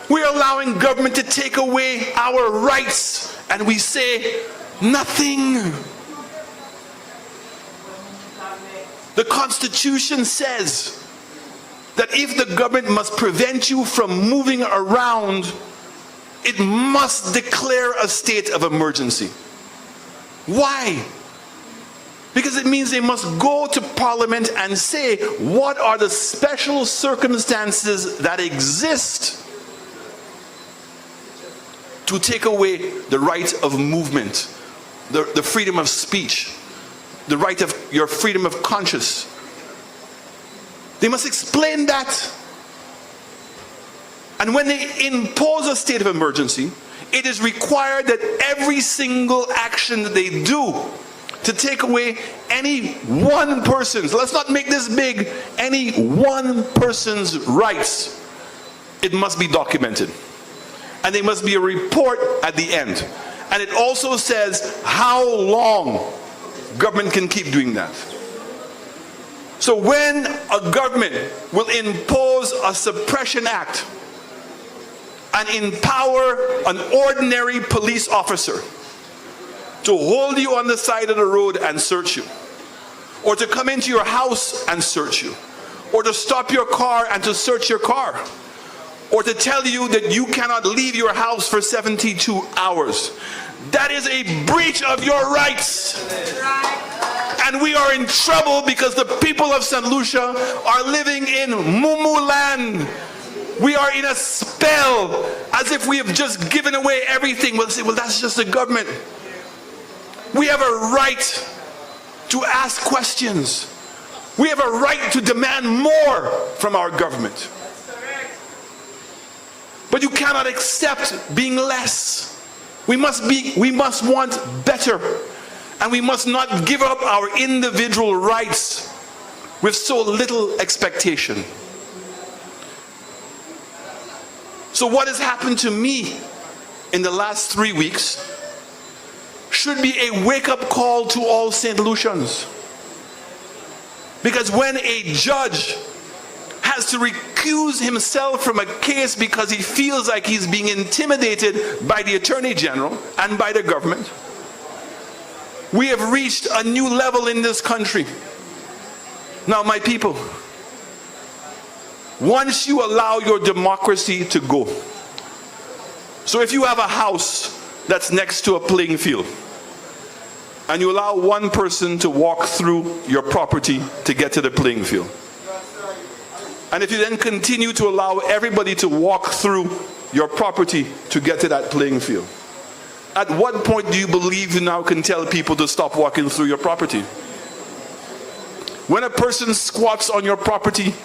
We're allowing government to take away our rights, and we say nothing. The Constitution says that if the government must prevent you from moving around, it must declare a state of emergency. Why? Because it means they must go to Parliament and say what are the special circumstances that exist to take away the right of movement, the freedom of speech, the right of your freedom of conscience. They must explain that. And when they impose a state of emergency, it is required that every single action that they do to take away any one person's, let's not make this big, any one person's rights, it must be documented. And there must be a report at the end. And it also says how long government can keep doing that. So when a government will impose a suppression act and empower an ordinary police officer to hold you on the side of the road and search you, or to come into your house and search you, or to stop your car and to search your car, or to tell you that you cannot leave your house for 72 hours. That is a breach of your rights. And we are in trouble because the people of St. Lucia are living in Mumu land. We are in a spell as if we have just given away everything. We'll say, well, that's just the government. We have a right to ask questions. We have a right to demand more from our government. But you cannot accept being less. We must want better. And we must not give up our individual rights with so little expectation. So what has happened to me in the last 3 weeks should be a wake-up call to all St. Lucians. Because when a judge has to recuse himself from a case because he feels like he's being intimidated by the Attorney General and by the government, we have reached a new level in this country. Now, my people, once you allow your democracy to go, so if you have a house that's next to a playing field, and you allow one person to walk through your property to get to the playing field, and if you then continue to allow everybody to walk through your property to get to that playing field, at what point do you believe you now can tell people to stop walking through your property? When a person squats on your property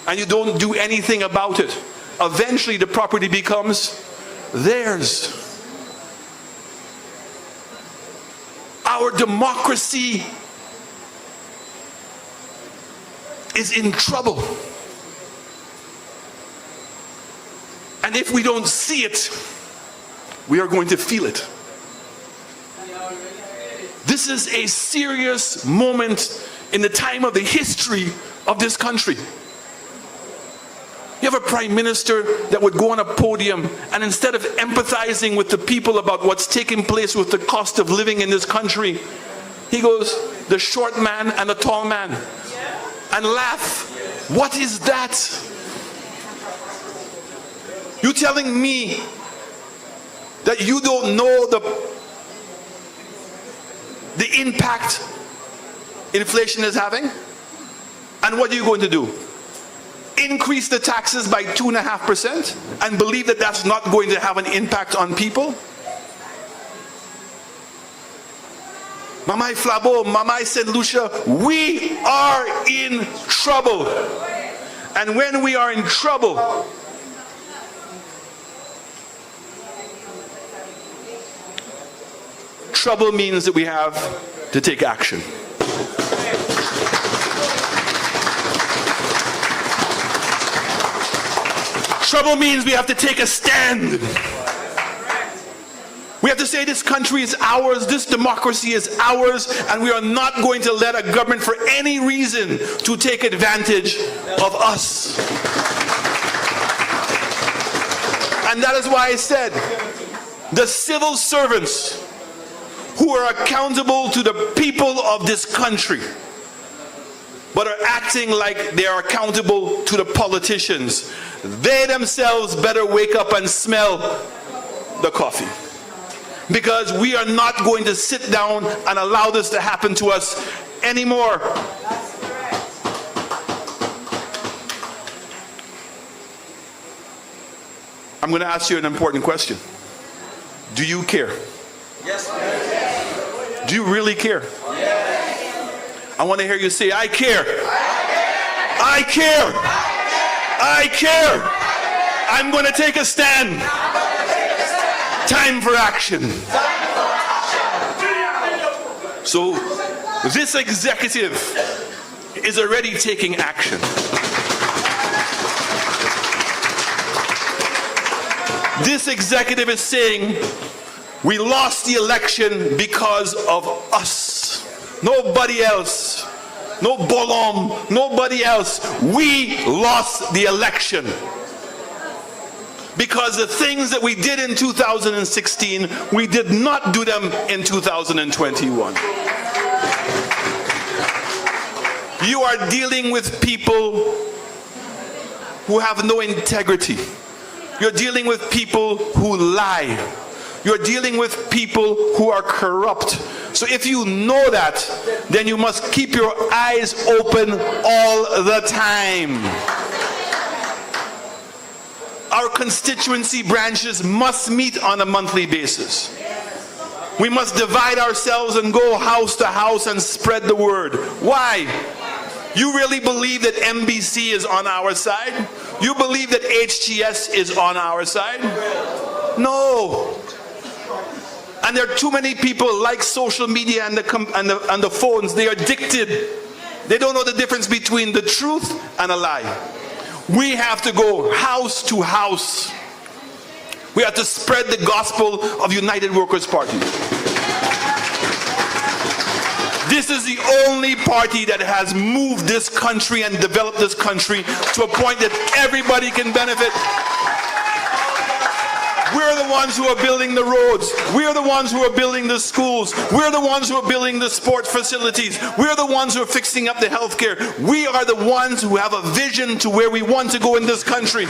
and you don't do anything about it, eventually the property becomes theirs. Our democracy is in trouble. And if we don't see it, we are going to feel it. This is a serious moment in the time of the history of this country. You have a prime minister that would go on a podium and instead of empathizing with the people about what's taking place with the cost of living in this country, he goes, the short man and the tall man, and laugh. What is that? You telling me that you don't know the impact inflation is having? And what are you going to do? Increase the taxes by 2.5% and believe that that's not going to have an impact on people? Mamai Flabo, Mamai St.Lucia, we are in trouble. And when we are in trouble, trouble means that we have to take action. Trouble means we have to take a stand. We have to say this country is ours, this democracy is ours, and we are not going to let a government for any reason to take advantage of us. And that is why I said the civil servants who are accountable to the people of this country but are acting like they are accountable to the politicians, they themselves better wake up and smell the coffee. Because we are not going to sit down and allow this to happen to us anymore. I'm going to ask you an important question. Do you care? Yes. Do you really care? Yes. I want to hear you say, I care. I care. I care. I'm going to take a stand. Time for action. So this executive is already taking action. This executive is saying, we lost the election because of us. Nobody else. No Bolom. Nobody else. We lost the election. Because the things that we did in 2016, we did not do them in 2021. You are dealing with people who have no integrity. You're dealing with people who lie. You're dealing with people who are corrupt. So if you know that, then you must keep your eyes open all the time. Our constituency branches must meet on a monthly basis. We must divide ourselves and go house to house and spread the word. Why? You really believe that MBC is on our side? You believe that HTS is on our side? No. And there are too many people like social media and the phones. They are addicted. They don't know the difference between the truth and a lie. We have to go house to house. We have to spread the gospel of United Workers' Party. This is the only party that has moved this country and developed this country to a point that everybody can benefit. We're the ones who are building the roads. We're the ones who are building the schools. We're the ones who are building the sports facilities. We're the ones who are fixing up the healthcare. We are the ones who have a vision to where we want to go in this country.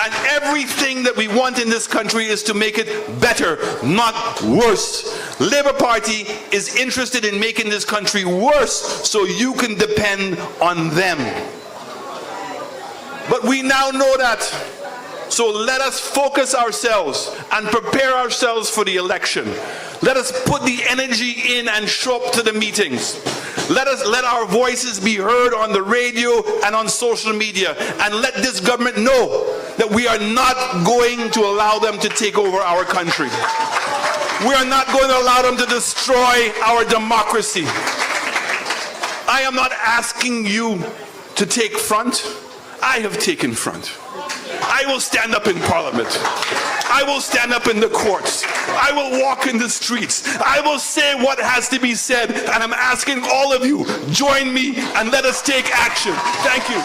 And everything that we want in this country is to make it better, not worse. Labour Party is interested in making this country worse so you can depend on them. But we now know that. So let us focus ourselves and prepare ourselves for the election. Let us put the energy in and show up to the meetings. Let our voices be heard on the radio and on social media, and let this government know that we are not going to allow them to take over our country. We are not going to allow them to destroy our democracy. I am not asking you to take front. I have taken front. I will stand up in Parliament. I will stand up in the courts. I will walk in the streets. I will say what has to be said, and I'm asking all of you, join me and let us take action. Thank you.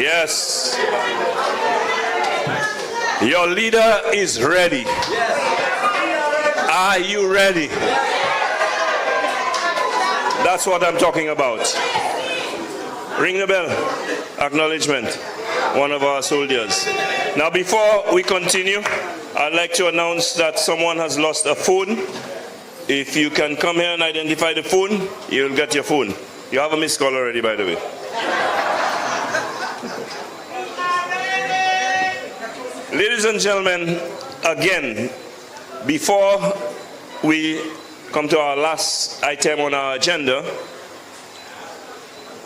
Yes. Your leader is ready. Are you ready? That's what I'm talking about. Ring the bell. Acknowledgement. One of our soldiers. Now before we continue, I'd like to announce that someone has lost a phone. If you can come here and identify the phone, you'll get your phone. You have a missed call already, by the way. Ladies and gentlemen, again, before we come to our last item on our agenda,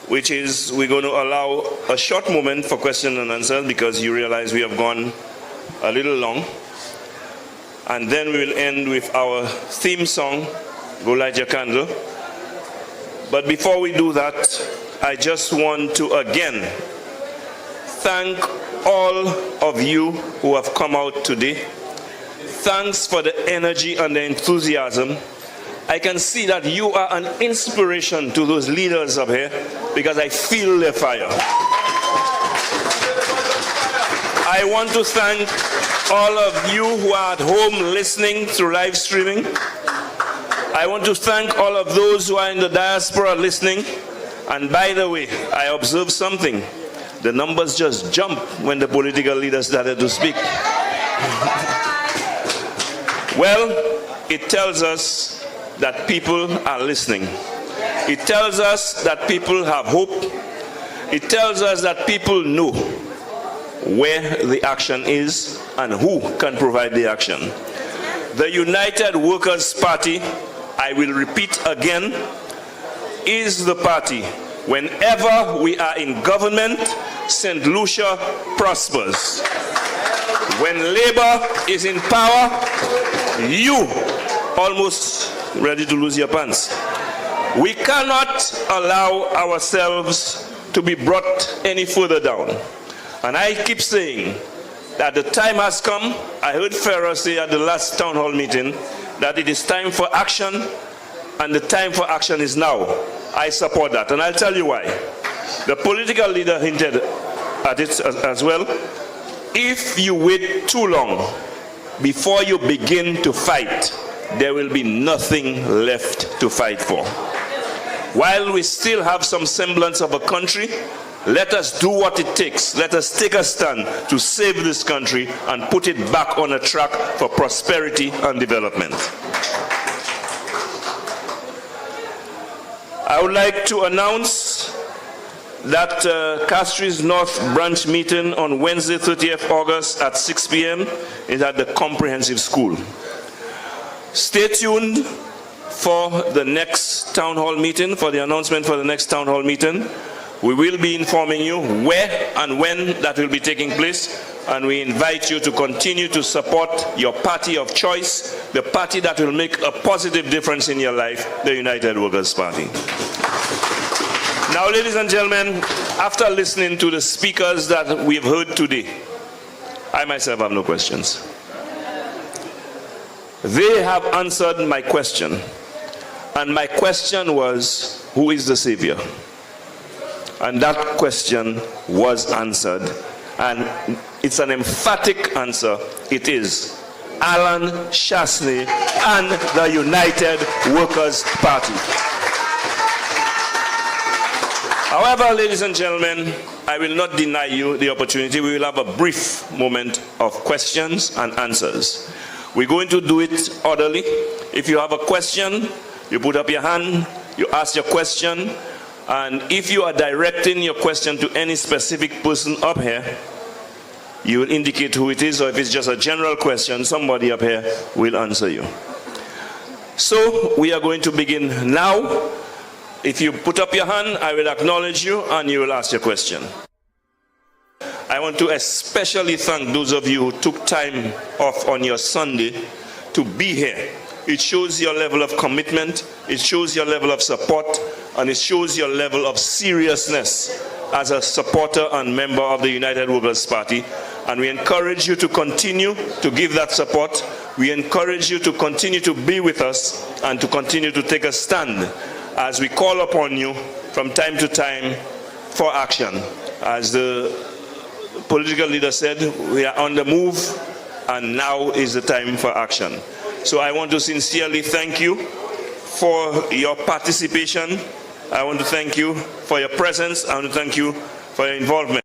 which is we're going to allow a short moment for question and answer because you realize we have gone a little long. And then we will end with our theme song, Go Light Your Candle. But before we do that, I just want to again thank all of you who have come out today. Thanks for the energy and the enthusiasm. I can see that you are an inspiration to those leaders up here because I feel their fire. I want to thank all of you who are at home listening through live streaming. I want to thank all of those who are in the diaspora listening. And by the way, I observed something. The numbers just jumped when the political leaders started to speak. Well, it tells us that people are listening. It tells us that people have hope. It tells us that people know where the action is and who can provide the action. The United Workers' Party, I will repeat again, is the party. Whenever we are in government, St. Lucia prospers. When Labour is in power, you almost ready to lose your pants. We cannot allow ourselves to be brought any further down. And I keep saying that the time has come. I heard Farah say at the last town hall meeting that it is time for action, and the time for action is now. I support that, and I'll tell you why. The political leader hinted at it as well. If you wait too long before you begin to fight, there will be nothing left to fight for. While we still have some semblance of a country, let us do what it takes. Let us take a stand to save this country and put it back on a track for prosperity and development. I would like to announce that Castries North branch meeting on Wednesday, 30th August at 6 p.m. is at the Comprehensive School. Stay tuned for the next town hall meeting, for the announcement for the next town hall meeting. We will be informing you where and when that will be taking place, and we invite you to continue to support your party of choice, the party that will make a positive difference in your life, the United Workers' Party. Now, ladies and gentlemen, after listening to the speakers that we've heard today, I myself have no questions. They have answered my question, and my question was, who is the Savior? And that question was answered, and it's an emphatic answer. It is Alan Shasney and the United Workers' Party. However, ladies and gentlemen, I will not deny you the opportunity. We will have a brief moment of questions and answers. We're going to do it orderly. If you have a question, you put up your hand, you ask your question, and if you are directing your question to any specific person up here, you will indicate who it is, or if it's just a general question, somebody up here will answer you. So we are going to begin now. If you put up your hand, I will acknowledge you and you will ask your question. I want to especially thank those of you who took time off on your Sunday to be here. It shows your level of commitment, it shows your level of support, and it shows your level of seriousness as a supporter and member of the United Workers' Party. And we encourage you to continue to give that support. We encourage you to continue to be with us and to continue to take a stand as we call upon you from time to time for action. As the political leader said, we are on the move, and now is the time for action. So I want to sincerely thank you for your participation. I want to thank you for your presence. I want to thank you for your involvement.